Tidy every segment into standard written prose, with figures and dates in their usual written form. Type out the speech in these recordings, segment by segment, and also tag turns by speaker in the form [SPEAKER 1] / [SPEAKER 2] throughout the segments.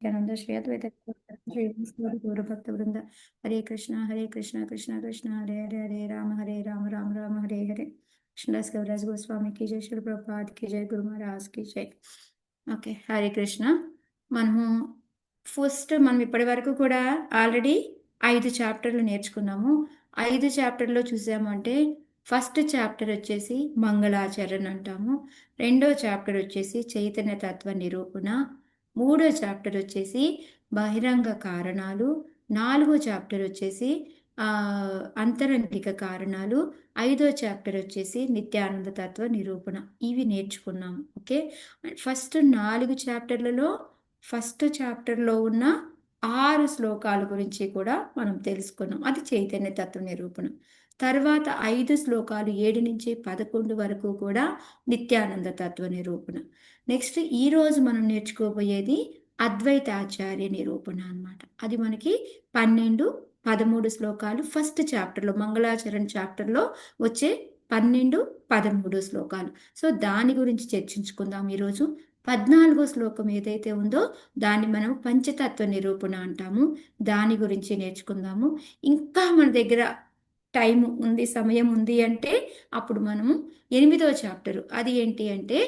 [SPEAKER 1] నిత్యానంద శ్రీ అద్వైత శ్రీ గౌరభక్త వృంద. హరే కృష్ణ కృష్ణ కృష్ణ హరే హరే హరే రామ రామ రామ హరే హరే. కృష్ణదాస్ కవిరాజ్ గోస్వామికి జై, శ్రీ ప్రభుపాద్కి జై, గురు మహారాజ్కి జై. ఓకే, హరే కృష్ణ. మనము మనం ఇప్పటి వరకు కూడా ఆల్రెడీ 5 చాప్టర్లు నేర్చుకున్నాము. 5 చాప్టర్లో చూసాము అంటే ఫస్ట్ చాప్టర్ వచ్చేసి మంగళాచరణ అంటాము. రెండో చాప్టర్ వచ్చేసి చైతన్య తత్వ నిరూపణ. మూడో చాప్టర్ వచ్చేసి బహిరంగ కారణాలు. 4వ చాప్టర్ వచ్చేసి అంతరంగిక కారణాలు. 5వ చాప్టర్ వచ్చేసి నిత్యానంద తత్వ నిరూపణ. ఇవి నేర్చుకున్నాము. ఓకే, ఫస్ట్ 4 చాప్టర్లలో ఫస్ట్ చాప్టర్లో ఉన్న 6 శ్లోకాల గురించి కూడా మనం తెలుసుకున్నాం. అది చైతన్య తత్వ నిరూపణ. తర్వాత 5 శ్లోకాలు 7 నుంచి 11 వరకు కూడా నిత్యానంద తత్వ నిరూపణ. నెక్స్ట్ ఈరోజు మనం నేర్చుకోబోయేది అద్వైతాచార్య నిరూపణ అన్నమాట. అది మనకి 12, 13 శ్లోకాలు ఫస్ట్ చాప్టర్లో, మంగళాచరణ చాప్టర్లో వచ్చే 12, 13 శ్లోకాలు. సో దాని గురించి చర్చించుకుందాం ఈరోజు. 14వ శ్లోకం ఏదైతే ఉందో దాన్ని మనం పంచతత్వ నిరూపణ అంటాము. దాని గురించి నేర్చుకుందాము. ఇంకా మన దగ్గర టైం ఉంది, సమయం ఉంది అంటే అప్పుడు మనము 8వ చాప్టర్, అది ఏంటి అంటే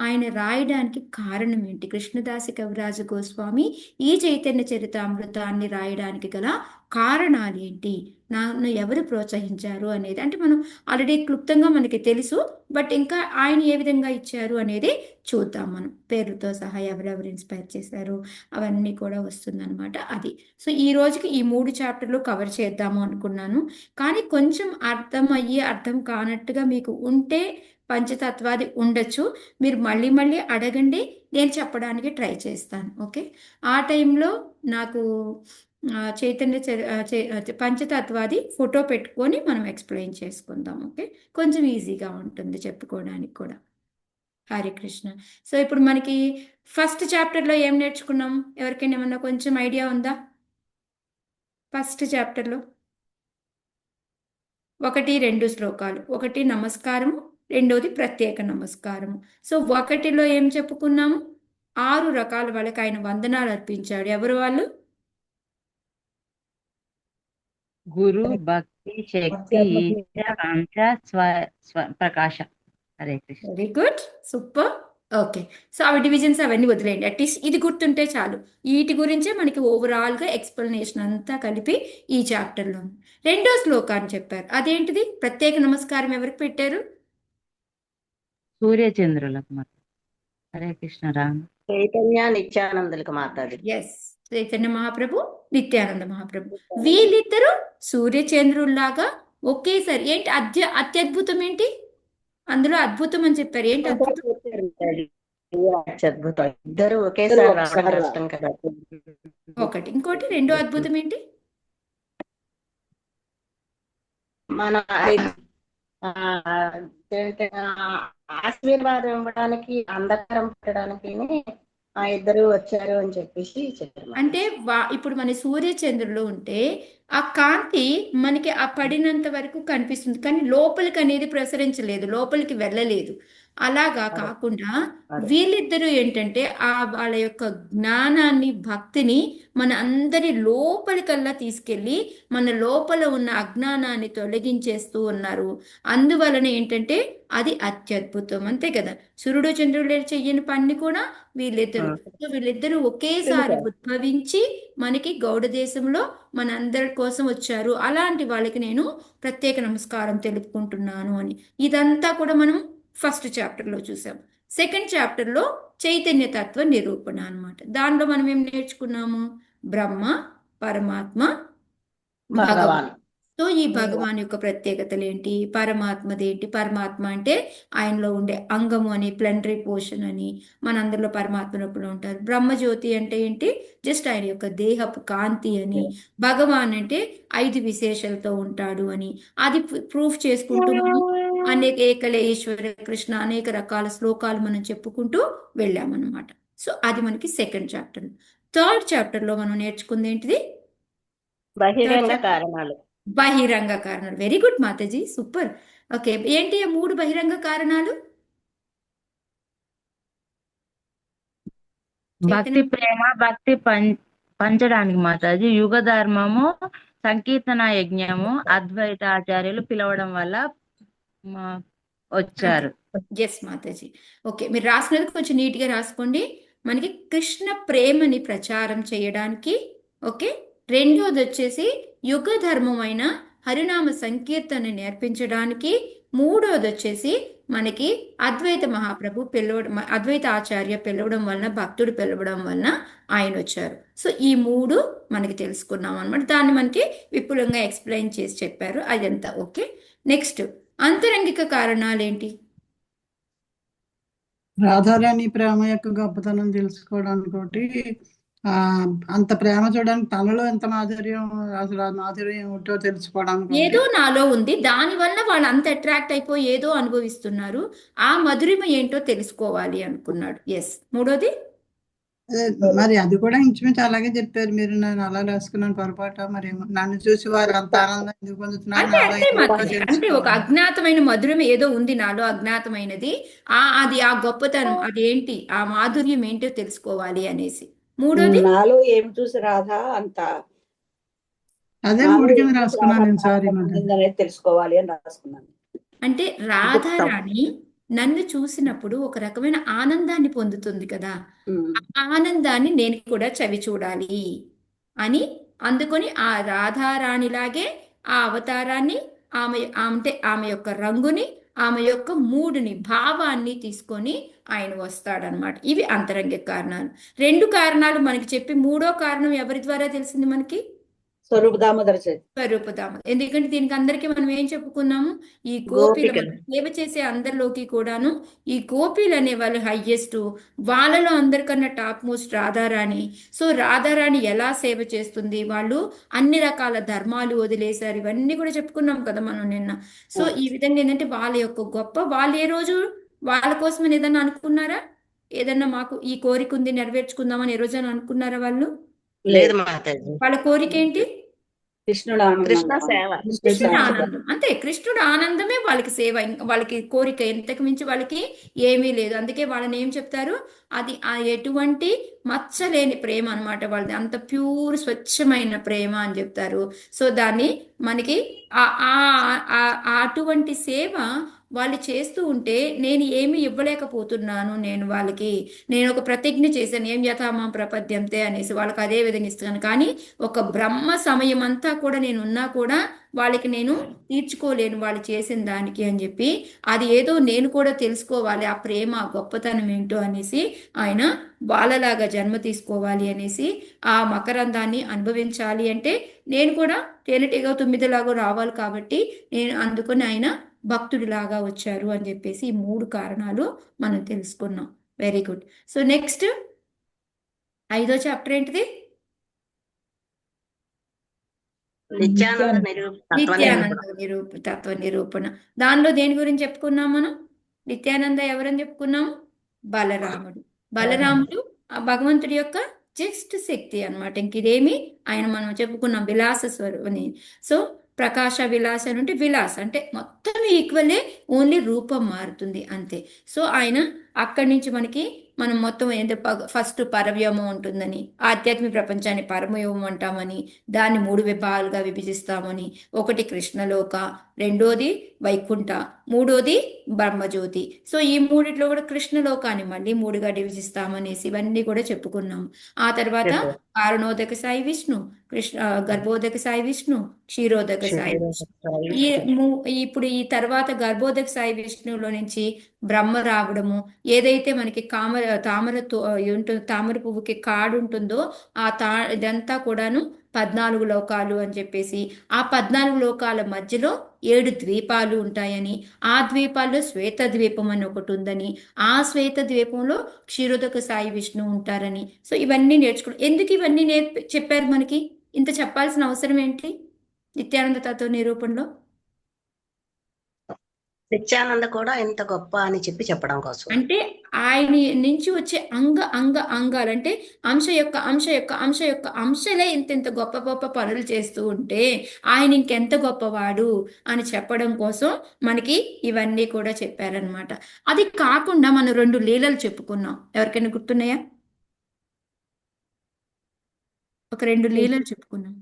[SPEAKER 1] ఆయన రాయడానికి కారణం ఏంటి, కృష్ణదాసి కవిరాజ గోస్వామి ఈ చైతన్య చరితామృతాన్ని రాయడానికి గల కారణాలు ఏంటి, నన్ను ఎవరు ప్రోత్సహించారు అనేది. అంటే మనం ఆల్రెడీ క్లుప్తంగా మనకి తెలుసు, బట్ ఇంకా ఆయన ఏ విధంగా ఇచ్చారు అనేది చూద్దాం. మనం పేర్లతో సహా ఎవరెవరు ఇన్స్పైర్ చేశారు అవన్నీ కూడా వస్తుందన్నమాట. అది సో ఈ రోజుకి ఈ 3 చాప్టర్లు కవర్ చేద్దాము అనుకున్నాను. కానీ కొంచెం అర్థం అయ్యి అర్థం కానట్టుగా మీకు ఉంటే పంచతత్వాది ఉండొచ్చు. మీరు మళ్ళీ మళ్ళీ అడగండి, నేను చెప్పడానికి ట్రై చేస్తాను. ఓకే, ఆ టైంలో నాకు చైతన్య పంచతత్వాది ఫోటో పెట్టుకొని మనం ఎక్స్ప్లెయిన్ చేసుకుందాం. ఓకే, కొంచెం ఈజీగా ఉంటుంది చెప్పుకోవడానికి కూడా. హరే కృష్ణ. సో ఇప్పుడు మనకి ఫస్ట్ చాప్టర్లో ఏం నేర్చుకున్నాం, ఎవరికైనా ఏమన్నా కొంచెం ఐడియా ఉందా? ఫస్ట్ చాప్టర్లో 1, 2 శ్లోకాలు. ఒకటి నమస్కారము, రెండోది ప్రత్యేక నమస్కారము. సో 1లో ఏం చెప్పుకున్నాము, 6 రకాల వాళ్ళకి ఆయన వందనాలు అర్పించాడు. ఎవరు వాళ్ళు?
[SPEAKER 2] గురు, భక్తి, శక్తి, ఈశ, అంశ, ప్రకాశ. Hare Krishna.
[SPEAKER 1] Very good, super. Okay, so అవి డివిజన్స్ అవన్నీ వదిలేయండి. అట్లీస్ట్ ఇది గుర్తుంటే చాలు. వీటి గురించే మనకి ఓవరాల్గా ఎక్స్ప్లెనేషన్ అంతా కలిపి ఈ చాప్టర్లో. రెండో శ్లోకాన్ని చెప్పారు, అదేంటిది? ప్రత్యేక నమస్కారం ఎవరికి పెట్టారు?
[SPEAKER 2] సూర్యచంద్రులకు మాత. హరే కృష్ణ రామ.
[SPEAKER 3] చైతన్య నిత్యానందులకు మాతాది.
[SPEAKER 1] ఎస్, చైతన్య మహాప్రభు, నిత్యానంద మహాప్రభు, వీళ్ళిద్దరూ సూర్యచంద్రుల్లాగా ఒకేసారి. ఏంటి అత్యద్భుతం ఏంటి అందులో? అద్భుతం అని చెప్పారు. ఏంటి అద్భుతం?
[SPEAKER 3] అద్భుతం, ఇద్దరు ఒకేసారి రావడం కష్టం కదా.
[SPEAKER 1] ఒకటి. ఇంకోటి రెండో అద్భుతం ఏంటి?
[SPEAKER 3] మన ఆశీర్వాదం ఇవ్వడానికి, అంధకారం పెట్టడానికి ఆ ఇద్దరు వచ్చారు అని చెప్పేసి చెప్పారు.
[SPEAKER 1] అంటే ఇప్పుడు మన సూర్యచంద్రులు ఉంటే ఆ కాంతి మనకి ఆ పడినంత వరకు కనిపిస్తుంది, కానీ లోపలికి అనేది ప్రసరించలేదు, లోపలికి వెళ్ళలేదు. అలాగా కాకుండా వీళ్ళిద్దరూ ఏంటంటే వాళ్ళ యొక్క జ్ఞానాన్ని, భక్తిని మన అందరి లోపలికల్లా తీసుకెళ్ళి మన లోపల ఉన్న అజ్ఞానాన్ని తొలగించేస్తూ ఉన్నారు. అందువలన ఏంటంటే అది అత్యద్భుతం, అంతే కదా. సూర్యుడు చంద్రుడు చెయ్యని పని కూడా వీళ్ళిద్దరూ ఒకేసారి ఉద్భవించి మనకి గౌడ దేశంలో మన అందరి కోసం వచ్చారు. అలాంటి వాళ్ళకి నేను ప్రత్యేక నమస్కారం తెలుపుకుంటున్నాను అని. ఇదంతా కూడా మనం ఫస్ట్ చాప్టర్లో చూసాం. సెకండ్ చాప్టర్లో చైతన్య తత్వ నిరూపణ అన్నమాట. దానిలో మనం ఏం నేర్చుకున్నాము? బ్రహ్మ, పరమాత్మ, భగవాన్. సో ఈ భగవాన్ యొక్క ప్రత్యేకతలు ఏంటి, పరమాత్మదేంటి? పరమాత్మ అంటే ఆయనలో ఉండే అంగము అని, ప్లెనరీ పోర్షన్ అని, మనందరిలో పరమాత్మ రూపంలో ఉంటారు. బ్రహ్మజ్యోతి అంటే ఏంటి? జస్ట్ ఆయన యొక్క దేహపు కాంతి అని. భగవాన్ అంటే 5 విశేషాలతో ఉంటాడు అని. అది ప్రూఫ్ చేసుకుంటూ మనం అనేక ఏకలే ఈశ్వర కృష్ణ అనేక రకాల శ్లోకాలు మనం చెప్పుకుంటూ వెళ్ళామన్నమాట. సో అది మనకి సెకండ్ చాప్టర్. థర్డ్ చాప్టర్లో మనం నేర్చుకుంది ఏంటిది?
[SPEAKER 3] బహిరంగ కారణాలు.
[SPEAKER 1] బహిరంగ కారణాలు. Very good Mataji, super. Okay, ఏంటి ఆ 3 బహిరంగ కారణాలు?
[SPEAKER 2] భక్తి
[SPEAKER 1] చైతన్య
[SPEAKER 2] ప్రేమ భక్తి పంచడానికి మాతాజీ యుగ ధర్మము సంకీర్తన యజ్ఞము అద్వైత ఆచార్యులు పిలవడం వల్ల మ- వచ్చారు.
[SPEAKER 1] ఎస్ మాతాజీ. ఓకే, మీరు రాసినది కొంచెం నీట్గా రాసుకోండి. మనకి కృష్ణ ప్రేమని ప్రచారం చేయడానికి, ఓకే. రెండోది వచ్చేసి యుగ ధర్మమైన హరినామ సంకీర్తన నేర్పించడానికి, మూడోది వచ్చేసి మనకి అద్వైత మహాప్రభు పిలవడం, అద్వైత ఆచార్య పిలవడం వలన, భక్తుడు పిలవడం వలన ఆయన వచ్చారు. సో ఈ మూడు మనకి తెలుసుకున్నాం అనమాట. దాన్ని మనకి విపులంగా ఎక్స్ప్లెయిన్ చేసి చెప్పారు అదంతా. ఓకే, నెక్స్ట్ అంతరంగిక కారణాలు ఏంటి?
[SPEAKER 4] రాధారాణి ప్రేమ యొక్క గొప్పతనం తెలుసుకోవడానికి ఒకటి, అంత ప్రేమ చూడడానికి తనలో ఎంత మాధుర్యం, అసలు ఆ మాధుర్యం ఏమిటో తెలుసుకోవడానికి ఒకటి.
[SPEAKER 1] ఏదో నాలో ఉంది, దాని వల్ల వాళ్ళు అంత అట్రాక్ట్ అయిపోయి ఏదో అనుభవిస్తున్నారు, ఆ మధురిమ ఏంటో తెలుసుకోవాలి అనుకున్నాడు. ఎస్. మూడోది
[SPEAKER 4] మరి అది కూడా ఇంచుమించు అలాగే చెప్పారు మీరు. నేను అలా రాసుకున్నాను పొరపాటు, మరి నన్ను చూసి వారు అంత ఆనందం ఎందుకు పొందుతున్నారు,
[SPEAKER 1] అంటే
[SPEAKER 4] నాలో
[SPEAKER 1] అంటే
[SPEAKER 4] ఏమిటో
[SPEAKER 1] మాతాజీ, అంటే ఒక
[SPEAKER 4] తెలుసుకోవాలి.
[SPEAKER 1] అజ్ఞాతమైన మధురిమ ఏదో ఉంది నాలో, అజ్ఞాతమైనది. అది ఆ గొప్పతనం అదేంటి, ఆ మాధుర్యం ఏంటో తెలుసుకోవాలి అనేసి. మూడోది
[SPEAKER 5] నాలో ఏం చూసి రాధా అంత
[SPEAKER 4] అదే
[SPEAKER 5] నాలో
[SPEAKER 4] మూడు
[SPEAKER 5] ఏం
[SPEAKER 4] కింద
[SPEAKER 5] చూసి
[SPEAKER 4] రాసుకున్నాను
[SPEAKER 5] రాధా
[SPEAKER 4] నేను. సారీ
[SPEAKER 5] ఆనందం
[SPEAKER 4] మరి.
[SPEAKER 5] పొందిందనేది తెలుసుకోవాలి అని రాసుకున్నాను.
[SPEAKER 1] అంటే రాధారాణి నన్ను చూసినప్పుడు ఒక రకమైన ఆనందాన్ని పొందుతుంది కదా,
[SPEAKER 5] ఉమ్.
[SPEAKER 1] ఆ ఆనందాన్ని నేను కూడా చవి చూడాలి అని అందుకొని ఆ రాధారాణిలాగే ఆ అవతారాన్ని, అంటే ఆమె యొక్క రంగుని, ఆమె యొక్క మూడుని, భావాన్ని తీసుకొని ఆయన వస్తాడనమాట. ఇవి అంతరంగిక కారణాలు. రెండు కారణాలు మనకి చెప్పి మూడో కారణం ఎవరి ద్వారా తెలిసింది మనకి?
[SPEAKER 5] స్వరూప దామోదర
[SPEAKER 1] స్వరూపధామ. ఎందుకంటే దీనికి అందరికీ మనం ఏం చెప్పుకున్నాము, ఈ గోపీల
[SPEAKER 5] గోపికలు.
[SPEAKER 1] మనం సేవ చేసే అందరిలోకి కూడాను ఈ గోపీలు అనే వాళ్ళు హైయెస్ట్, వాళ్ళలో అందరికన్నా top most Radharani. So Radharani ఎలా సేవ చేస్తుంది, వాళ్ళు అన్ని రకాల ధర్మాలు వదిలేశారు, ఇవన్నీ కూడా చెప్పుకున్నాం కదా మనం నిన్న. సో ఈ విధంగా ఏంటంటే వాళ్ళ యొక్క గొప్ప, వాళ్ళు ఏ రోజు వాళ్ళ కోసమని ఏదన్నా అనుకున్నారా? ఏదన్నా మాకు ఈ కోరిక ఉంది నెరవేర్చుకుందామని ఏ రోజైనా అనుకున్నారా వాళ్ళు?
[SPEAKER 6] లేదు మాతాజీ.
[SPEAKER 1] వాళ్ళ కోరిక ఏంటి?
[SPEAKER 5] కృష్ణుడు ఆనందం.
[SPEAKER 6] కృష్ణ సేవ.
[SPEAKER 1] కృష్ణుడు ఆనందం, అంతే. కృష్ణుడు ఆనందమే వాళ్ళకి సేవ, వాళ్ళకి కోరిక ఎంతకు మించి వాళ్ళకి ఏమీ లేదు. అందుకే వాళ్ళని ఏం చెప్తారు, అది ఆ ఎటువంటి మచ్చలేని ప్రేమ అన్నమాట వాళ్ళది, అంత ప్యూర్ స్వచ్ఛమైన ప్రేమ అని చెప్తారు. సో దాన్ని మనకి అటువంటి సేవ వాళ్ళు చేస్తూ ఉంటే, నేను ఏమి ఇవ్వలేకపోతున్నాను, నేను ఒక ప్రతిజ్ఞ చేశాను, ఏం యథామా ప్రపద్యంతే అనేసి వాళ్ళకి అదే విధంగా ఇస్తున్నాను. కానీ ఒక బ్రహ్మ సమయం అంతా కూడా నేను ఉన్నా కూడా వాళ్ళకి నేను తీర్చుకోలేను వాళ్ళు చేసిన దానికి అని చెప్పి, అది ఏదో నేను కూడా తెలుసుకోవాలి, ఆ ప్రేమ ఆ గొప్పతనం ఏంటో అనేసి ఆయన వాళ్ళలాగా జన్మ తీసుకోవాలి అనేసి, ఆ మకరందాన్ని అనుభవించాలి అంటే నేను కూడా తేనెటీగ తుమ్మిదలాగా రావాలి కాబట్టి నేను అందుకొని ఆయన భక్తుడిలాగా వచ్చారు అని చెప్పేసి ఈ మూడు కారణాలు మనం తెలుసుకున్నాం. Very good. సో నెక్స్ట్ 5వ చాప్టర్ ఏంటిది?
[SPEAKER 6] నిత్యానంద
[SPEAKER 1] నిత్యానంద తత్వ నిరూపణ. దానిలో దేని గురించి చెప్పుకున్నాం మనం? నిత్యానంద ఎవరని చెప్పుకున్నాము? బలరాముడు. బలరాముడు ఆ భగవంతుడి యొక్క జస్ట్ శక్తి అన్నమాట. ఇంక ఇదేమి ఆయన మనం చెప్పుకున్నాం విలాస స్వరూపని. సో ప్రకాశ విలాస అని అంటే విలాస అంటే మొత్తం ఈక్వలే, ఓన్లీ రూపం మారుతుంది అంతే. సో ఆయన అక్కడి నుంచి మనం మొత్తం ఫస్ట్ పరవ్యోమం ఉంటుందని, ఆధ్యాత్మిక ప్రపంచాన్ని పరమయోమం అంటామని, దాన్ని 3 విభాగాలుగా విభజిస్తామని, ఒకటి కృష్ణలోక, రెండోది వైకుంఠ, మూడోది బ్రహ్మజ్యోతి. సో ఈ మూడిట్లో కూడా కృష్ణలోకాన్ని మళ్ళీ 3గా విభజిస్తామనేసి ఇవన్నీ కూడా చెప్పుకున్నాం. ఆ తర్వాత కారణోదక సాయి విష్ణు, గర్భోదక సాయి విష్ణు, క్షీరోదక సాయి విష్ణు. ఇప్పుడు ఈ తర్వాత గర్భోదక సాయి విష్ణువులో నుంచి బ్రహ్మ రావడము, ఏదైతే మనకి తామర పువ్వుకి కాడు ఉంటుందో ఇదంతా కూడాను 14 లోకాలు అని చెప్పేసి, ఆ 14 లోకాల మధ్యలో 7 ద్వీపాలు ఉంటాయని, ఆ ద్వీపాల్లో శ్వేత ద్వీపం అని ఒకటి ఉందని, ఆ శ్వేత ద్వీపంలో క్షీరోదక సాయి విష్ణు ఉంటారని. సో ఇవన్నీ నేర్చుకున్నాం. ఎందుకు ఇవన్నీ చెప్పారు మనకి? ఇంత చెప్పాల్సిన అవసరం ఏంటి నిత్యానంద తత్వ నిరూపణలో?
[SPEAKER 6] నిత్యానంద కూడా ఎంత గొప్ప అని చెప్పడం కోసం.
[SPEAKER 1] అంటే ఆయన నుంచి వచ్చే అంగాలు, అంటే అంశలే ఇంత గొప్ప గొప్ప పనులు చేస్తూ ఉంటే ఆయన ఇంకెంత గొప్పవాడు అని చెప్పడం కోసం మనకి ఇవన్నీ కూడా చెప్పారనమాట. అది కాకుండా మనం 2 లీలలు చెప్పుకున్నాం. ఎవరికైనా గుర్తున్నాయా? ఒక 2 లీలలు చెప్పుకున్నాం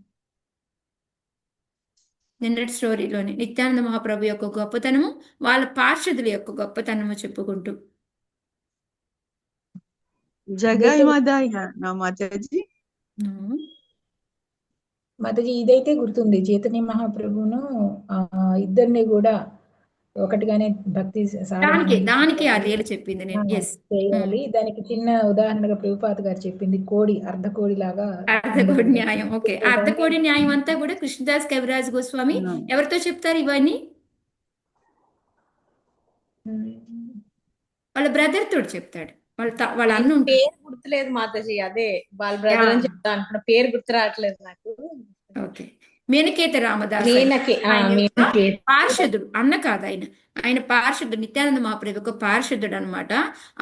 [SPEAKER 1] నిన్నటి స్టోరీలోనే. నిత్యానంద మహాప్రభు యొక్క గొప్పతనము, వాళ్ళ పార్షదుల యొక్క గొప్పతనము చెప్పుకుంటూ.
[SPEAKER 7] జగై మదాయ నా మాతాజీ.
[SPEAKER 1] ఉమ్.
[SPEAKER 8] మాతాజీ ఇదైతే గుర్తుంది, చైతన్య మహాప్రభును ఇద్దరిని కూడా ఒకటిగానే భక్తి
[SPEAKER 1] దానికి ఆ లీల చెప్పింది నేను. ఎస్,
[SPEAKER 8] చేయాలి. దానికి చిన్న ఉదాహరణగా ప్రభుపాద గారు చెప్పింది కోడి, అర్ధకోడి లాగా.
[SPEAKER 1] అర్ధకోడి న్యాయం. ఓకే, అర్ధకోడి న్యాయం అంతా కూడా కృష్ణదాస్ కవిరాజ్ గోస్వామి ఎవరితో చెప్తారు ఇవన్నీ? వాళ్ళ బ్రదర్ తోటి చెప్తాడు. వాళ్ళ అన్న ఉంటాడు.
[SPEAKER 9] పేరు గుర్తులేదు మాతాజీ, అదే వాళ్ళ బ్రదర్ అని చెప్తా అనుకున్నా, పేరు గుర్తు రావట్లేదు నాకు.
[SPEAKER 1] ఓకే, మేనకేత రామదాస్ పార్షదుడు, అన్న కాదు ఆయన, ఆయన పార్షదుడు, నిత్యానంద మహాప్రభు యొక్క పార్షదుడు అనమాట.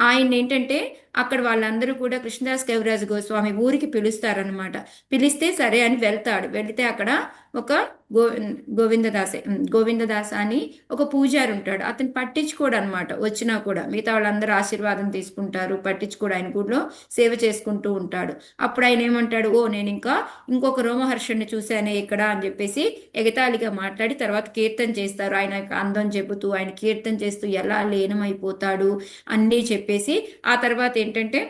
[SPEAKER 1] ఆయన ఏంటంటే అక్కడ వాళ్ళందరూ కూడా కృష్ణదాస్ కవిరాజ్ గోస్వామి ఊరికి పిలుస్తారనమాట. పిలిస్తే సరే అని వెళ్తాడు. వెళితే అక్కడ ఒక గోవిందదాస్ అని ఒక పూజారి ఉంటాడు. అతను పట్టించుకోడు అనమాట. వచ్చినా కూడా మిగతా వాళ్ళందరూ ఆశీర్వాదం తీసుకుంటారు, పట్టించుకోడు. ఆయన గుడిలో సేవ చేసుకుంటూ ఉంటాడు. అప్పుడు ఆయన ఏమంటాడు, ఓ నేను ఇంకొక రోమహర్షుడిని చూశానే ఇక్కడ అని చెప్పేసి ఎగతాళిగా మాట్లాడి తర్వాత కీర్తన చేస్తారు. ఆయన అందం చెబుతూ, ఆయన కీర్తన చేస్తూ ఎలా లీనమైపోతాడు అన్నీ చెప్పేసి, ఆ తర్వాత ఏంటంటే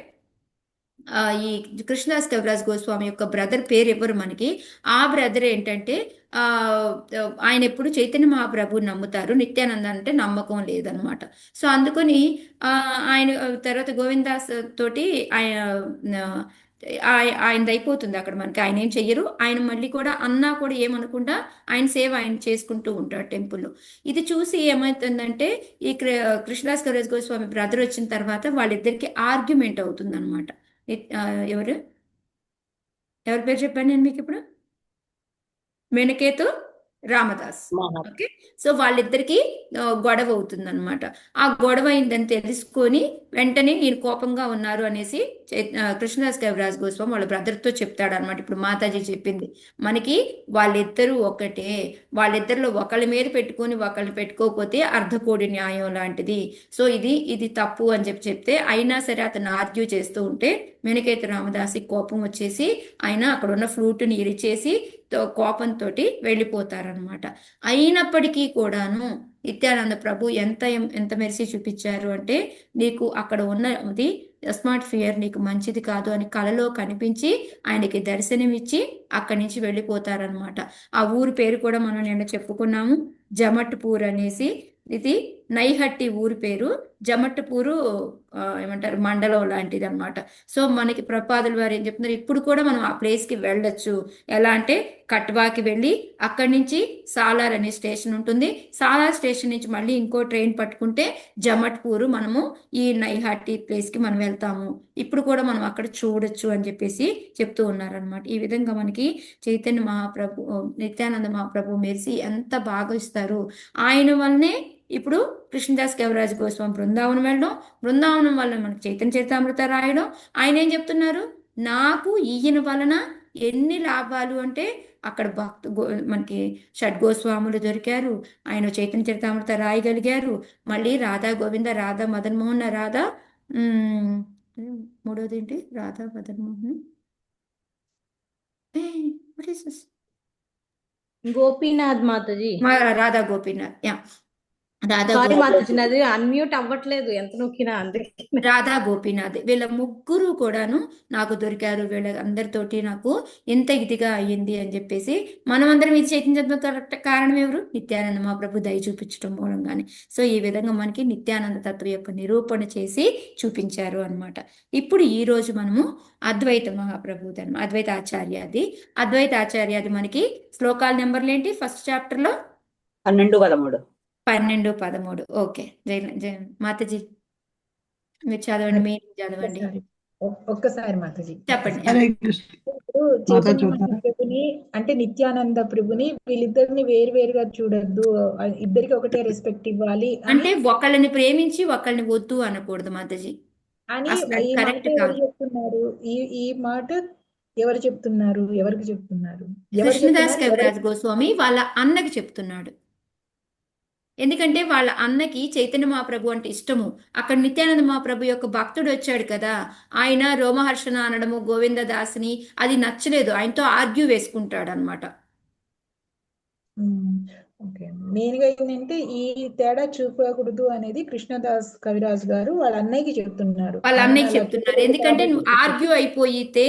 [SPEAKER 1] ఈ కృష్ణదాస్ కవిరాజ్ గోస్వామి యొక్క బ్రదర్ పేరు ఎవరు మనకి, ఆ బ్రదర్ ఏంటంటే ఆయన ఎప్పుడు చైతన్య మహాప్రభు నమ్ముతారు, నిత్యానంద అంటే నమ్మకం లేదనమాట. సో అందుకని ఆయన తర్వాత గోవిందాస్ తోటి ఆయనది అయిపోతుంది అక్కడ మనకి. ఆయన ఏం చెయ్యరు. ఆయన మళ్ళీ కూడా అన్నా కూడా ఏమనకుండా ఆయన సేవ ఆయన చేసుకుంటూ ఉంటాడు టెంపుల్లో. ఇది చూసి ఏమవుతుందంటే ఈ కృష్ణదాస్ కవిరాజ్ గోస్వామి బ్రదర్ వచ్చిన తర్వాత వాళ్ళిద్దరికి ఆర్గ్యుమెంట్ అవుతుంది అనమాట. ఎవరి పేరు చెప్పాను నేను మీకు ఇప్పుడు? మేనకేతు రామదాస్. ఓకే, సో వాళ్ళిద్దరికి గొడవ అవుతుంది అనమాట. ఆ గొడవ అయిందని తెలుసుకొని వెంటనే నేను కోపంగా ఉన్నారు అనేసి కృష్ణదాస్ కవిరాజ్ గోస్వామి వాళ్ళ బ్రదర్తో చెప్తాడు అనమాట. ఇప్పుడు మాతాజీ చెప్పింది మనకి, వాళ్ళిద్దరూ ఒకటే, వాళ్ళిద్దరిలో ఒకళ్ళ మీద పెట్టుకొని ఒకళ్ళు పెట్టుకోకపోతే అర్ధకోడి న్యాయం లాంటిది. సో ఇది తప్పు అని చెప్తే అయినా సరే అతను ఆర్గ్యూ చేస్తూ ఉంటే మేనకేతు రామదాసి కోపం వచ్చేసి ఆయన అక్కడ ఉన్న ఫ్లూట్ని ఇరిచేసి కోపంతో వెళ్ళిపోతారనమాట. అయినప్పటికీ కూడాను నిత్యానంద ప్రభు ఎంత మెరిసి చూపించారు అంటే, నీకు అక్కడ ఉన్నది స్మార్ట్ ఫియర్ నీకు మంచిది కాదు అని కలలో కనిపించి ఆయనకి దర్శనమిచ్చి అక్కడి నుంచి వెళ్ళిపోతారనమాట. ఆ ఊరి పేరు కూడా మనం నిన్న చెప్పుకున్నాము, జమట్పూర్ అనేసి. ఇది నైహట్టి ఊరి పేరు. జమట్పూరు ఏమంటారు మండలం లాంటిది అనమాట. సో మనకి ప్రపాదుల వారు ఏం చెప్తున్నారు, ఇప్పుడు కూడా మనం ఆ ప్లేస్కి వెళ్ళొచ్చు. ఎలా అంటే కట్వాకి వెళ్ళి అక్కడి నుంచి సాలార్ అనే స్టేషన్ ఉంటుంది. సాలార్ స్టేషన్ నుంచి మళ్ళీ ఇంకో ట్రైన్ పట్టుకుంటే జమట్పూరు మనము ఈ నైహట్టి ప్లేస్కి మనం వెళ్తాము. ఇప్పుడు కూడా మనం అక్కడ చూడొచ్చు అని చెప్పేసి చెప్తూ ఉన్నారనమాట. ఈ విధంగా మనకి చైతన్య మహాప్రభు, నిత్యానంద మహాప్రభు మెరిసి ఎంత బాగా ఇస్తారు. ఆయన వల్లనే ఇప్పుడు కృష్ణదాస్ కవిరాజ్ గోస్వామి బృందావనం వెళ్ళడం, బృందావనం వల్ల మనకి చైతన్య చరితామృత రాయడం. ఆయన ఏం చెప్తున్నారు, నాకు ఈయన వలన ఎన్ని లాభాలు అంటే అక్కడ మనకి షడ్గోస్వాములు దొరికారు, ఆయన చైతన్య చరితామృత రాయగలిగారు. మళ్ళీ రాధా గోవింద, రాధా మదన్ మోహన్, రాధా మూడోది ఏంటి, రాధా మదన్ మోహన్,
[SPEAKER 9] గోపీనాథ్ మాతాజీ,
[SPEAKER 1] రాధా గోపీనాథ్,
[SPEAKER 9] సారీ మాతాజీ నాది అన్మ్యూట్ అవ్వట్లేదు ఎంత నొక్కినా, అందుకే.
[SPEAKER 1] రాధా గోపీనాథ్ వీళ్ళ ముగ్గురు కూడాను నాకు దొరికారు. వీళ్ళ అందరితోటి నాకు ఎంత ఇదిగా అయ్యింది అని చెప్పేసి మనమందరం ఇది చైతన్య కారణం ఎవరు? నిత్యానంద మహాప్రభు దయ చూపించడం మూలంగానే. సో ఈ విధంగా మనకి నిత్యానంద తత్వం యొక్క నిరూపణ చేసి చూపించారు అనమాట. ఇప్పుడు ఈ రోజు మనము అద్వైత మహాప్రభు అద్వైత ఆచార్యాది. అద్వైత ఆచార్యాది మనకి శ్లోకాల నెంబర్లు ఏంటి ఫస్ట్ చాప్టర్ లో? 12, 13. ఓకే, జై మాతాజీ మీరు చదవండి, మీరు చదవండి.
[SPEAKER 8] ఒక్కసారి మాతాజీ
[SPEAKER 1] చెప్పండి.
[SPEAKER 8] ఇప్పుడు చైతన్య మహాప్రభుని అంటే నిత్యానంద ప్రభుని వీళ్ళిద్దరిని వేరువేరుగా చూడొద్దు, ఇద్దరికి ఒకటే రెస్పెక్ట్ ఇవ్వాలి
[SPEAKER 1] అంటే ఒకళ్ళని ప్రేమించి ఒకళ్ళని వద్దు అనకూడదు మాతాజీ
[SPEAKER 8] అని
[SPEAKER 1] అసలు కరెక్ట్ కాదు.
[SPEAKER 8] చెప్తున్నారు. ఈ మాట ఎవరు చెప్తున్నారు, ఎవరికి చెప్తున్నారు?
[SPEAKER 1] కృష్ణదాస్ కవిరాజ్ గోస్వామి వాళ్ళ అన్నకి చెప్తున్నాడు. ఎందుకంటే వాళ్ళ అన్నకి చైతన్య మహాప్రభు అంటే ఇష్టము. అక్కడ నిత్యానంద మహాప్రభు యొక్క భక్తుడు వచ్చాడు కదా, ఆయన రోమహర్షణ అనడము గోవిందదాస్ని అది నచ్చలేదు, ఆయనతో ఆర్గ్యూ వేసుకుంటాడు అనమాట.
[SPEAKER 8] ఓకే. మెయిన్ గా ఏంటంటే ఈ తేడా చూపకూడదు అనేది కృష్ణదాస్ కవిరాజ్ గారు వాళ్ళ అన్నయ్యకి చెప్తున్నారు.
[SPEAKER 1] వాళ్ళ
[SPEAKER 8] ఆయన
[SPEAKER 1] అన్నయ్యకి
[SPEAKER 8] అలా
[SPEAKER 1] చెప్తున్నారు,
[SPEAKER 8] చూడకూడదు
[SPEAKER 1] ఎందుకంటే
[SPEAKER 8] కాబట్టి
[SPEAKER 1] నువ్వు ఆర్గ్యూ అయిపోయితే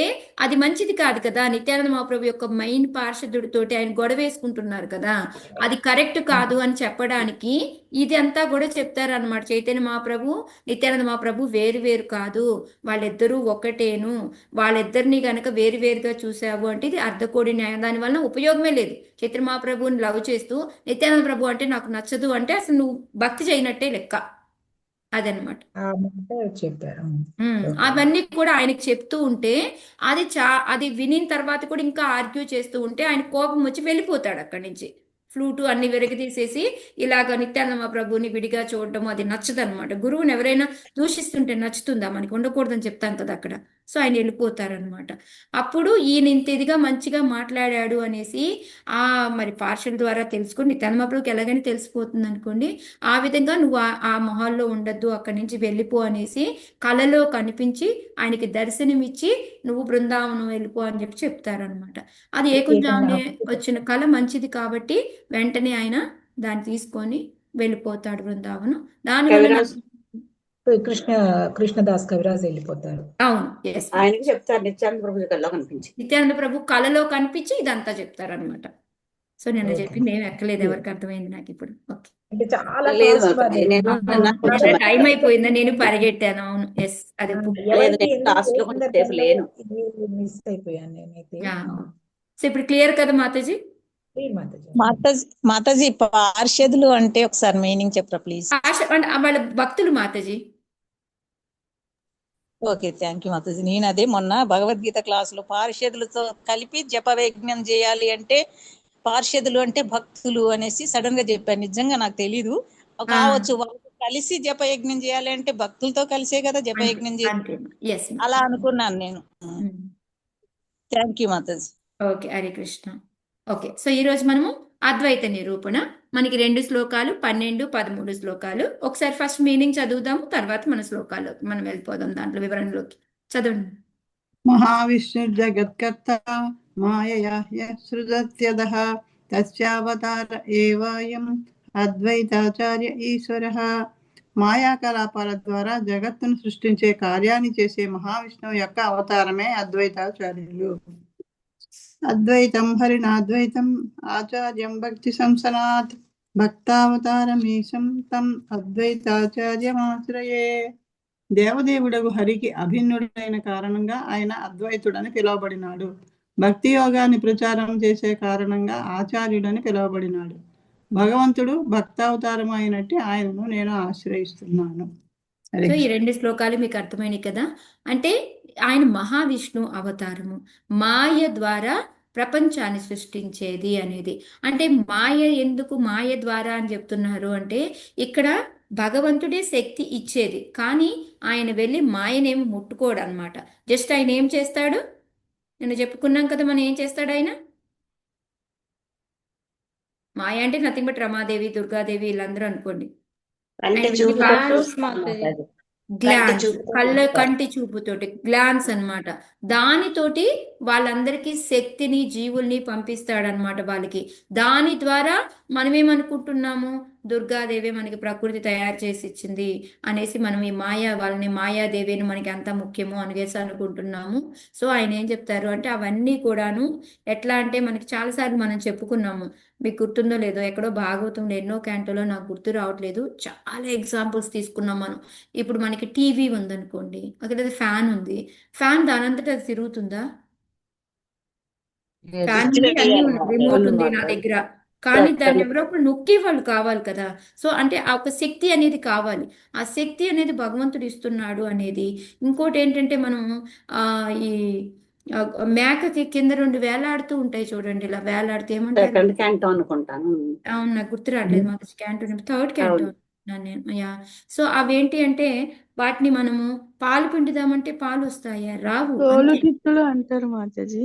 [SPEAKER 1] అది మంచిది కాదు కదా. నిత్యానంద మహాప్రభు యొక్క మెయిన్ పార్షదుడితోటి ఆయన గొడవ వేసుకుంటున్నారు కదా, అది కరెక్ట్ కాదు అని చెప్పడానికి ఇది అంతా కూడా చెప్తారన్నమాట. చైతన్య మహాప్రభు నిత్యానంద మహాప్రభు వేరు వేరు కాదు, వాళ్ళిద్దరూ ఒకటేను, వాళ్ళిద్దరిని గనక వేరు వేరుగా చూసావు అంటే ఇది అర్ధకోడి న్యాయం, దాని వలన ఉపయోగమే లేదు. చైతన్య మహాప్రభుని లవ్ చేస్తూ నిత్యానంద ప్రభు అంటే నాకు నచ్చదు అంటే అసలు నువ్వు భక్తి చేయనట్టే లెక్క. అదనమాట.
[SPEAKER 8] ఆ మాట చెప్పారు.
[SPEAKER 1] అవన్నీ కూడా ఆయనకి చెప్తూ ఉంటే అది వినిన తర్వాత కూడా ఇంకా ఆర్గ్యూ చేస్తూ ఉంటే ఆయన కోపం వచ్చి వెళ్ళిపోతాడు అక్కడి నుంచి. ఫ్లూటు అన్ని వెరగదీసేసి ఇలాగ నిత్యానంద ప్రభుని విడిగా చూడడం అది నచ్చదనమాట. గురువుని ఎవరైనా దూషిస్తుంటే నచ్చుతుందా? మనకి ఉండకూడదని చెప్తాం కదా అక్కడ. సో ఆయన వెళ్ళిపోతారనమాట. అప్పుడు ఈయన ఇంత ఇదిగా మంచిగా మాట్లాడాడు అనేసి మరి పార్షల్ ద్వారా తెలుసుకొని నిత్యానంద ప్రభుకి ఎలాగైనా తెలిసిపోతుంది అనుకోండి. ఆ విధంగా నువ్వు ఆ మొహాల్లో ఉండద్దు, అక్కడి నుంచి వెళ్ళిపో అనేసి కలలో కనిపించి ఆయనకి దర్శనమిచ్చి నువ్వు బృందావనం వెళ్ళిపో అని చెప్పి చెప్తారనమాట. అది ఏకుంజామునే వచ్చిన కళ మంచిది కాబట్టి వెంటనే ఆయన దాన్ని తీసుకొని వెళ్ళిపోతాడు బృందావనం. దానివల్ల
[SPEAKER 8] కృష్ణదాస్ కవిరాజ్ వెళ్ళిపోతారు.
[SPEAKER 1] అవును, ఎస్,
[SPEAKER 5] ఆయనకి చెప్తారు నిత్యానంద ప్రభు కల్లో కనిపించి,
[SPEAKER 1] నిత్యానంద ప్రభు కళలో కనిపించి ఇదంతా చెప్తారనమాట. సో నేను చెప్పింది ఏం ఎక్కలేదు, ఎవరికి అర్థమైంది నాకు ఇప్పుడు. ఓకే,
[SPEAKER 8] అంటే చాలా
[SPEAKER 5] లేదు
[SPEAKER 8] fast గా
[SPEAKER 5] మాతాజీ,
[SPEAKER 1] టైం అయిపోయిందా? నేను పరిగెట్టాను. అవును, ఎస్, అది
[SPEAKER 8] ఎవరికి ఎన్ని
[SPEAKER 5] లాస్ట్ లో కొంచెంసేపు లేను.
[SPEAKER 8] మిస్ అయిపోయాను నేనైతే.
[SPEAKER 1] సో ఇప్పుడు క్లియర్ కదా మాతాజీ?
[SPEAKER 10] మాతాజీ పార్షదులు అంటే ఒకసారి మీనింగ్ చెప్పరా ప్లీజ్?
[SPEAKER 1] వాళ్ళ భక్తులు Mataji.
[SPEAKER 10] Okay, thank you Mataji. నేను అదే మొన్న భగవద్గీత క్లాసులో పార్షదులతో కలిపి జపయజ్ఞం చేయాలి అంటే పార్షదులు అంటే భక్తులు అనేసి సడన్ గా చెప్పాను. నిజంగా నాకు తెలీదు, కావచ్చు వాళ్ళతో కలిసి జపయజ్ఞం చేయాలి అంటే భక్తులతో కలిసే కదా జపయజ్ఞం చేయాలి, అలా అనుకున్నాను నేను. Thank you Mataji.
[SPEAKER 1] Okay, Hare Krishna. Okay, so ఈరోజు మనము అద్వైత నిరూపణ, మనకి 2 శ్లోకాలు 12, 13 శ్లోకాలు. ఒకసారి ఫస్ట్ మీనింగ్ చదువుదాము, తర్వాత మన శ్లోకాలు మనం వెళ్ళిపోదాం దాంట్లో వివరణలోకి. చదవండి.
[SPEAKER 4] మహావిష్ణు జగత్కర్త మాయయా సృజత్యదః తస్యావతార ఏవాయం అద్వైతాచార్య ఈశ్వరః. మాయాకలాపాల ద్వారా జగత్తును సృష్టించే కార్యాన్ని చేసే మహావిష్ణువు యొక్క అవతారమే అద్వైతాచార్యులు. అద్వైతం హరినాద్వైతం ఆచార్యం భక్తి సంసనాత్ భక్తావతారమీశం తం అద్వైతాచార్యమాశ్రయే. దేవదేవుడగు హరికి అభిన్నుడైన కారణంగా ఆయన అద్వైతుడని పిలువబడినాడు. భక్తి యోగాన్ని ప్రచారం చేసే కారణంగా ఆచార్యుడని పిలువబడినాడు. భగవంతుడు భక్తావతారం అయినట్టు ఆయనను నేను ఆశ్రయిస్తున్నాను.
[SPEAKER 1] సో ఈ 2 శ్లోకాలు మీకు అర్థమైనవి కదా. అంటే ఆయన మహావిష్ణు అవతారము, మాయ ద్వారా ప్రపంచాన్ని సృష్టించేది అనేది. అంటే మాయ ఎందుకు మాయ ద్వారా అని చెప్తున్నారు అంటే ఇక్కడ భగవంతుడే శక్తి ఇచ్చేది, కానీ ఆయన వెళ్ళి మాయనేమి ముట్టుకోడు అనమాట. జస్ట్ ఆయన ఏం చేస్తాడు, నేను చెప్పుకున్నాం కదా, మనం ఏం చేస్తాడు ఆయన? మాయ అంటే నథింగ్ బట్ రమాదేవి, దుర్గాదేవి వీళ్ళందరూ అనుకోండి. గ్లాన్స్, కంటి చూపుతోటి గ్లాన్స్ అన్నమాట. దానితోటి వాళ్ళందరికీ శక్తిని జీవుల్ని పంపిస్తాడనమాట వాళ్ళకి. దాని ద్వారా మనమేమనుకుంటున్నాము, దుర్గాదేవి మనకి ప్రకృతి తయారు చేసి ఇచ్చింది అనేసి మనం ఈ వాళ్ళని మాయాదేవిని మనకి అంత ముఖ్యము అనేసి అనుకుంటున్నాము. సో ఆయన ఏం చెప్తారు అంటే అవన్నీ కూడాను ఎట్లా అంటే మనకి చాలాసార్లు మనం చెప్పుకున్నాము, మీకు గుర్తుందో లేదో, ఎక్కడో భాగవతంలో ఎన్నో క్యాంటోలో నాకు గుర్తు రావట్లేదు, చాలా ఎగ్జాంపుల్స్ తీసుకున్నాం మనం. ఇప్పుడు మనకి టీవీ ఉందనుకోండి, అక్కడ ఫ్యాన్ ఉంది, ఫ్యాన్ దానంతటా అది తిరుగుతుందా? ఫ్యాన్ ఉంది, అన్ని ఉన్నాయి, రిమోట్ ఉంది నా దగ్గర, కానీ దాన్ని ఎవరో ఒకరు నొక్కే వాళ్ళు కావాలి కదా. సో అంటే ఆ ఒక శక్తి అనేది కావాలి, ఆ శక్తి అనేది భగవంతుడు ఇస్తున్నాడు అనేది. ఇంకోటి ఏంటంటే మనం ఈ మేకకి కింద 2 వేలాడుతూ ఉంటాయి చూడండి, ఇలా వేలాడుతూ ఏమంటారు, అవును నాకు గుర్తు రావట్లేదు మాకు, క్యాంటో, 3rd క్యాంటో నేను. సో అవేంటి అంటే వాటిని మనము పాలు పిండుదామంటే పాలు వస్తాయా? రావు.
[SPEAKER 7] తోలుతిత్తులు అంటారు మాతాజీ,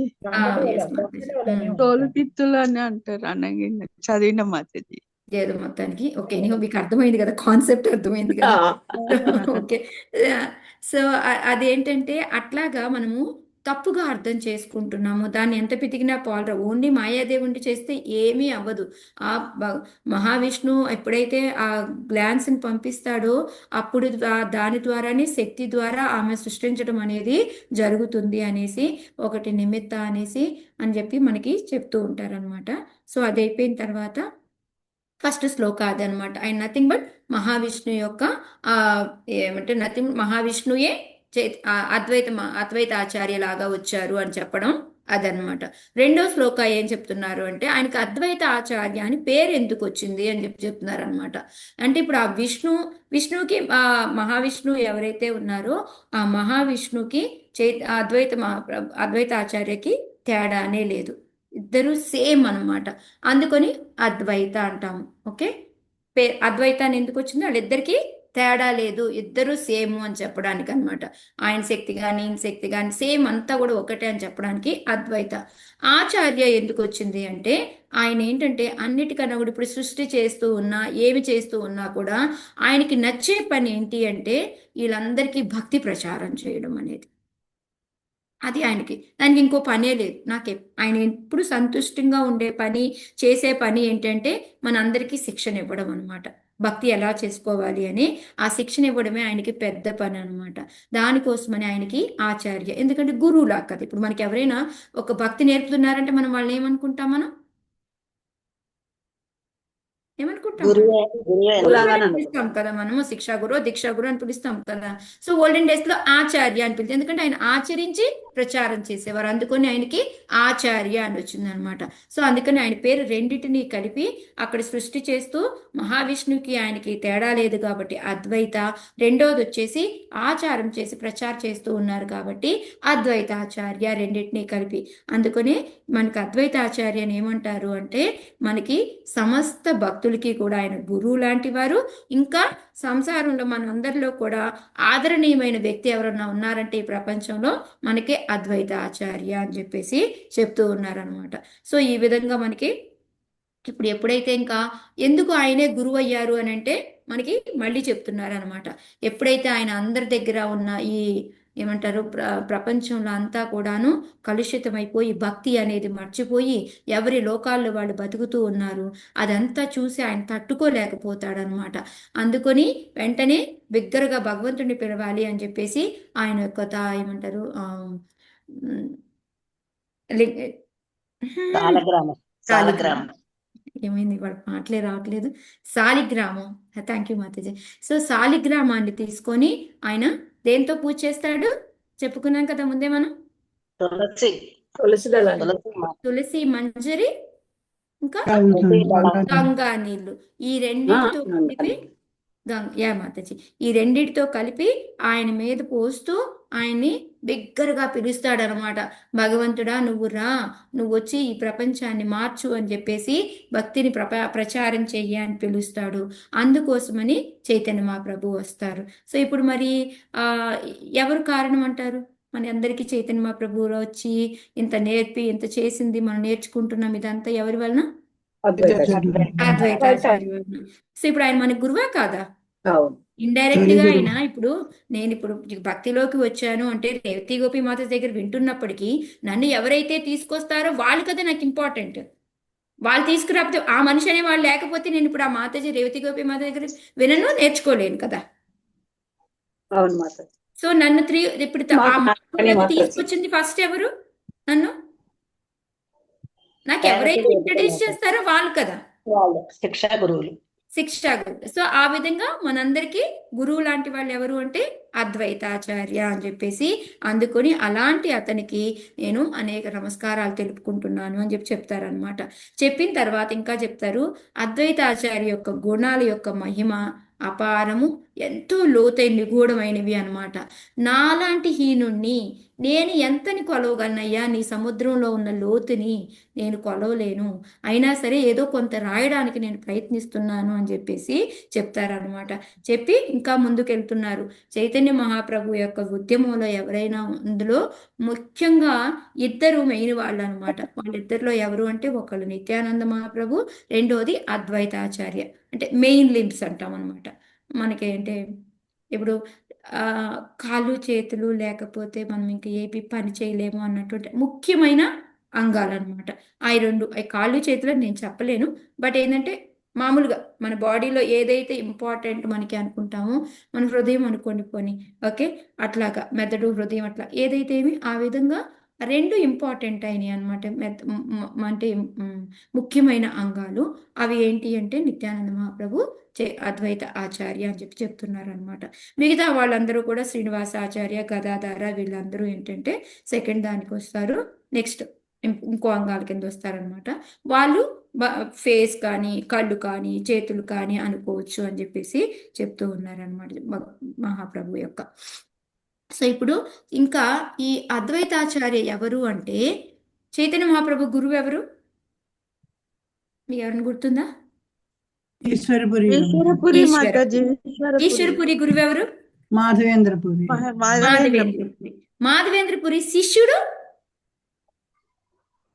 [SPEAKER 7] తోలుతిత్తులు అని అంటారు అనగా చదివిన మాతాజీ.
[SPEAKER 1] లేదు మొత్తానికి ఓకే మీకు అర్థమైంది కదా కాన్సెప్ట్ అర్థమైంది కదా ఓకే సో అదేంటంటే అట్లాగా మనము తప్పుగా అర్థం చేసుకుంటున్నాము దాన్ని ఎంత పితికినా పాలరా ఓన్లీ మాయాదేవుణ్ణి చేస్తే ఏమీ అవ్వదు ఆ మహావిష్ణు ఎప్పుడైతే ఆ గ్లాన్స్ని పంపిస్తాడో అప్పుడు దాని ద్వారానే శక్తి ద్వారా ఆమె సృష్టించడం అనేది జరుగుతుంది అనేసి ఒకటి నిమిత్త అనేసి అని చెప్పి మనకి చెప్తూ ఉంటారనమాట సో అది అయిపోయిన తర్వాత ఫస్ట్ శ్లోక అదనమాట ఆయన నథింగ్ బట్ మహావిష్ణు యొక్క ఏమంటే నథింగ్ మహావిష్ణుయే అద్వైత ఆచార్య లాగా వచ్చారు అని చెప్పడం అదనమాట రెండో శ్లోక ఏం చెప్తున్నారు అంటే ఆయనకి అద్వైత ఆచార్య అని పేరు ఎందుకు వచ్చింది అని చెప్తున్నారు అనమాట అంటే ఇప్పుడు ఆ విష్ణువుకి మహావిష్ణువు ఎవరైతే ఉన్నారో ఆ మహావిష్ణువుకి అద్వైత ఆచార్యకి తేడానే లేదు ఇద్దరు సేమ్ అనమాట అందుకని అద్వైత అంటాము ఓకే అద్వైతాన్ని ఎందుకు వచ్చింది వాళ్ళిద్దరికి తేడా లేదు ఇద్దరు సేమ్ అని చెప్పడానికి అనమాట ఆయన శక్తి కానీ ఈయన శక్తి కానీ సేమ్ అంతా కూడా ఒకటే అని చెప్పడానికి అద్వైత ఆచార్య ఎందుకు వచ్చింది అంటే ఆయన ఏంటంటే అన్నిటికన్నా కూడా ఇప్పుడు సృష్టి చేస్తూ ఉన్నా ఏమి చేస్తూ ఉన్నా కూడా ఆయనకి నచ్చే పని ఏంటి అంటే వీళ్ళందరికీ భక్తి ప్రచారం చేయడం అనేది అది ఆయనకి దానికి ఇంకో పనే లేదు ఆయన ఎప్పుడు సంతుష్టంగా ఉండే పని చేసే పని ఏంటంటే మనందరికీ శిక్షణ ఇవ్వడం అనమాట భక్తి ఎలా చేసుకోవాలి అని ఆ శిక్షణ ఇవ్వడమే ఆయనకి పెద్ద పని అనమాట దానికోసమని ఆయనకి ఆచార్య ఎందుకంటే గురువులా కదా ఇప్పుడు మనకి ఎవరైనా ఒక భక్తి నేర్పుతున్నారంటే మనం వాళ్ళని ఏమనుకుంటాం మనం ఏమనుకుంటాం పిలుస్తాం కదా మనము శిక్షా గురు దీక్షా గురు అని పిలుస్తాం కదా సో ఓల్డెన్ డేస్ లో ఆచార్య అని పిలుస్తాం ఎందుకంటే ఆయన ఆచరించి ప్రచారం చేసేవారు అందుకని ఆయనకి ఆచార్య అని వచ్చింది అనమాట సో అందుకని ఆయన పేరు రెండింటిని కలిపి అక్కడ సృష్టి చేస్తూ మహావిష్ణువుకి ఆయనకి తేడా లేదు కాబట్టి అద్వైత రెండోది వచ్చేసి ఆచారం చేసి ప్రచారం చేస్తూ ఉన్నారు కాబట్టి అద్వైత ఆచార్య రెండింటినీ కలిపి అందుకని మనకి అద్వైత ఆచార్య అని ఏమంటారు అంటే మనకి సమస్త భక్తులకి కూడా ఆయన గురువు లాంటి వారు ఇంకా సంసారంలో మనందరిలో కూడా ఆదరణీయమైన వ్యక్తి ఎవరన్నా ఉన్నారంటే ఈ ప్రపంచంలో మనకి అద్వైత ఆచార్య అని చెప్పేసి చెప్తూ ఉన్నారనమాట సో ఈ విధంగా మనకి ఇప్పుడు ఎప్పుడైతే ఇంకా ఎందుకు ఆయనే గురువు అయ్యారు అని అంటే మనకి మళ్ళీ చెప్తున్నారు అనమాట ఎప్పుడైతే ఆయన అందరి దగ్గర ఉన్న ఈ ఏమంటారు ప్రపంచంలో అంతా కూడాను కలుషితమైపోయి భక్తి అనేది మర్చిపోయి ఎవరి లోకాల్లో వాళ్ళు బతుకుతూ ఉన్నారు అదంతా చూసి ఆయన తట్టుకోలేకపోతాడనమాట అందుకొని వెంటనే బిగ్గరగా భగవంతుడిని పిలవాలి అని చెప్పేసి ఆయన యొక్క ఏమంటారు ఏమైంది వాడు మాటలే రావట్లేదు శాలిగ్రామం థ్యాంక్ యూ మాతాజీ సో శాలిగ్రామాన్ని తీసుకొని ఆయన దేంతో పూజ చేస్తాడు చెప్పుకున్నాం కదా ముందే మనం తులసి మంజరి ఇంకా గంగా నీళ్లు ఈ రెండింటితో కలిపి మాతాజీ ఈ రెండింటితో కలిపి ఆయన మీద పోస్తూ ఆయన్ని బిగ్గరగా పిలుస్తాడనమాట భగవంతుడా నువ్వు రా నువ్వు వచ్చి ఈ ప్రపంచాన్ని మార్చు అని చెప్పేసి భక్తిని ప్రచారం చెయ్యి అని పిలుస్తాడు అందుకోసమని చైతన్య మహాప్రభు వస్తారు సో ఇప్పుడు మరి ఎవరు కారణం అంటారు మన అందరికీ చైతన్య మహాప్రభు వచ్చి ఇంత నేర్పి ఇంత చేసింది మనం నేర్చుకుంటున్నాం ఇదంతా ఎవరి వలన అద్వైతాచార్య వలన సో ఇప్పుడు ఆయన మన గురువా కాదా ఇండైరెక్ట్ గా అయినా ఇప్పుడు నేను ఇప్పుడు భక్తిలోకి వచ్చాను అంటే రేవతి గోపి మాత దగ్గర వింటున్నప్పటికీ నన్ను ఎవరైతే తీసుకొస్తారో వాళ్ళు కదా నాకు ఇంపార్టెంట్ వాళ్ళు తీసుకురాకపోతే ఆ మనిషి అనే వాళ్ళు లేకపోతే నేను ఇప్పుడు ఆ మాతాజీ రేవతి గోపి మాత దగ్గర వినను నేర్చుకోలేను కదా
[SPEAKER 5] అవును మాత
[SPEAKER 1] సో నన్ను ఇప్పుడు తీసుకొచ్చింది ఫస్ట్ ఎవరు నన్ను నాకు ఎవరైతే ఇంట్రడ్యూస్ చేస్తారో వాళ్ళు కదా
[SPEAKER 6] శిక్షా గురువులు
[SPEAKER 1] సో ఆ విధంగా మనందరికీ గురువు లాంటి వాళ్ళు ఎవరు అంటే అద్వైతాచార్య అని చెప్పేసి అందుకొని అలాంటి అతనికి నేను అనేక నమస్కారాలు తెలుపుకుంటున్నాను అని చెప్పి చెప్తారనమాట చెప్పిన తర్వాత ఇంకా చెప్తారు అద్వైతాచార్య యొక్క గుణాల యొక్క మహిమ అపారము ఎంతో లోతైన నిగూఢమైనవి అన్నమాట. నాలాంటి హీనుణ్ణి నేను ఎంతని కొలవగలనయ్యా, నీ సముద్రంలో ఉన్న లోతుని నేను కొలవలేను, అయినా సరే ఏదో కొంత రాయడానికి నేను ప్రయత్నిస్తున్నాను అని చెప్పేసి చెప్తారనమాట. చెప్పి ఇంకా ముందుకెళ్తున్నారు. చైతన్య మహాప్రభు యొక్క ఉద్యమంలో ఎవరైనా అందులో ముఖ్యంగా ఇద్దరు మెయిన్ వాళ్ళు అనమాట. వాళ్ళిద్దరిలో ఎవరు అంటే ఒకళ్ళు నిత్యానంద మహాప్రభు, రెండోది అద్వైతాచార్య. అంటే మెయిన్ లింబ్స్ అంటాం అనమాట. మనకి అంటే ఇప్పుడు కాళ్ళు చేతులు లేకపోతే మనం ఇంక ఏపీ పని చేయలేము అన్నటువంటి ముఖ్యమైన అంగాలన్నమాట. ఆ రెండు కాళ్ళు చేతులు నేను చెప్పలేను, బట్ ఏంటంటే మామూలుగా మన బాడీలో ఏదైతే ఇంపార్టెంట్ మనకి అనుకుంటామో, మన హృదయం అనుకోండి పోనీ, ఓకే, అట్లాగా మెదడు హృదయం అట్లా ఏదైతే ఏమి ఆ విధంగా రెండు ఇంపార్టెంట్ అయినాయి అనమాట. అంటే ముఖ్యమైన అంగాలు అవి ఏంటి అంటే నిత్యానంద మహాప్రభు, అద్వైత ఆచార్య అని చెప్పి చెప్తున్నారు అనమాట. మిగతా వాళ్ళందరూ కూడా శ్రీనివాస ఆచార్య, గదాధార వీళ్ళందరూ ఏంటంటే సెకండ్ దానికి వస్తారు. నెక్స్ట్ ఇంకో అంగాల కింద వస్తారనమాట. వాళ్ళు ఫేస్ కానీ కళ్ళు కానీ చేతులు కానీ అనుకోవచ్చు అని చెప్పేసి చెప్తూ ఉన్నారనమాట మహాప్రభు యొక్క. సో ఇప్పుడు ఇంకా ఈ అద్వైతాచార్య ఎవరు అంటే చైతన్య మహాప్రభు గురువు ఎవరు మీకు ఎవరిని గుర్తుందా?
[SPEAKER 4] ఈశ్వరపురి
[SPEAKER 7] ఈశ్వరపురి మాతాజీ.
[SPEAKER 1] ఈశ్వరపురి గురువు ఎవరు?
[SPEAKER 4] మాధవేంద్రపురి.
[SPEAKER 1] మాధవేంద్రపురి. మాధవేంద్రపురి శిష్యుడు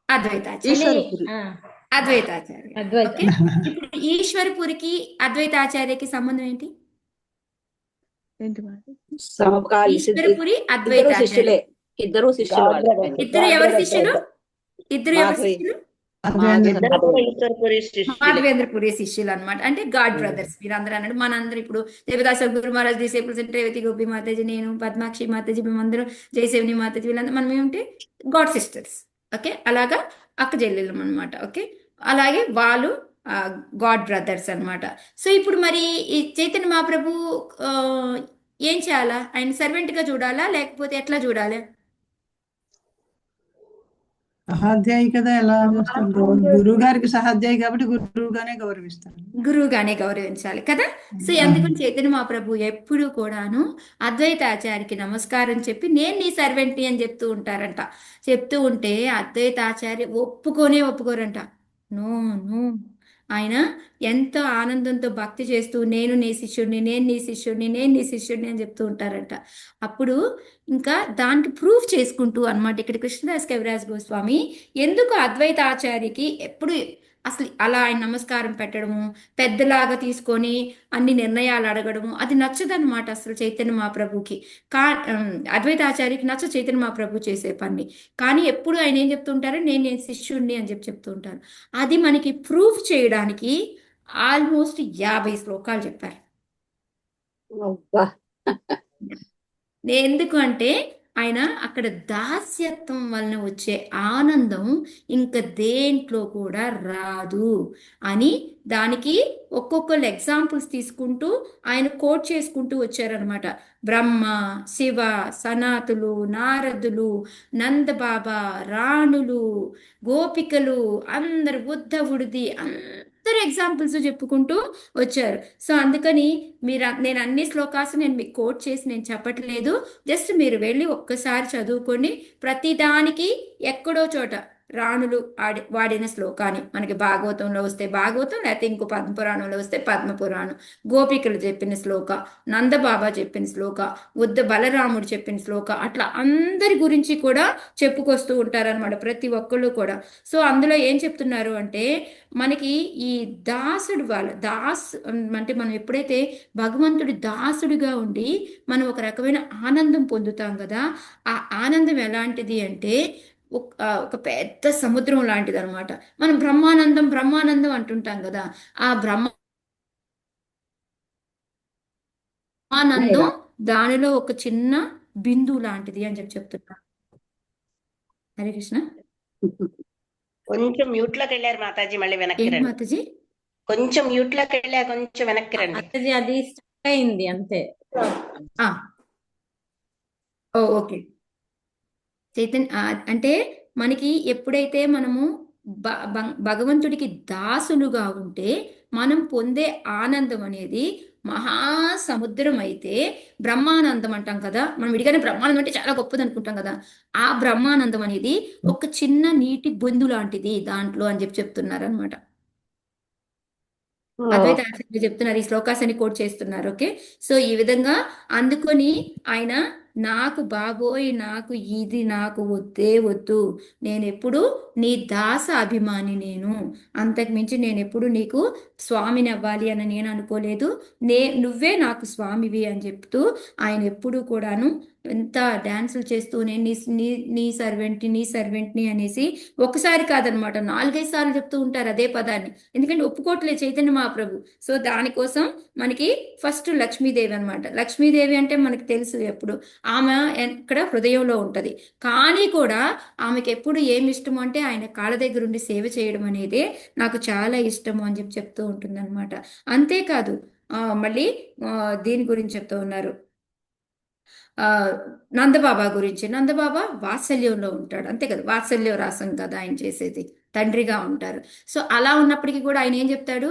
[SPEAKER 1] అద్వైతాచార్య. అద్వైతాచార్య. ఓకే, ఇప్పుడు ఈశ్వరపురికి అద్వైతాచార్యకి సంబంధం ఏంటి? ఈశ్వరపురి అద్వైతాచార్య
[SPEAKER 5] ఇద్దరు శిష్యులు.
[SPEAKER 1] ఇద్దరు ఎవరు శిష్యులు? ఇద్దరు ఎవరు శిష్యులు? మాధవేంద్రపురి శిష్యులు అనమాట. అంటే గాడ్ బ్రదర్స్ మీరందరూ అన్నాడు. మనందరూ ఇప్పుడు దేవదాస గురు మహారాజ్ డిసేబుల్స్ అంటే రేవతి గోపి మాతాజీ, నేను పద్మాక్షి మాతాజీ, మేమందరం జయసేవిని మాతాజీ, వీళ్ళందరూ మనం ఏమిటి గాడ్ సిస్టర్స్. ఓకే, అలాగా అక్క చెల్లెళ్ళం అనమాట. ఓకే, అలాగే వాళ్ళు గాడ్ బ్రదర్స్ అనమాట. సో ఇప్పుడు మరి ఈ చైతన్య మహాప్రభు ఏం చేయాలా? ఆయన సర్వెంట్ గా చూడాలా లేకపోతే ఎట్లా చూడాలి?
[SPEAKER 4] సహాధ్యాయి కదా, ఎలా చూస్తారు? గురువు గారికి సహాధ్యాయి కాబట్టి గురువుగానే గౌరవిస్తారు.
[SPEAKER 1] గురువుగానే గౌరవించాలి కదా. సో అందుకని చైతన్య మహాప్రభు ఎప్పుడు కూడాను అద్వైతాచార్యకి నమస్కారం చెప్పి నేను నీ సర్వెంట్ని అని చెప్తూ ఉంటారంట. చెప్తూ ఉంటే అద్వైతాచార్య ఒప్పుకోరంట. నో నో, ఆయన ఎంతో ఆనందంతో భక్తి చేస్తూ నేను నీ శిష్యుడిని, నేను నీ శిష్యుడిని, నేను నీ శిష్యుడిని అని చెప్తూ ఉంటారంట. అప్పుడు ఇంకా దానికి ప్రూఫ్ చేసుకుంటూ అనమాట ఇక్కడ కృష్ణదాస్ కవిరాజ్ గోస్వామి ఎందుకు అద్వైతాచార్యకి ఎప్పుడు అసలు అలా ఆయన నమస్కారం పెట్టడము, పెద్దలాగా తీసుకొని అన్ని నిర్ణయాలు అడగడము అది నచ్చదనమాట అసలు చైతన్య మహాప్రభుకి. అద్వైతాచార్యకి నచ్చ చైతన్య మహాప్రభు చేసే పని. కానీ ఎప్పుడు ఆయన ఏం చెప్తుంటారో నేను శిష్యుడిని అని చెప్తూ ఉంటారు. అది మనకి ప్రూఫ్ చేయడానికి ఆల్మోస్ట్ 50 శ్లోకాలు చెప్పారు. ఎందుకు అంటే ఆయన అక్కడ దాస్యత్వం వలన వచ్చే ఆనందం ఇంకా దేంట్లో కూడా రాదు అని దానికి ఒక్కొక్కరు ఎగ్జాంపుల్స్ తీసుకుంటూ ఆయన కోట్ చేసుకుంటూ వచ్చారనమాట. బ్రహ్మ, శివ, సనాతులు, నారదులు, నందబాబా, రాణులు, గోపికలు, అందరు ఉద్ధవుడిది అందరు ఎగ్జాంపుల్స్ చెప్పుకుంటూ వచ్చారు. సో అందుకని నేను అన్ని శ్లోకాస్ నేను మీకు కోట్ చేసి నేను చెప్పట్లేదు. జస్ట్ మీరు వెళ్ళి ఒక్కసారి చదువుకొని ప్రతిదానికి ఎక్కడో చోట రాణులు వాడిన శ్లోకాన్ని మనకి భాగవతంలో వస్తే భాగవతం, లేకపోతే ఇంకో పద్మపురాణంలో వస్తే పద్మపురాణం, గోపికలు చెప్పిన శ్లోక, నందబాబా చెప్పిన శ్లోక, బలరాముడు చెప్పిన శ్లోక, అట్లా అందరి గురించి కూడా చెప్పుకొస్తూ ఉంటారనమాట ప్రతి ఒక్కళ్ళు కూడా. సో అందులో ఏం చెప్తున్నారు అంటే మనకి ఈ దాసుడు అంటే మనం ఎప్పుడైతే భగవంతుడి దాసుడిగా ఉండి మనం ఒక రకమైన ఆనందం పొందుతాం కదా, ఆ ఆనందం ఎలాంటిది అంటే ఒక పెద్ద సముద్రం లాంటిది అనమాట. మనం బ్రహ్మానందం అంటుంటాం కదా, ఆ బ్రహ్మానందం దానిలో ఒక చిన్న బిందువు లాంటిది అని చెప్తున్నా. హరే కృష్ణ.
[SPEAKER 6] కొంచెం మ్యూట్ లోకి వెళ్ళారు మాతాజీ, మళ్ళీ వెనక్కి రండి
[SPEAKER 1] మాతాజీ.
[SPEAKER 6] కొంచెం మ్యూట్ లోకి వెళ్ళా, కొంచెం వెనక్కి రండి
[SPEAKER 9] మాతాజీ. అది స్టక్ అయింది అంతే.
[SPEAKER 1] ఓకే చైతన్య అంటే మనకి ఎప్పుడైతే మనము భగవంతుడికి దాసులుగా ఉంటే మనం పొందే ఆనందం అనేది మహాసముద్రం అయితే బ్రహ్మానందం అంటాం కదా, మనం విడిగానే బ్రహ్మానందం అంటే చాలా గొప్పది అనుకుంటాం కదా, ఆ బ్రహ్మానందం అనేది ఒక చిన్న నీటి బొందు లాంటిది దాంట్లో అని చెప్తున్నారు అనమాట. అద్వైత ఆచార్యులు చెప్తున్నారు, ఈ శ్లోకాసని కోట్ చేస్తున్నారు. ఓకే, సో ఈ విధంగా అందుకొని ఆయన నాకు బాబోయ్, నాకు ఇది నాకు వద్దే వద్దు, నేను ఎప్పుడు నీ దాస అభిమాని, నేను అంతకు మించి నేను ఎప్పుడు నీకు స్వామిని అవ్వాలి అని నేను అనుకోలేదు, నువ్వే నాకు స్వామివి అని చెప్తూ ఆయన ఎప్పుడు కూడాను ఎంత డాన్సులు చేస్తూ నేను నీ సర్వెంట్ని అనేసి ఒకసారి కాదనమాట 4-5 సార్లు చెప్తూ ఉంటారు అదే పదాన్ని, ఎందుకంటే ఒప్పుకోవట్లేదు చైతన్య మహాప్రభు. సో దానికోసం మనకి ఫస్ట్ లక్ష్మీదేవి అనమాట. లక్ష్మీదేవి అంటే మనకి తెలుసు ఎప్పుడు ఆమె ఎక్కడ హృదయంలో ఉంటది, కానీ కూడా ఆమెకి ఎప్పుడు ఏమి ఇష్టము అంటే ఆయన కాళ్ళ దగ్గర ఉండి సేవ చేయడం అనేది నాకు చాలా ఇష్టము అని చెప్తూ ఉంటుంది అనమాట. అంతేకాదు మళ్ళీ దీని గురించి చెప్తూ ఉన్నారు, నందబాబా గురించి. నందబాబా వాత్సల్యంలో ఉంటాడు, అంతే కదా, వాత్సల్య రాసం కదా ఆయన చేసేది, తండ్రిగా ఉంటారు. సో అలా ఉన్నప్పటికీ కూడా ఆయన ఏం చెప్తాడు,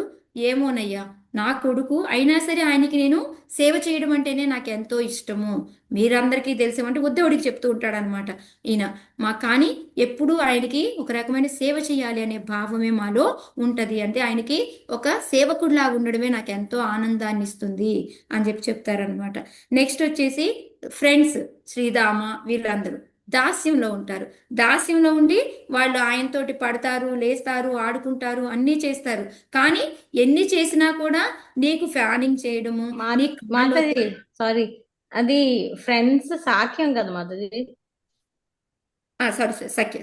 [SPEAKER 1] ఏమోనయ్యా నా కొడుకు అయినా సరే ఆయనకి నేను సేవ చేయడం అంటేనే నాకు ఎంతో ఇష్టము, మీరందరికీ తెలిసేమంటే ఉద్ధవుడికి చెప్తూ ఉంటాడు అనమాట ఈయన. కానీ ఎప్పుడూ ఆయనకి ఒక రకమైన సేవ చేయాలి అనే భావమే మాలో ఉంటది, అంటే ఆయనకి ఒక సేవకుడిలాగా ఉండడమే నాకు ఎంతో ఆనందాన్ని ఇస్తుంది అని చెప్తారనమాట. నెక్స్ట్ వచ్చేసి ఫ్రెండ్స్ శ్రీదామ వీళ్ళందరూ దాస్యంలో ఉంటారు, దాస్యంలో ఉండి వాళ్ళు ఆయనతోటి పడతారు, లేస్తారు, ఆడుకుంటారు, అన్నీ చేస్తారు, కానీ ఎన్ని చేసినా కూడా నీకు ఫ్యానింగ్ చేయడము,
[SPEAKER 9] మాతాజీ సారీ, అది ఫ్రెండ్స్ సాఖ్యం కదా మాతాజీ.
[SPEAKER 1] సారీ సఖ్య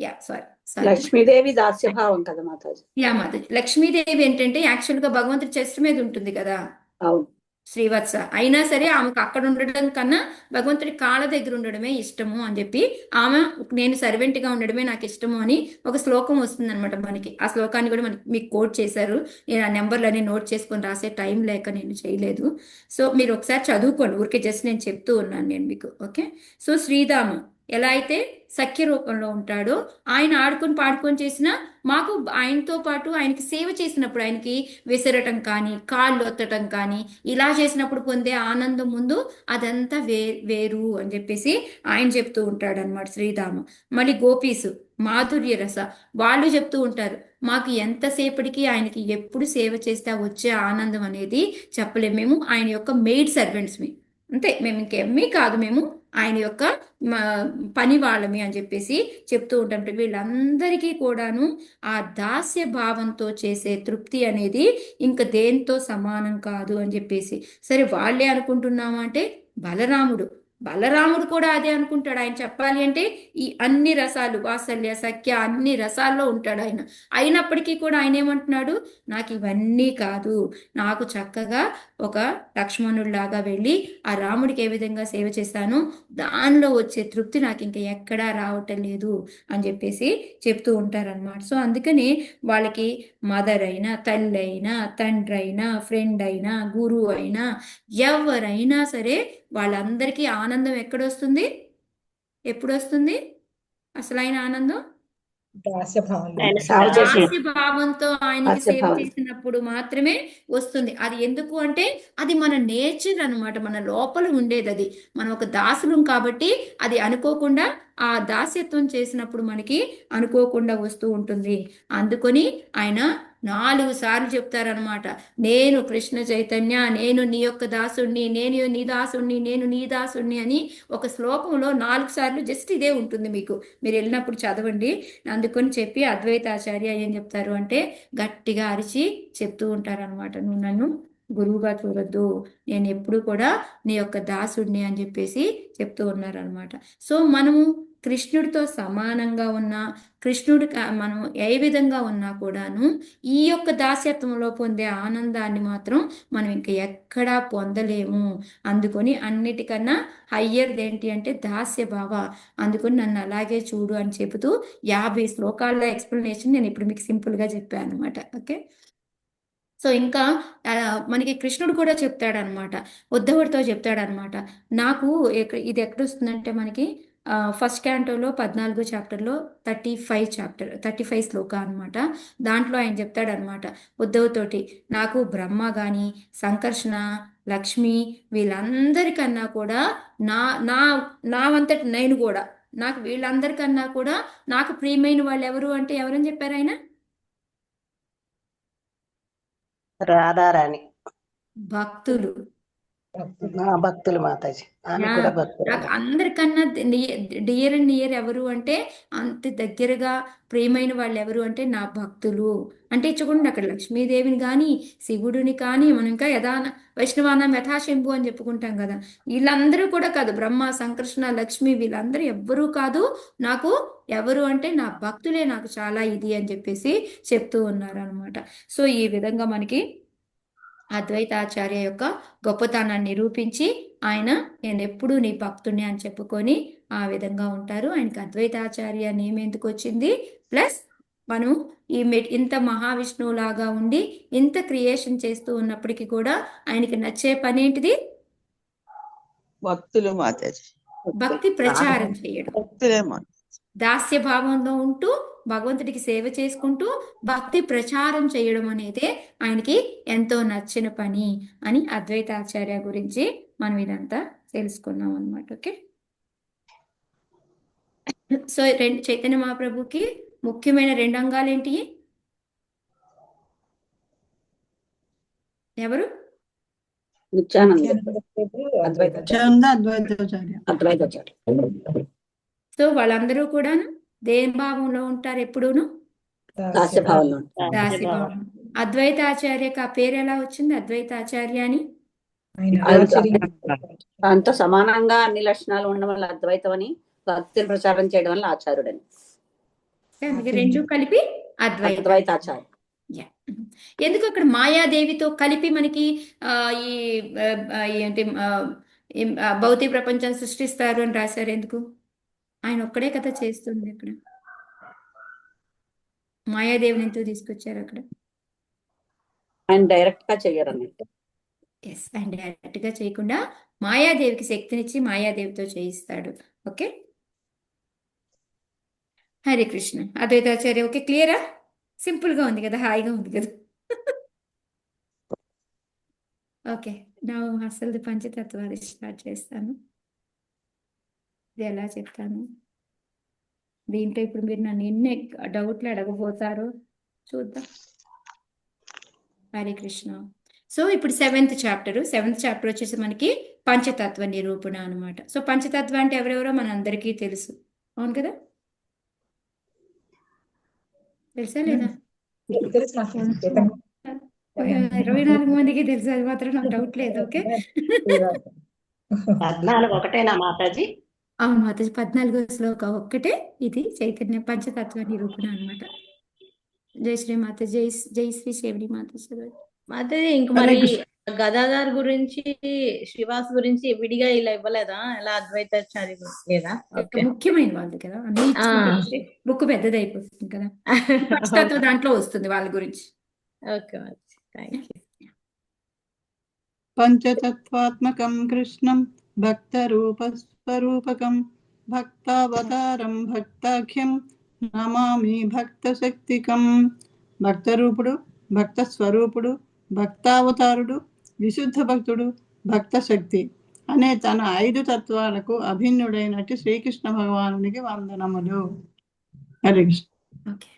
[SPEAKER 1] యా సారీ
[SPEAKER 5] లక్ష్మీదేవి దాస్యభావం కదా మాతాజీ.
[SPEAKER 1] యా మాతాజీ, లక్ష్మీదేవి ఏంటంటే యాక్చువల్ గా భగవంతుడి చెస్ట్ మీద ఉంటుంది కదా,
[SPEAKER 5] అవును,
[SPEAKER 1] శ్రీవత్స, అయినా సరే ఆమెకు అక్కడ ఉండడం కన్నా భగవంతుడి కాళ్ళ దగ్గర ఉండడమే ఇష్టము అని చెప్పి ఆమె నేను సర్వెంట్గా ఉండడమే నాకు ఇష్టము అని ఒక శ్లోకం వస్తుంది అనమాట మనకి. ఆ శ్లోకాన్ని కూడా మనకి మీకు కోట్ చేశారు, నేను ఆ నెంబర్లన్నీ నోట్ చేసుకొని రాసే టైం లేక నేను చేయలేదు. సో మీరు ఒకసారి చదువుకోండి, ఊరికే జస్ట్ నేను చెప్తూ ఉన్నాను నేను మీకు. ఓకే, సో శ్రీధామ ఎలా అయితే సఖ్య రూపంలో ఉంటాడో ఆయన ఆడుకొని పాడుకొని చేసిన మాకు ఆయనతో పాటు ఆయనకి సేవ చేసినప్పుడు ఆయనకి విసరటం కానీ కాళ్ళు ఒత్తటం కానీ ఇలా చేసినప్పుడు పొందే ఆనందం ముందు అదంతా వేరు అని చెప్పేసి ఆయన చెప్తూ ఉంటాడు అనమాట శ్రీధామ. మళ్ళీ గోపీసు మాధుర్య రస వాళ్ళు చెప్తూ ఉంటారు, మాకు ఎంతసేపటికి ఆయనకి ఎప్పుడు సేవ చేస్తే వచ్చే ఆనందం అనేది చెప్పలేము, మేము ఆయన యొక్క మెయిడ్ సర్వెంట్స్మి, అంతే, మేము ఇంకేమీ కాదు, మేము ఆయన యొక్క పని వాళ్ళమి అని చెప్పేసి చెప్తూ ఉంటాం. వీళ్ళందరికీ కూడాను ఆ దాస్య భావంతో చేసే తృప్తి అనేది ఇంకా దేంతో సమానం కాదు అని చెప్పేసి. సరే వాళ్ళే అనుకుంటున్నామా అంటే బలరాముడు కూడా అదే అనుకుంటాడు. ఆయన చెప్పాలి అంటే ఈ అన్ని రసాలు వాత్సల్య సఖ్య అన్ని రసాల్లో ఉంటాడు ఆయన, అయినప్పటికీ కూడా ఆయన ఏమంటున్నాడు, నాకు ఇవన్నీ కాదు, నాకు చక్కగా ఒక లక్ష్మణుడిలాగా వెళ్ళి ఆ రాముడికి ఏ విధంగా సేవ చేశానో దానిలో వచ్చే తృప్తి నాకు ఇంకా ఎక్కడా రావటం లేదు అని చెప్పేసి చెప్తూ ఉంటారనమాట. సో అందుకని వాళ్ళకి మదర్ అయినా తల్లి అయినా తండ్రి అయినా ఫ్రెండ్ అయినా గురువు అయినా ఎవరైనా సరే వాళ్ళందరికీ ఆనందం ఎక్కడొస్తుంది, ఎప్పుడు వస్తుంది అసలైన ఆనందం? దాస్యభావంతో ఆయనకి సేవ చేసినప్పుడు మాత్రమే వస్తుంది. అది ఎందుకు అంటే అది మన నేచర్ అనమాట, మన లోపల ఉండేది అది, మనం ఒక దాసులం కాబట్టి అది అనుకోకుండా ఆ దాస్యత్వం చేసినప్పుడు మనకి అనుకోకుండా వస్తూ ఉంటుంది. అందుకొని ఆయన 4 సార్లు చెప్తారనమాట, నేను కృష్ణ చైతన్య, నేను నీ యొక్క దాసుణ్ణి, నేను నీ దాసుణ్ణి, నేను నీ దాసుణ్ణి అని ఒక శ్లోకంలో 4 సార్లు జస్ట్ ఇదే ఉంటుంది, మీకు మీరు వెళ్ళినప్పుడు చదవండి. అందుకొని చెప్పి అద్వైతాచార్య ఏం చెప్తారు అంటే గట్టిగా అరిచి చెప్తూ ఉంటారనమాట, నువ్వు నన్ను గురువుగా చూడొద్దు, నేను ఎప్పుడు కూడా నీ యొక్క దాసుడిని అని చెప్పేసి చెప్తూ ఉన్నారనమాట. సో మనము కృష్ణుడితో సమానంగా ఉన్నా, కృష్ణుడి మనం ఏ విధంగా ఉన్నా కూడాను ఈ యొక్క దాస్యత్వంలో పొందే ఆనందాన్ని మాత్రం మనం ఇంకా ఎక్కడా పొందలేము. అందుకొని అన్నిటికన్నా హయ్యర్ ఏంటి అంటే దాస్య భావ, అందుకొని నన్ను అలాగే చూడు అని చెబుతూ 50 శ్లోకాల్లో ఎక్స్ప్లెనేషన్ నేను ఇప్పుడు మీకు సింపుల్గా చెప్పాను అనమాట. ఓకే, సో ఇంకా మనకి కృష్ణుడు కూడా చెప్తాడనమాట, ఉద్ధవుడితో చెప్తాడనమాట, నాకు ఇది ఎక్కడొస్తుందంటే మనకి ఫస్ట్ క్యాంటోలో 14 చాప్టర్లో 35 శ్లోక అనమాట. దాంట్లో ఆయన చెప్తాడనమాట ఉద్ధవ్తోటి, నాకు బ్రహ్మ కానీ సంకర్షణ, లక్ష్మి వీళ్ళందరికన్నా కూడా నా నా నా వంతటి నేను కూడా నాకు వీళ్ళందరికన్నా కూడా నాకు ప్రియమైన వాళ్ళు ఎవరు అంటే ఎవరని చెప్పారు ఆయన?
[SPEAKER 6] రాధారాణి
[SPEAKER 1] భక్తులు.
[SPEAKER 6] భక్తులు మాతాజీ, ఆమె కూడా భక్తులు.
[SPEAKER 1] నాకు అందరికన్నా డియర్ అండ్ నియర్ ఎవరు అంటే, అంత దగ్గరగా ప్రియమైన వాళ్ళు ఎవరు అంటే నా భక్తులు. అంటే చూడండి, అక్కడ లక్ష్మీదేవిని కానీ శివుడిని కానీ మనం ఇంకా వైష్ణవానం యథాశంభు అని చెప్పుకుంటాం కదా, వీళ్ళందరూ కూడా కాదు, బ్రహ్మ సంకర్షణ లక్ష్మి వీళ్ళందరూ ఎవ్వరూ కాదు, నాకు ఎవరు అంటే నా భక్తులే నాకు చాలా ఇది అని చెప్పేసి చెప్తూ ఉన్నారు అనమాట. సో ఈ విధంగా మనకి అద్వైతాచార్య యొక్క గొప్పతనాన్ని నిరూపించి ఆయన నేను ఎప్పుడూ నీ భక్తుడిని అని చెప్పుకొని ఆ విధంగా ఉంటారు. ఆయనకి అద్వైతాచార్య నేమ్ ఎందుకు వచ్చింది? ప్లస్ మనం ఇంత మహావిష్ణువులాగా ఉండి ఇంత క్రియేషన్ చేస్తూ ఉన్నప్పటికీ కూడా ఆయనకి నచ్చే పని ఏంటిది?
[SPEAKER 7] భక్తులు మాతాజీ,
[SPEAKER 1] భక్తి ప్రచారం చేయడం.
[SPEAKER 7] భక్తులే మాతాజీ.
[SPEAKER 1] దాస్య భావంలో ఉంటూ భగవంతుడికి సేవ చేసుకుంటూ భక్తి ప్రచారం చేయడం అనేది ఆయనకి ఎంతో నచ్చిన పని అని అద్వైతాచార్య గురించి మనం ఇదంతా తెలుసుకున్నాం అనమాట. ఓకే, సో చైతన్య మహాప్రభుకి ముఖ్యమైన 2 అంగాలు ఏంటి? ఎవరు?
[SPEAKER 4] అద్వైతాచార్య.
[SPEAKER 1] సో వాళ్ళందరూ కూడా దేని భావంలో ఉంటారు? ఎప్పుడూను
[SPEAKER 5] దాస్యభావంలో
[SPEAKER 1] దాస్యభావం. అద్వైతాచార్యకి ఆ పేరు ఎలా వచ్చింది అద్వైతాచార్య అని?
[SPEAKER 5] దాంతో సమానంగా అన్ని లక్షణాలు ఉండడం వల్ల అద్వైతం అని, భక్తిని ప్రచారం చేయడం వల్ల ఆచార్యుడని.
[SPEAKER 1] రెండు కలిపి
[SPEAKER 5] అద్వైతాచార్య.
[SPEAKER 1] ఎందుకు అక్కడ మాయాదేవితో కలిపి మనకి ఈ ఏంటి భౌతిక ప్రపంచం సృష్టిస్తారు అని రాశారు? ఎందుకు? ఆయన ఒక్కడే కదా చేస్తుంది. అక్కడ మాయాదేవిని ఎందుకు తీసుకొచ్చారు అక్కడ?
[SPEAKER 5] ఆయన డైరెక్ట్ గా చెయ్యరన్నట్టు.
[SPEAKER 1] ఎస్, ఆయన డైరెక్ట్ గా చేయకుండా మాయాదేవికి శక్తినిచ్చి మాయాదేవితో చేయిస్తాడు. ఓకే, హరే కృష్ణ. అద్వైతాచార్య ఓకే, క్లియరా? సింపుల్ గా ఉంది కదా, హాయిగా ఉంది కదా. ఓకే, నా అసలు పంచతత్వాలు స్టార్ట్ చేస్తాను. ఇది ఎలా చెప్తాను? దీంట్లో ఇప్పుడు మీరు నన్ను ఎన్ని డౌట్లు అడగబోతారో చూద్దాం. హరే కృష్ణ. సో ఇప్పుడు 7th చాప్టర్ వచ్చేసి మనకి పంచతత్వ నిరూపణ అనమాట. సో పంచతత్వ అంటే ఎవరెవరో మన అందరికీ తెలుసు, అవును కదా? తెలుసా లేదా? 24 మందికి తెలుసు, అది మాత్రం నాకు డౌట్ లేదు. ఓకే,
[SPEAKER 6] 14 ఒకటేనా మాతాజీ?
[SPEAKER 1] అవును మాతాజీ, 14వ శ్లోకం ఒక్కటే ఇది చైతన్య పంచతత్వ నిరూపణ అనమాట. జై శ్రీ మాత, జై శ్రీ శివుడి మాతాజీ.
[SPEAKER 9] మాతాజీ ఇంక మరి గదాధార్ గురించి శ్రీవాస్ గురించి విడిగా ఇలా ఇవ్వలేదా? ఎలా అద్వైతాచార్య లేదా?
[SPEAKER 1] ముఖ్యమైన వాళ్ళు కదా, అన్ని బుక్ పెద్దది అయిపోతుంది కదా, పంచతత్వ దాంట్లో వస్తుంది వాళ్ళ గురించి.
[SPEAKER 9] Okay Mataji, thank you.
[SPEAKER 4] పంచతత్వాత్మకం కృష్ణం భక్త రూప స్వరూపకం భక్తావతారం భక్తాఖ్యం నమామి భక్త శక్తికం. భక్త రూపుడు, భక్త స్వరూపుడు, భక్తావతారుడు, విశుద్ధ భక్తుడు, భక్త శక్తి అనే తన 5 తత్వాలకు అభిన్నుడైనట్టు శ్రీకృష్ణ భగవానునికి వందనములు. హరే కృష్ణ.
[SPEAKER 1] ఓకే,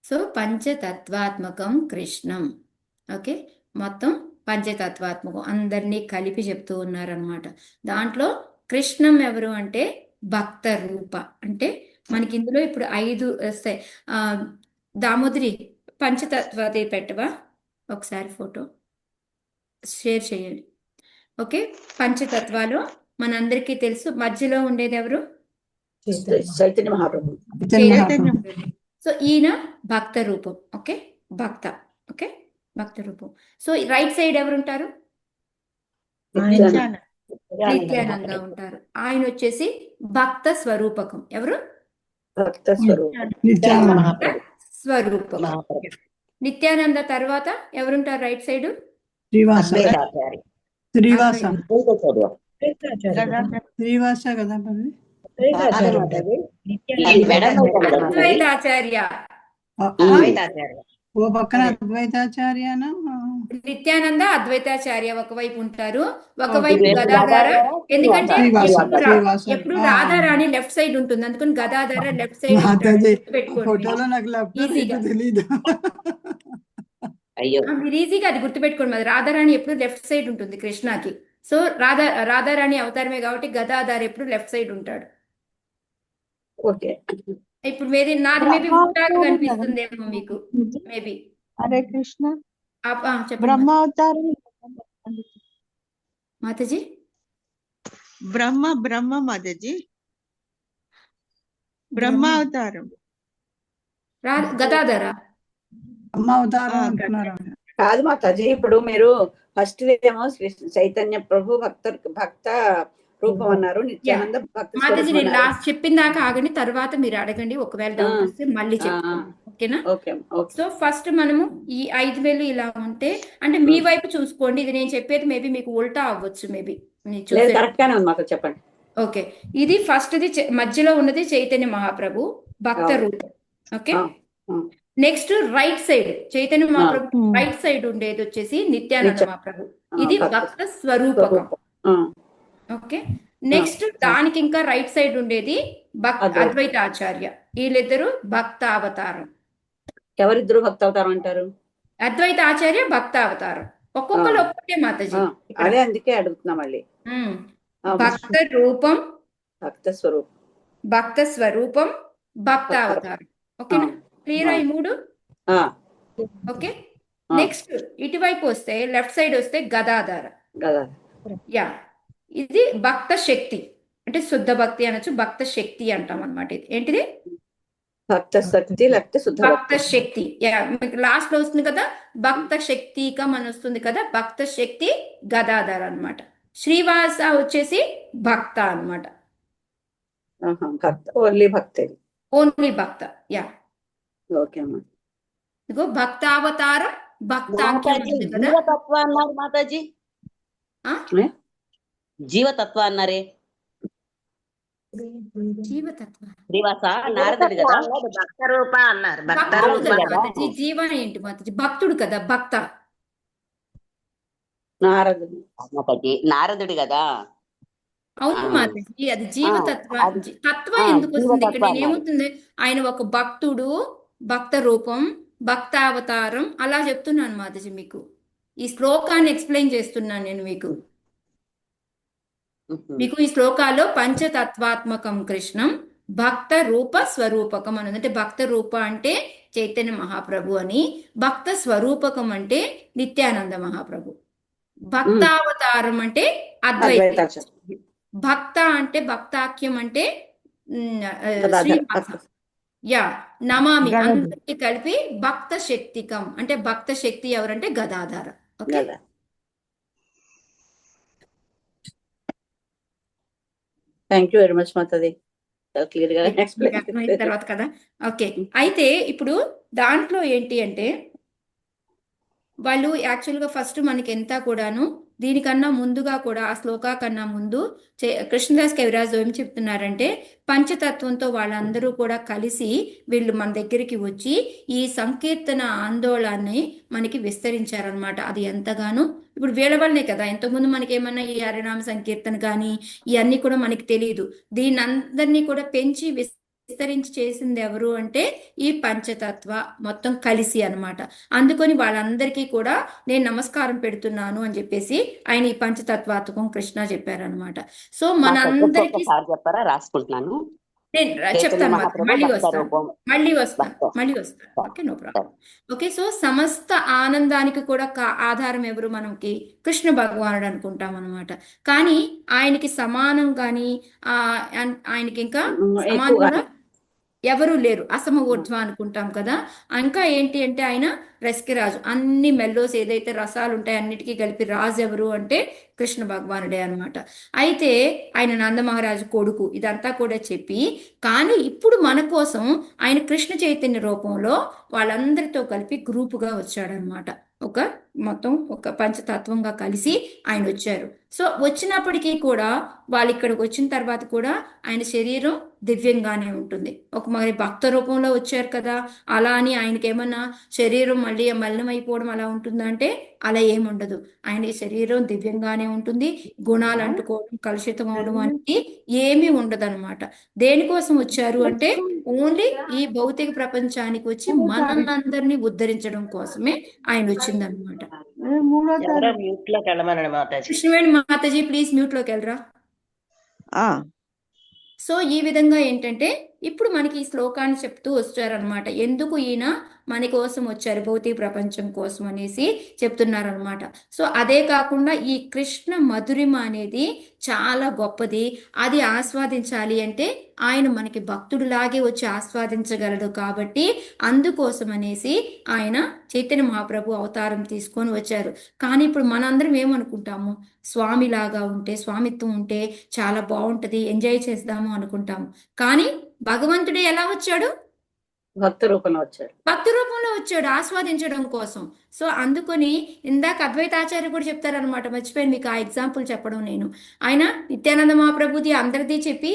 [SPEAKER 1] సో పంచతత్వాత్మకం కృష్ణం. ఓకే, మొత్తం పంచతత్వాత్మకం అందరినీ కలిపి చెప్తూ ఉన్నారనమాట. దాంట్లో కృష్ణం ఎవరు అంటే భక్త రూప. అంటే మనకి ఇందులో ఇప్పుడు 5 వస్తాయి. దామోదరి పంచతత్వాది పెట్టవా ఒకసారి, ఫోటో షేర్ చేయండి. ఓకే, పంచతత్వాలు మనందరికీ తెలుసు. మధ్యలో ఉండేది ఎవరు?
[SPEAKER 5] చైతన్య మహాప్రభు.
[SPEAKER 1] సో ఈయన భక్త రూపం. ఓకే, భక్త. ఓకే, భక్త రూపం. సో రైట్ సైడ్ ఎవరుంటారు? నిత్యానంద ఉంటారు. ఆయన వచ్చేసి భక్త స్వరూపకం. ఎవరు?
[SPEAKER 5] భక్త స్వరూపం.
[SPEAKER 1] స్వరూపం. నిత్యానంద తర్వాత ఎవరుంటారు రైట్ సైడ్?
[SPEAKER 4] శ్రీవాస కదా.
[SPEAKER 8] అద్వైతాచార్య
[SPEAKER 6] మాతాజీ.
[SPEAKER 8] నిత్యానంద
[SPEAKER 5] అద్వైతాచార్య
[SPEAKER 6] అద్వైతాచార్య.
[SPEAKER 4] ఓ పక్కన
[SPEAKER 8] అదే.
[SPEAKER 4] అద్వైతాచార్యన
[SPEAKER 5] నిత్యానంద అద్వైతాచార్య ఒకవైపు ఉంటారు,
[SPEAKER 4] ఓకే.
[SPEAKER 5] ఒకవైపు
[SPEAKER 6] ఇటువైపు
[SPEAKER 5] గదాధర.
[SPEAKER 6] గదాధర,
[SPEAKER 5] ఎందుకంటే
[SPEAKER 4] శ్రీవాస
[SPEAKER 5] ఎప్పుడు
[SPEAKER 4] శ్రీవాస
[SPEAKER 5] ఎప్పుడు రాధారాణి లెఫ్ట్ సైడ్ ఉంటుంది, అందుకని గదాధర లెఫ్ట్ సైడ్ ఉంటాడు.
[SPEAKER 4] మాతాజీ
[SPEAKER 5] గుర్తుపెట్టుకోండి
[SPEAKER 4] ఫోటోలో నాకు లెఫ్ట్
[SPEAKER 5] ఈజీగా.
[SPEAKER 4] తెలీదు.
[SPEAKER 6] అయ్యో
[SPEAKER 5] మీరు ఈజీగా అది గుర్తుపెట్టుకోండి. మరి రాధారాణి ఎప్పుడు లెఫ్ట్ సైడ్ ఉంటుంది కృష్ణకి. సో రాధారాణి అవతారమే కాబట్టి గదాధర ఎప్పుడు లెఫ్ట్ సైడ్ ఉంటాడు. ఓకే, ఇప్పుడు నాది మేబీ ఉల్టాగా కనిపిస్తుందేమో మీకు మేబీ.
[SPEAKER 7] హరే కృష్ణ.
[SPEAKER 5] చెప్పండి
[SPEAKER 7] బ్రహ్మావతారం
[SPEAKER 5] మాతాజీ.
[SPEAKER 7] బ్రహ్మ మాతాజీ. బ్రహ్మావతారం
[SPEAKER 5] గదాధర
[SPEAKER 4] అమ్మ అవతారం అంటున్నారు.
[SPEAKER 5] కాదు మాతాజీ, ఇప్పుడు మీరు ఫస్ట్ ఏమో చైతన్య ప్రభు భక్త రూపం అన్నారు, నిత్యానంద భక్త
[SPEAKER 1] మాతాజీ
[SPEAKER 5] స్వరూపం
[SPEAKER 1] నేను
[SPEAKER 5] అన్నారు.
[SPEAKER 1] లాస్ట్ చెప్పిన దాకా ఆగండి, తర్వాత మీరు అడగండి, ఒకవేళ డౌట్ వస్తే మళ్ళీ చెప్తాను. ఓకేనా?
[SPEAKER 5] Okay okay.
[SPEAKER 1] సో ఫస్ట్ మనము ఈ 5,000 ఇలా ఉంటే, అంటే మీ వైపు చూసుకోండి, ఇది నేను చెప్పేది మేబీ మీకు ఉల్టా అవ్వచ్చు, మేబీ
[SPEAKER 5] లేదు కరెక్ట్ గానే ఉంది మాకు, చెప్పండి.
[SPEAKER 1] ఓకే, ఇది ఫస్ట్ మధ్యలో ఉన్నది చైతన్య మహాప్రభు భక్త
[SPEAKER 5] అవును.
[SPEAKER 1] రూపం. ఓకే,
[SPEAKER 5] అవును.
[SPEAKER 1] Next right side Chaitanya Mahaprabhu right side ఉండేది వచ్చేసి నిత్యానంద మహాప్రభు, ఇది భక్త స్వరూపకం. ఓకే, నెక్స్ట్ దానికి ఇంకా రైట్ సైడ్ ఉండేది అద్వైత ఆచార్య, వీళ్ళిద్దరు భక్త అవతారం.
[SPEAKER 5] ఎవరిద్దరు భక్త అవతారం అంటారు?
[SPEAKER 1] అద్వైత ఆచార్య భక్త అవతారం, ఒక్కొక్కరు ఒక్కొక్కే మాతాజీ.
[SPEAKER 5] అదే అందుకే అడుగుతున్నా మళ్ళీ.
[SPEAKER 1] భక్త రూపం,
[SPEAKER 5] భక్త స్వరూపం,
[SPEAKER 1] భక్త స్వరూపం, భక్త అవతారం. ఓకేనా? క్లియర్ ఈ మూడు? ఓకే, నెక్స్ట్ ఇటువైపు వస్తే లెఫ్ట్ సైడ్ వస్తే గదాధార. యా, ఇది భక్త శక్తి, అంటే శుద్ధ భక్తి అనొచ్చు, భక్త శక్తి అంటాం అనమాట. ఇది ఏంటిది?
[SPEAKER 5] భక్త శక్తి లేకపోతే శుద్ధ
[SPEAKER 1] భక్త శక్తి. యా, మీకు లాస్ట్ లో వస్తుంది కదా, భక్త శక్తికం అని వస్తుంది కదా, భక్త శక్తి గదాధర అన్నమాట. శ్రీవాస వచ్చేసి భక్త అన్నమాట,
[SPEAKER 5] భక్త ఓన్లీ భక్తే,
[SPEAKER 1] ఓన్లీ భక్త. యా,
[SPEAKER 5] ఓకే అమ్మా.
[SPEAKER 1] ఇదిగో భక్తావతారం, భక్తాఖ్యం ఉంది కదా.
[SPEAKER 6] జీవతత్వ అన్నారు మాతాజీ, జీవతత్వ అన్నారే,
[SPEAKER 1] జీవతత్వ
[SPEAKER 6] శ్రీవాస నారదుడు కదా, భక్త రూప అన్నారు. భక్త
[SPEAKER 1] భక్తుడు
[SPEAKER 6] రూప
[SPEAKER 1] కదా
[SPEAKER 6] కదా,
[SPEAKER 1] మాతాజీ, జీవన ఏంటి మాతాజీ? భక్తుడు కదా, భక్త.
[SPEAKER 5] నారదుడు
[SPEAKER 6] మాతాజీ నారదుడు కదా.
[SPEAKER 1] అవును మాతాజీ, అది జీవతత్వ. తత్వ ఎందుకు వస్తుంది ఇక్కడ? నేనేమవుతుంది, ఆయన ఒక భక్తుడు, భక్త రూపం, భక్తావతారం అలా చెప్తున్నాను మాతాజీ. మీకు ఈ శ్లోకాన్ని ఎక్స్ప్లెయిన్ చేస్తున్నాను నేను మీకు. ఈ శ్లోకాల్లో పంచతత్వాత్మకం కృష్ణం భక్త రూప స్వరూపకం అని ఉంది. అంటే భక్త రూప అంటే చైతన్య మహాప్రభు అని, భక్త స్వరూపకం అంటే నిత్యానంద మహాప్రభు, భక్తావతారం అంటే అద్వైత, భక్త అంటే భక్తాఖ్యం అంటే శ్రీవాస. యా, నమామి అందరికి కలిపి భక్త శక్తికం అంటే భక్త శక్తి ఎవరంటే Gadadhara. Okay,
[SPEAKER 5] thank you very much Mataji, clear గా ఎక్స్ప్లెయిన్
[SPEAKER 1] తర్వాత కదా. ఓకే, అయితే ఇప్పుడు దాంట్లో ఏంటి అంటే వాళ్ళు యాక్చువల్గా ఫస్ట్ మనకి ఎంత కూడాను దీనికన్నా ముందుగా కూడా, ఆ శ్లోకా కన్నా ముందు కృష్ణదాస్ కవిరాజు ఏం చెప్తున్నారంటే, పంచతత్వంతో వాళ్ళందరూ కూడా కలిసి వీళ్ళు మన దగ్గరికి వచ్చి ఈ సంకీర్తన ఆందోళనని మనకి విస్తరించారనమాట. అది ఎంతగానో ఇప్పుడు వీళ్ళ వల్లనే కదా, ఇంతకుముందు మనకి ఏమన్నా ఈ హరినామ సంకీర్తన కానీ ఇవన్నీ కూడా మనకి తెలియదు. దీన్ని అందరినీ కూడా పెంచి విస్తరించి చేసింది ఎవరు అంటే ఈ పంచతత్వ మొత్తం కలిసి అన్నమాట. అందుకని వాళ్ళందరికీ కూడా నేను నమస్కారం పెడుతున్నాను అని చెప్పేసి ఆయన ఈ పంచతత్వాత్మకం కృష్ణ చెప్పారనమాట. సో మనందరికీ
[SPEAKER 6] చెప్పారా, రాసుకుంటున్నాను,
[SPEAKER 1] నేను చెప్తాను, మళ్ళీ వస్తాను. Okay, no problem. Okay, so సమస్త ఆనందానికి కూడా ఆధారం ఎవరు మనకి? కృష్ణ భగవానుడు అనుకుంటాం అనమాట. కానీ ఆయనకి సమానం కానీ ఆయనకి ఇంకా సమానంగా ఎవరు లేరు, అసమఊర్ధ్వ అనుకుంటాం కదా. ఇంకా ఏంటి అంటే ఆయన రసికరాజు, అన్ని మెల్లోస్ ఏదైతే రసాలు ఉంటాయి అన్నిటికీ కలిపి రాజు ఎవరు అంటే కృష్ణ భగవానుడే అనమాట. అయితే ఆయన నందమహారాజు కొడుకు, ఇదంతా కూడా చెప్పి, కానీ ఇప్పుడు మన కోసం ఆయన కృష్ణ చైతన్య రూపంలో వాళ్ళందరితో కలిపి గ్రూపుగా వచ్చాడనమాట.
[SPEAKER 5] ఒక మొత్తం ఒక పంచతత్వంగా కలిసి ఆయన వచ్చారు. సో వచ్చినప్పటికీ కూడా వాళ్ళు ఇక్కడికి వచ్చిన తర్వాత కూడా ఆయన శరీరం దివ్యంగానే ఉంటుంది. ఒక మరి భక్త రూపంలో వచ్చారు కదా, అలా అని ఆయనకి ఏమన్నా శరీరం మళ్ళీ మలినమైపోవడం అలా ఉంటుందంటే అలా ఏముండదు. ఆయన శరీరం దివ్యంగానే ఉంటుంది. గుణాలు అంటుకోవడం, కలుషితం అవడం అనేది ఏమీ ఉండదు అనమాట. దేనికోసం వచ్చారు అంటే ఓన్లీ ఈ భౌతిక ప్రపంచానికి వచ్చి మనల్ని ఉద్ధరించడం కోసమే ఆయన వచ్చిందనమాట.
[SPEAKER 6] ఎవరో మ్యూట్ లోకి వెళ్ళమనండి మాతాజీ.
[SPEAKER 5] కృష్ణవేణి మాతాజీ ప్లీజ్ మ్యూట్ లోకి వెళ్ళరా. సో ఈ విధంగా ఏంటంటే ఇప్పుడు మనకి ఈ శ్లోకాన్ని చెప్తూ వచ్చారనమాట. ఎందుకు ఈయన మన కోసం వచ్చారు, భౌతిక ప్రపంచం కోసం అనేసి చెప్తున్నారనమాట. సో అదే కాకుండా ఈ కృష్ణ మధురిమ అనేది చాలా గొప్పది. అది ఆస్వాదించాలి అంటే ఆయన మనకి భక్తుడిలాగే వచ్చి ఆస్వాదించగలడు. కాబట్టి అందుకోసం అనేసి ఆయన చైతన్య మహాప్రభు అవతారం తీసుకొని వచ్చారు. కానీ ఇప్పుడు మనందరం ఏమనుకుంటాము, స్వామిలాగా ఉంటే, స్వామిత్వం ఉంటే చాలా బాగుంటది, ఎంజాయ్ చేద్దాము అనుకుంటాము. కానీ భగవంతుడు ఎలా వచ్చాడు?
[SPEAKER 3] భక్త రూపంలో వచ్చాడు.
[SPEAKER 5] భక్తి రూపంలో వచ్చాడు ఆస్వాదించడం కోసం. సో అందుకని ఇందాక అద్వైతాచార్య కూడా చెప్తారనమాట, మర్చిపోయాను మీకు ఆ ఎగ్జాంపుల్ చెప్పడం. నేను ఆయన నిత్యానంద మహాప్రభుది అందరిది చెప్పి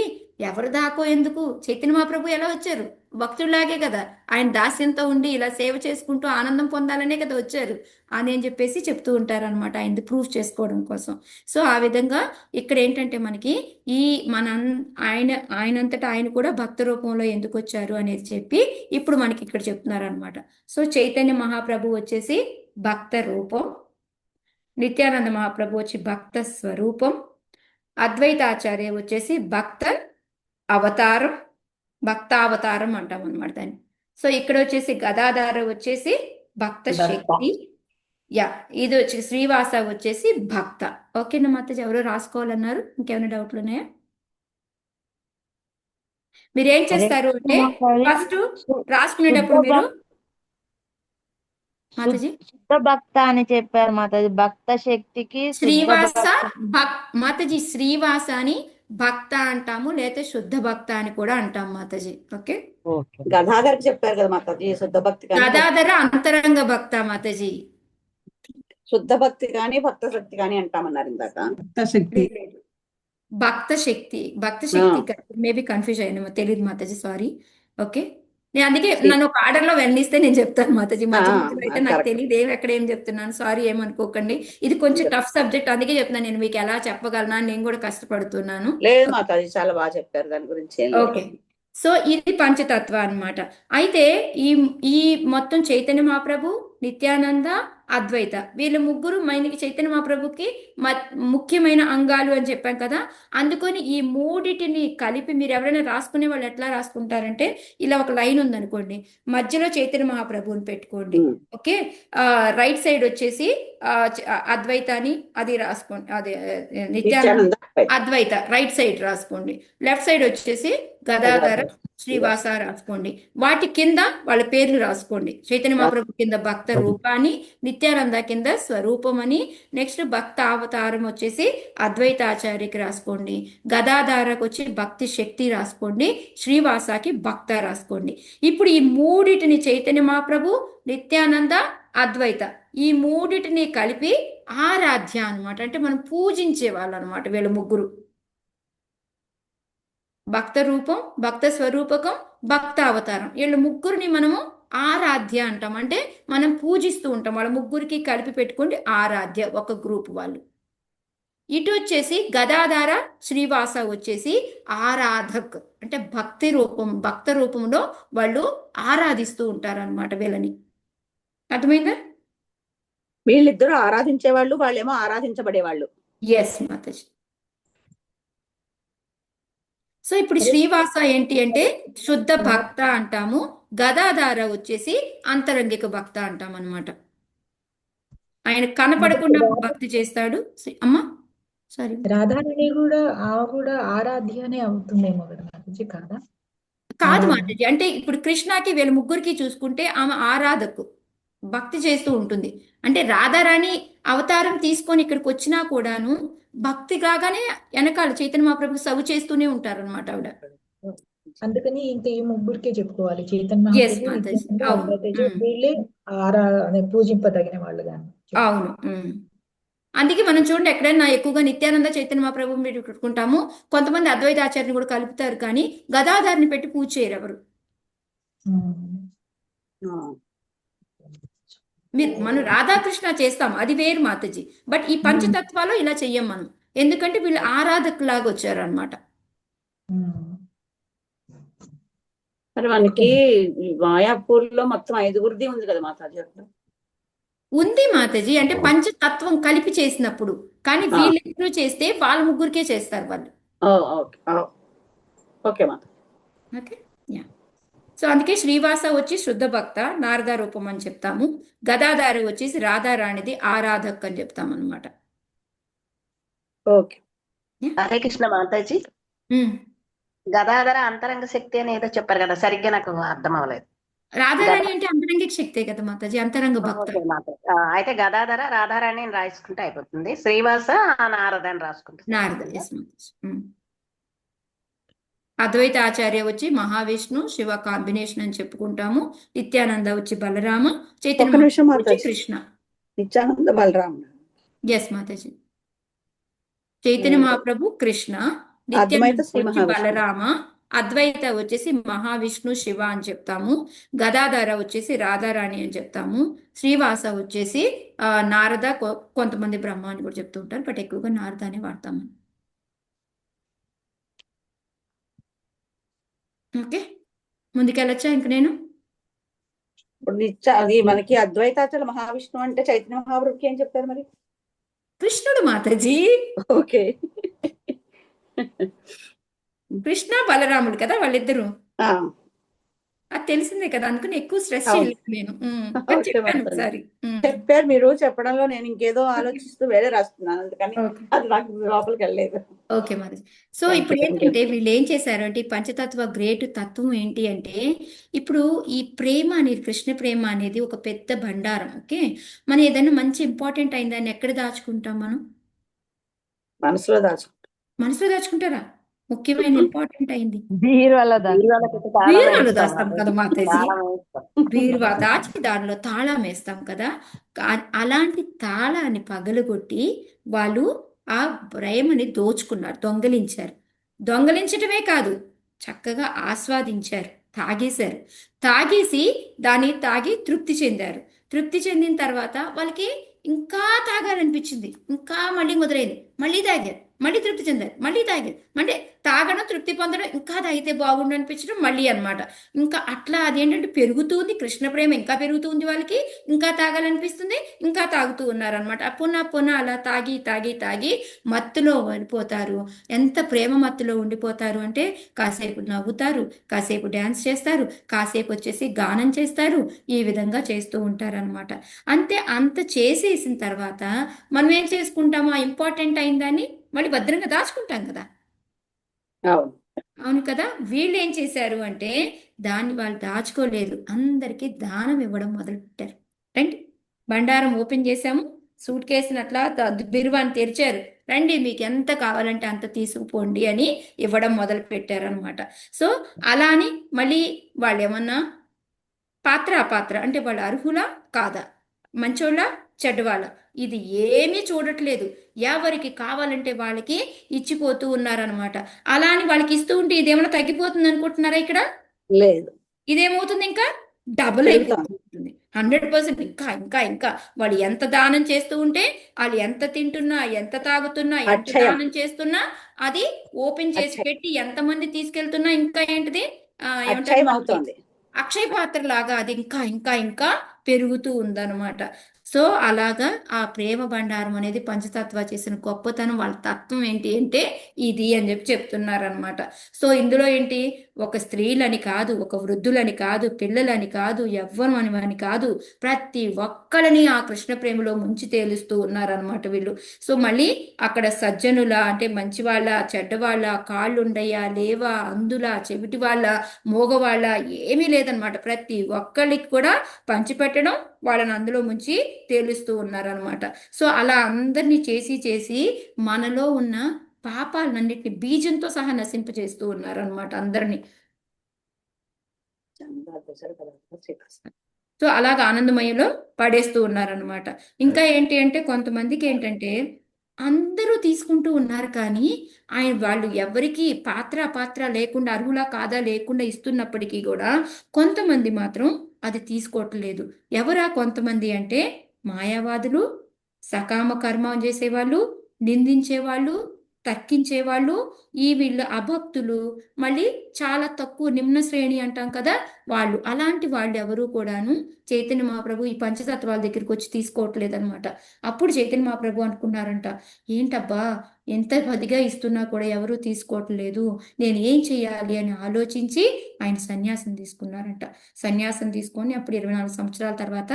[SPEAKER 5] ఎవరు దాకో ఎందుకు, చైతన్య మహాప్రభు ఎలా వచ్చారు? భక్తుల్లాగే కదా, ఆయన దాస్యంతో ఉండి ఇలా సేవ చేసుకుంటూ ఆనందం పొందాలనే కదా వచ్చారు అని చెప్పేసి చెప్తూ ఉంటారనమాట, ఆయన ప్రూఫ్ చేసుకోవడం కోసం. సో ఆ విధంగా ఇక్కడ ఏంటంటే మనకి ఈ ఆయనంతటా ఆయన కూడా భక్త రూపంలో ఎందుకు వచ్చారు అనేది చెప్పి ఇప్పుడు మనకి ఇక్కడ చెప్తున్నారనమాట. సో చైతన్య మహాప్రభు వచ్చేసి భక్త రూపం, నిత్యానంద మహాప్రభు వచ్చి భక్త స్వరూపం, అద్వైతాచార్య వచ్చేసి భక్త అవతారం, భక్తావతారం అంటాం అనమాట దాన్ని. సో ఇక్కడ వచ్చేసి గదాధార వచ్చేసి భక్త శక్తి, ఇది వచ్చి శ్రీవాస వచ్చేసి భక్త. ఓకేనా మాతాజీ, ఎవరో రాసుకోవాలన్నారు, ఇంకేమైనా డౌట్లు ఉన్నాయా? మీరు ఏం చేస్తారు అంటే ఫస్ట్ రాసుకునేటప్పుడు మీరు మాతాజీ
[SPEAKER 2] శుద్ధ భక్త అని చెప్పారు మాతాజీ. భక్త శక్తికి
[SPEAKER 5] శ్రీవాస మాతాజీ శ్రీవాస అని భక్త అంటాము, లేకపోతే శుద్ధ భక్త అని కూడా అంటాం మాతాజీ. ఓకే,
[SPEAKER 3] గదాధర్ చెప్పారు కదా మాతాజీ, శుద్ధ భక్తి
[SPEAKER 5] గదాధర అంతరంగ భక్త మాతాజీ.
[SPEAKER 3] శుద్ధ భక్తి కానీ భక్త శక్తి కానీ అంటామన్నారు ఇందాక.
[SPEAKER 5] భక్త శక్తి మేబీ కన్ఫ్యూజ్ అయ్యాను, తెలియదు మాతాజీ, సారీ. ఓకే, నేను అందుకే నన్ను ఒక ఆర్డర్ లో వెళ్ళనిస్తే నేను చెప్తాను మాతాజీ. మధ్య మధ్యలో అయితే నాకు తెలియదు ఎక్కడ ఏం చెప్తున్నాను, సారీ ఏమనుకోకండి. ఇది కొంచెం టఫ్ సబ్జెక్ట్, అందుకే చెప్తున్నాను నేను మీకు ఎలా చెప్పగలనా, నేను కూడా కష్టపడుతున్నాను.
[SPEAKER 3] లేదు మాతాజీ, చాలా బాగా చెప్పారు దాని గురించి.
[SPEAKER 5] ఓకే, సో ఇది పంచతత్వ అన్నమాట. అయితే ఈ మొత్తం చైతన్య మహాప్రభు, నిత్యానంద, అద్వైత వీళ్ళ ముగ్గురు మనకి చైతన్య మహాప్రభుకి ముఖ్యమైన అంగాలు అని చెప్పాం కదా. అందుకని ఈ మూడిటిని కలిపి మీరు ఎవరైనా రాసుకునే వాళ్ళు ఎట్లా రాసుకుంటారంటే, ఇలా ఒక లైన్ ఉందనుకోండి, మధ్యలో చైతన్య మహాప్రభుని పెట్టుకోండి. ఓకే, రైట్ సైడ్ వచ్చేసి అద్వైతాని అది రాసుకోండి, అదే నిత్యానంద అద్వైత రైట్ సైడ్ రాసుకోండి. లెఫ్ట్ సైడ్ వచ్చేసి గదాధర శ్రీవాస రాసుకోండి. వాటి కింద వాళ్ళ పేర్లు రాసుకోండి. చైతన్య మహాప్రభు కింద భక్త రూపాన్ని, నిత్యానంద కింద స్వరూపం అని, నెక్స్ట్ భక్త అవతారం వచ్చేసి అద్వైతాచార్యకి రాసుకోండి, గదాధారకు వచ్చి భక్తి శక్తి రాసుకోండి, శ్రీవాసాకి భక్త రాసుకోండి. ఇప్పుడు ఈ మూడిటిని చైతన్య మహాప్రభు, నిత్యానంద, అద్వైత ఈ మూడిటిని కలిపి ఆరాధ్య అనమాట, అంటే మనం పూజించే వాళ్ళు అనమాట వీళ్ళ ముగ్గురు. భక్త రూపం, భక్త స్వరూపకం, భక్త అవతారం వీళ్ళ ముగ్గురిని మనము ఆరాధ్య అంటాం, అంటే మనం పూజిస్తూ ఉంటాం. వాళ్ళ ముగ్గురికి కలిపి పెట్టుకోండి ఆరాధ్య, ఒక గ్రూప్ వాళ్ళు. ఇటు వచ్చేసి గదాధార శ్రీవాస వచ్చేసి ఆరాధక్, అంటే భక్తి రూపం, భక్త రూపంలో వాళ్ళు ఆరాధిస్తూ ఉంటారన్నమాట వీళ్ళని. అర్థమైందా?
[SPEAKER 3] వీళ్ళిద్దరూ ఆరాధించేవాళ్ళు, వాళ్ళేమో ఆరాధించబడేవాళ్ళు.
[SPEAKER 5] ఎస్ మాతాజీ. సో ఇప్పుడు శ్రీవాస ఏంటి అంటే శుద్ధ భక్త అంటాము, గదాధార వచ్చేసి అంతరంగిక భక్త అంటాం అనమాట. ఆయన కనపడకుండా భక్తి చేస్తాడు. అమ్మా సారీ,
[SPEAKER 8] రాధారాణి కూడా కూడా ఆరాధ్యనే అవుతుందేమో కదా మాతాజీ, కాదా?
[SPEAKER 5] కాదు మాతాజీ, అంటే ఇప్పుడు కృష్ణకి వీళ్ళ ముగ్గురికి చూసుకుంటే ఆమె ఆరాధకు భక్తి చేస్తూ ఉంటుంది. అంటే రాధారాణి అవతారం తీసుకొని ఇక్కడికి వచ్చినా కూడాను భక్తి కాగానే వెనకాల చైతన్య మహాప్రభు సవి చేస్తూనే ఉంటారు అనమాట ఆవిడ.
[SPEAKER 8] అందుకని ఇంకా ఈ ముగ్గురికే చెప్పుకోవాలి, చైతన్య
[SPEAKER 5] ఎస్
[SPEAKER 8] మహాప్రభు,
[SPEAKER 5] మాతాజీ,
[SPEAKER 8] నిత్యానంద,
[SPEAKER 5] అవును.
[SPEAKER 8] అద్వైత వీళ్ళే పూజింపదగిన వాళ్ళు కానీ
[SPEAKER 5] అవును. అందుకే మనం చూడండి, ఎక్కడైనా ఎక్కువగా నిత్యానంద చైతన్య మహాప్రభు పెట్టుకుంటాము. కొంతమంది అద్వైత ఆచార్యని కూడా కలుపుతారు, కానీ గదాధారిని పెట్టి పూజ చేయరు ఎవరు. మనం రాధాకృష్ణ చేస్తాం, అది వేరు మాతాజీ. బట్ ఈ పంచతత్వాలు ఇలా చెయ్యం మనం, ఎందుకంటే వీళ్ళు ఆరాధకులాగా వచ్చారు అనమాట.
[SPEAKER 11] మరి మనకి మాయాపూర్లో మొత్తం 5గురిది ఉంది కదా మాతాజీ అక్కడ.
[SPEAKER 5] ఉంది మాతాజీ, అంటే పంచతత్వం కలిపి చేసినప్పుడు. కానీ వీళ్ళిద్దరూ చేస్తే వాళ్ళ ముగ్గురికే చేస్తారు వాళ్ళు.
[SPEAKER 11] ఓకే మాత.
[SPEAKER 5] Okay, yeah. సో అందుకే శ్రీవాస వచ్చి శుద్ధ భక్త నారద రూపం అని చెప్తాము. గదాధారి వచ్చేసి రాధారాణిది ఆరాధక్ అని చెప్తాం అనమాట.
[SPEAKER 11] ఓకే.
[SPEAKER 3] హరే కృష్ణ మాతాజీ. గదాధర అంతరంగ శక్తి అని ఏదో చెప్పారు కదా, సరిగ్గా నాకు అర్థం అవ్వలేదు.
[SPEAKER 5] రాధారాణి అంటే అంతరంగిక శక్తే కదా మాతాజీ, అంతరంగ భక్త.
[SPEAKER 3] ఓకే మాతాజీ. అయితే గదాధర రాధారాణి అని రాసుకుంటే అయిపోతుంది, శ్రీవాస నారద అని రాసుకుంటే
[SPEAKER 5] నారద, ఎస్ మాతాజీ. అద్వైత ఆచార్య వచ్చి మహావిష్ణు శివ కాంబినేషన్ అని చెప్పుకుంటాము. నిత్యానంద వచ్చి బలరామ, చైతన్య వచ్చి కృష్ణ.
[SPEAKER 11] నిత్యానంద బలరామ,
[SPEAKER 5] ఎస్ మాతాజీ. చైతన్య మహాప్రభు కృష్ణ, నిత్యానంద వచ్చి బలరామ, అద్వైత వచ్చేసి మహావిష్ణు శివ అని చెప్తాము. గదాధర వచ్చేసి రాధారాణి అని చెప్తాము. శ్రీవాస వచ్చేసి నారద, కొంతమంది బ్రహ్మ అని కూడా చెప్తూ ఉంటారు, బట్ ఎక్కువగా నారద అని వాడతాము. ఓకే, ముందుకెళ్ళొచ్చా ఇంక నేను?
[SPEAKER 11] ఇప్పుడు అది మనకి అద్వైతాచార్య మహావిష్ణు అంటే చైతన్య మహాప్రభుకి ఏం చెప్తారు మరి?
[SPEAKER 5] కృష్ణుడు మాతాజీ.
[SPEAKER 11] ఓకే.
[SPEAKER 5] కృష్ణ బలరాముడు కదా వాళ్ళిద్దరు, అది తెలిసిందే కదా, అందుకని ఎక్కువ స్ట్రెస్ చేయలేదు నేను. చెప్పాను ఒకసారి.
[SPEAKER 11] చెప్పారు మీరు, చెప్పడంలో నేను ఇంకేదో ఆలోచిస్తూ వేరే రాస్తున్నాను, అందుకని అది నాకు లోపలికి వెళ్ళలేదు.
[SPEAKER 5] ఓకే మరి. సో ఇప్పుడు ఏంటంటే వీళ్ళు ఏం చేశారు అంటే, పంచతత్వ గ్రేట్ తత్వం ఏంటి అంటే, ఇప్పుడు ఈ ప్రేమ అనేది, కృష్ణ ప్రేమ అనేది ఒక పెద్ద భండారం. ఓకే, మనం ఏదైనా మంచి ఇంపార్టెంట్ అయిందని ఎక్కడ దాచుకుంటాం మనం?
[SPEAKER 11] మనసులో దాచుకుంటాం.
[SPEAKER 5] మనసులో దాచుకుంటారా? ముఖ్యమైన ఇంపార్టెంట్ అయింది
[SPEAKER 2] బీరువాలో
[SPEAKER 5] దాస్తాం కదా మాతాజీ. బీరువా దాచి దానిలో తాళం వేస్తాం కదా. అలాంటి తాళాన్ని పగలగొట్టి వాళ్ళు ఆ ప్రేమని దోచుకున్నారు, దొంగలించారు. దొంగలించటమే కాదు, చక్కగా ఆస్వాదించారు, తాగేశారు. తాగేసి దాన్ని తాగి తృప్తి చెందారు. తృప్తి చెందిన తర్వాత వాళ్ళకి ఇంకా తాగాలనిపించింది, ఇంకా మళ్ళీ మొదలైంది, మళ్ళీ తాగారు, మళ్ళీ తృప్తి చెందారు, మళ్ళీ తాగారు, మళ్ళీ తాగడం, తృప్తి పొందడం, ఇంకా తాగితే బాగుండు అనిపించడం, మళ్ళీ అనమాట. ఇంకా అట్లా అదేంటంటే పెరుగుతుంది, కృష్ణ ప్రేమ ఇంకా పెరుగుతుంది వాళ్ళకి, ఇంకా తాగాలనిపిస్తుంది, ఇంకా తాగుతూ ఉన్నారనమాట. పునః అలా తాగి తాగి తాగి మత్తులో వెళ్ళిపోతారు. ఎంత ప్రేమ మత్తులో ఉండిపోతారు అంటే, కాసేపు నవ్వుతారు, కాసేపు డ్యాన్స్ చేస్తారు, కాసేపు వచ్చేసి గానం చేస్తారు, ఈ విధంగా చేస్తూ ఉంటారనమాట. అంత చేసేసిన తర్వాత మనం ఏం చేసుకుంటాము, ఆ ఇంపార్టెంట్ అయిందని మళ్ళీ భద్రంగా దాచుకుంటాం కదా. అవును కదా. వీళ్ళు ఏం చేశారు అంటే, దాన్ని వాళ్ళు దాచుకోలేదు, అందరికీ దానం ఇవ్వడం మొదలుపెట్టారు. రండి, బండారం ఓపెన్ చేశాము, సూట్ కేసుని అట్లా బిరువాన్ని తెరిచారు, రండి మీకు ఎంత కావాలంటే అంత తీసుకుపోండి అని ఇవ్వడం మొదలు పెట్టారు అనమాట. సో అలా అని మళ్ళీ వాళ్ళు ఏమన్నా పాత్ర అంటే వాళ్ళు అర్హులా కాదా, మంచోళ్ళ చెడ్డవాళ్ళ, ఇది ఏమీ చూడట్లేదు. ఎవరికి కావాలంటే వాళ్ళకి ఇచ్చిపోతూ ఉన్నారనమాట. అలా అని వాళ్ళకి ఇస్తూ ఉంటే ఇదేమైనా తగ్గిపోతుంది అనుకుంటున్నారా? ఇక్కడ
[SPEAKER 11] లేదు,
[SPEAKER 5] ఇదేమవుతుంది, ఇంకా డబుల్ అయిపోతుంది 100%. ఇంకా ఇంకా ఇంకా వాళ్ళు ఎంత దానం చేస్తూ ఉంటే, వాళ్ళు ఎంత తింటున్నా, ఎంత తాగుతున్నా, ఎంత దానం చేస్తున్నా, అది ఓపెన్ చేసి పెట్టి ఎంతమంది తీసుకెళ్తున్నా ఇంకా ఏంటిది ఏమంటారు, అక్షయ పాత్ర లాగా అది ఇంకా ఇంకా ఇంకా పెరుగుతూ ఉందన్నమాట. సో అలాగా ఆ ప్రేమ బండారం అనేది పంచతత్వ చేసిన గొప్పతనం, వాళ్ళ తత్వం ఏంటి అంటే ఇది అని చెప్పి చెప్తున్నారనమాట. సో ఇందులో ఏంటి, ఒక స్త్రీలని కాదు, ఒక వృద్ధులని కాదు, పిల్లలని కాదు, యవ్వనం అని కాదు, ప్రతి ఒక్కరిని ఆ కృష్ణ ప్రేమలో ముంచి తేలుస్తూ ఉన్నారనమాట వీళ్ళు. సో మళ్ళీ అక్కడ సజ్జనుల అంటే మంచివాళ్ళ, చెడ్డవాళ్ళ, కాళ్ళు ఉండయా లేవా, అందుల, చెవిటి వాళ్ళ, మోగవాళ్ళ ఏమీ లేదనమాట. ప్రతి ఒక్కరికి కూడా పంచిపెట్టడం, వాళ్ళని అందులో ముంచి తేలుస్తూ ఉన్నారనమాట. సో అలా అందరినీ చేసి మనలో ఉన్న పాపాలన్నింటినీ బీజంతో సహా నశింపజేస్తూ ఉన్నారనమాట అందరినీ. సో అలాగ ఆనందమయంలో పడేస్తూ ఉన్నారనమాట. ఇంకా ఏంటి అంటే కొంతమందికి ఏంటంటే అందరూ తీసుకుంటూ ఉన్నారు కానీ వాళ్ళు ఎవరికి పాత్ర లేకుండా అర్హులా కాదా లేకుండా ఇస్తున్నప్పటికీ కూడా కొంతమంది మాత్రం అది తీసుకోవట్లేదు. ఎవరా కొంతమంది అంటే మాయావాదులు, సకామ కర్మ చేసేవాళ్ళు, నిందించేవాళ్ళు, తర్కించేవాళ్ళు, వీళ్ళు అభక్తులు, మళ్ళీ చాలా తక్కువ నిమ్న శ్రేణి అంటాం కదా వాళ్ళు. అలాంటి వాళ్ళు ఎవరు కూడాను చైతన్య మహాప్రభు ఈ పంచతత్వాల దగ్గరికి వచ్చి తీసుకోవట్లేదు అనమాట. అప్పుడు చైతన్య మహాప్రభు అనుకున్నారంట, ఏంటబ్బా ఎంత పదిగా ఇస్తున్నా కూడా ఎవరు తీసుకోవట్లేదు, నేను ఏం చెయ్యాలి అని ఆలోచించి ఆయన సన్యాసం తీసుకున్నారంట. సన్యాసం తీసుకొని అప్పుడు 24 సంవత్సరాల తర్వాత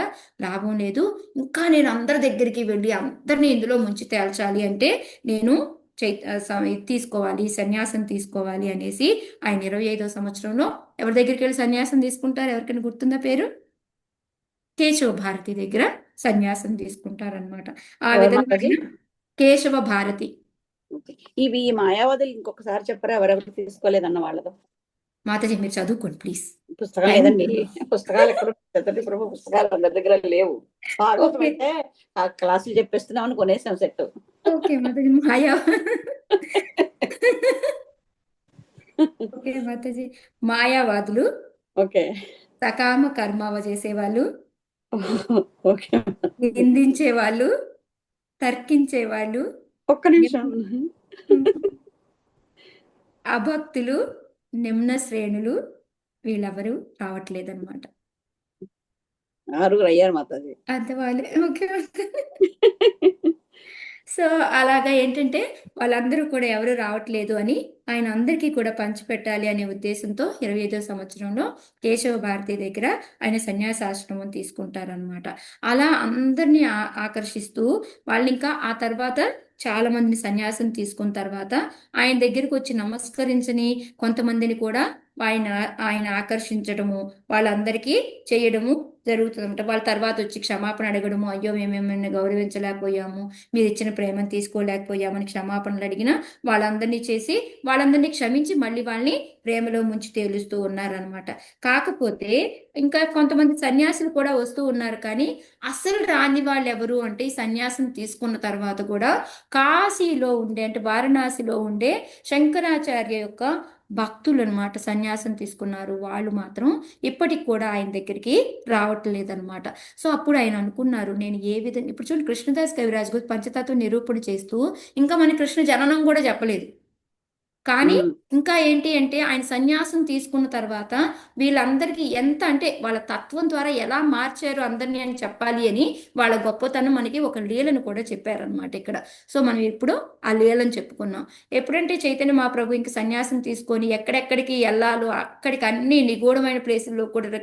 [SPEAKER 5] లాభం లేదు, ఇంకా నేను అందరి దగ్గరికి వెళ్ళి అందరినీ ఇందులో ముంచి తేల్చాలి అంటే నేను తీసుకోవాలి, సన్యాసం తీసుకోవాలి అనేసి ఆయన 25వ సంవత్సరంలో ఎవరి దగ్గరికి వెళ్ళి సన్యాసం తీసుకుంటారు? ఎవరికైనా గుర్తుందా పేరు? కేశవ భారతి దగ్గర సన్యాసం తీసుకుంటారనమాట. ఆ విధంగా కేశవ భారతి.
[SPEAKER 11] ఇవి మాయావాదులు ఇంకొకసారి చెప్పరా ఎవరెవరు తీసుకోలేదన్న వాళ్ళతో?
[SPEAKER 5] మాతాజీ మీరు చదువుకోండి ప్లీజ్.
[SPEAKER 11] పుస్తకాలు లేదండి, పుస్తకాలు ఎక్కడ చతుర్థి ప్రభు పుస్తకాలు అందరి దగ్గర లేవు. భాగవతం అయితే ఆ క్లాసులు చెప్పేస్తున్నామని కొనేసాం set.
[SPEAKER 5] Okay Mataji. Okay Mataji. మాయావాదులు,
[SPEAKER 11] ఓకే,
[SPEAKER 5] సకామ కర్మ చేసేవాళ్ళు,
[SPEAKER 11] ఓకే,
[SPEAKER 5] నిందించేవాళ్ళు, తర్కించేవాళ్ళు,
[SPEAKER 11] ఒక్క నిమిషం,
[SPEAKER 5] అభక్తులు, నిమ్న శ్రేణులు, వీళ్ళెవరు రావట్లేదన్నమాట.
[SPEAKER 11] 6 అయ్యారు మాతాజీ.
[SPEAKER 5] అర్థవాలే. ఓకే. సో అలాగా ఏంటంటే వాళ్ళందరూ కూడా ఎవరు రావట్లేదు అని ఆయన అందరికీ కూడా పంచిపెట్టాలి అనే ఉద్దేశంతో 25వ సంవత్సరంలో కేశవ భారతి దగ్గర ఆయన సన్యాసాశ్రమం తీసుకుంటారనమాట. అలా అందరినీ ఆకర్షిస్తూ వాళ్ళు ఇంకా ఆ తర్వాత చాలా మందిని సన్యాసం తీసుకున్న తర్వాత ఆయన దగ్గరికి వచ్చి నమస్కరించని కొంతమందిని కూడా ఆయన ఆకర్షించడము, వాళ్ళందరికీ చేయడము జరుగుతుందన్నమాట. వాళ్ళ తర్వాత వచ్చి క్షమాపణ అడగడము, అయ్యో మేమేమైనా గౌరవించలేకపోయాము, మీరు ఇచ్చిన ప్రేమను తీసుకోలేకపోయామని క్షమాపణలు అడిగిన వాళ్ళందరినీ చేసి వాళ్ళందరినీ క్షమించి మళ్ళీ వాళ్ళని ప్రేమలో ముంచి తేలుస్తూ ఉన్నారనమాట. కాకపోతే ఇంకా కొంతమంది సన్యాసులు కూడా వస్తూ ఉన్నారు కానీ అసలు రాని వాళ్ళు ఎవరు అంటే ఈ సన్యాసం తీసుకున్న తర్వాత కూడా కాశీలో ఉండే అంటే వారణాసిలో ఉండే శంకరాచార్య యొక్క భక్తులు అనమాట సన్యాసం తీసుకున్నారు. వాళ్ళు మాత్రం ఇప్పటికి కూడా ఆయన దగ్గరికి రావట్లేదు అనమాట. సో అప్పుడు ఆయన అనుకున్నారు, నేను ఏ విధంగా ఇప్పుడు చూడండి కృష్ణదాస్ కవిరాజ్ గారు పంచతత్వ నిరూపణ చేస్తూ ఇంకా మన కృష్ణ జననం కూడా చెప్పలేదు. కానీ ఇంకా ఏంటి అంటే ఆయన సన్యాసం తీసుకున్న తర్వాత వీళ్ళందరికీ ఎంత అంటే వాళ్ళ తత్వం ద్వారా ఎలా మార్చారు అందరినీ అని చెప్పాలి అని వాళ్ళ గొప్పతనం మనకి ఒక లీలను కూడా చెప్పారనమాట ఇక్కడ. సో మనం ఇప్పుడు ఆ లీలను చెప్పుకున్నాం. ఎప్పుడంటే చైతన్య మహాప్రభు ఇంక సన్యాసం తీసుకొని ఎక్కడెక్కడికి వెళ్ళాలో అక్కడికి అన్ని నిగూఢమైన ప్లేసుల్లో కూడా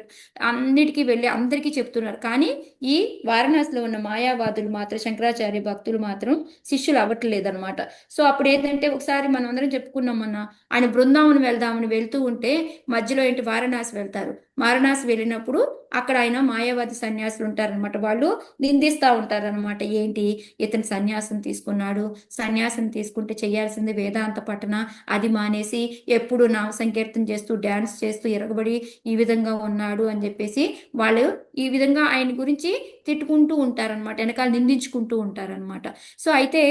[SPEAKER 5] అన్నిటికీ వెళ్ళి అందరికీ చెప్తున్నారు. కానీ ఈ వారణాసిలో ఉన్న మాయావాదులు మాత్రం శంకరాచార్య భక్తులు మాత్రం శిష్యులు అవ్వట్లేదు అనమాట. సో అప్పుడు ఏంటంటే ఒకసారి మనం అందరం చెప్పుకున్నాం, ఆయన బృందావనం వెళ్దామని వెళ్తూ ఉంటే మధ్యలో ఏంటి వారణాసి వెళ్తారు. వారణాసి వెళ్ళినప్పుడు అక్కడ ఆయన మాయావాది సన్యాసులు ఉంటారనమాట. వాళ్ళు నిందిస్తూ ఉంటారనమాట, ఏంటి ఇతను సన్యాసం తీసుకున్నాడు, సన్యాసం తీసుకుంటే చేయాల్సింది వేదాంత పఠన, అది మానేసి ఎప్పుడు నామ సంకీర్తన చేస్తూ డ్యాన్స్ చేస్తూ ఎరగబడి ఈ విధంగా ఉన్నాడు అని చెప్పేసి వాళ్ళు ఈ విధంగా ఆయన గురించి తిట్టుకుంటూ ఉంటారనమాట, వెనకాల నిందించుకుంటూ ఉంటారనమాట. సో అయితే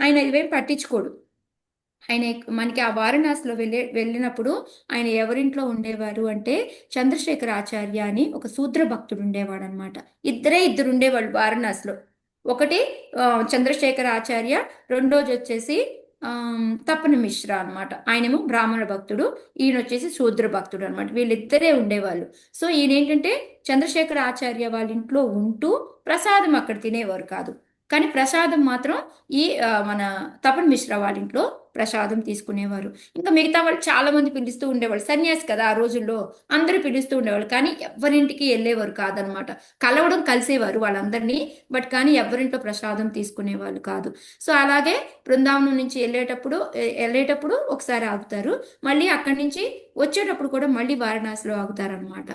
[SPEAKER 5] ఆయన ఇవేం పట్టించుకోడు. ఆయన మనకి ఆ వారణాసిలో వెళ్ళినప్పుడు ఆయన ఎవరింట్లో ఉండేవారు అంటే చంద్రశేఖర ఆచార్య అని ఒక శూద్ర భక్తుడు ఉండేవాడు అనమాట. ఇద్దరు ఉండేవాళ్ళు వారణాసిలో. ఒకటి చంద్రశేఖర ఆచార్య, రెండోది వచ్చేసి తపన మిశ్రా అనమాట. ఆయనేమో బ్రాహ్మణ భక్తుడు, ఈయన వచ్చేసి శూద్ర భక్తుడు అనమాట. వీళ్ళిద్దరే ఉండేవాళ్ళు. సో ఈయన ఏంటంటే చంద్రశేఖర ఆచార్య వాళ్ళ ఇంట్లో ఉంటూ ప్రసాదం అక్కడ తినేవారు కాదు, కానీ ప్రసాదం మాత్రం ఈ మన తపన్ మిశ్రా వాళ్ళ ఇంట్లో ప్రసాదం తీసుకునేవారు. ఇంకా మిగతా వాళ్ళు చాలా మంది పిలుస్తూ ఉండేవాళ్ళు, సన్యాసి కదా ఆ రోజుల్లో అందరూ పిలుస్తూ ఉండేవాళ్ళు, కానీ ఎవరింటికి వెళ్ళేవారు కాదనమాట. కలవడం కలిసేవారు వాళ్ళందరినీ, బట్ కానీ ఎవరింట్లో ప్రసాదం తీసుకునేవాళ్ళు కాదు. సో అలాగే బృందావనం నుంచి వెళ్ళేటప్పుడు ఒకసారి ఆగుతారు, మళ్ళీ అక్కడి నుంచి వచ్చేటప్పుడు కూడా మళ్ళీ వారణాసిలో ఆగుతారనమాట.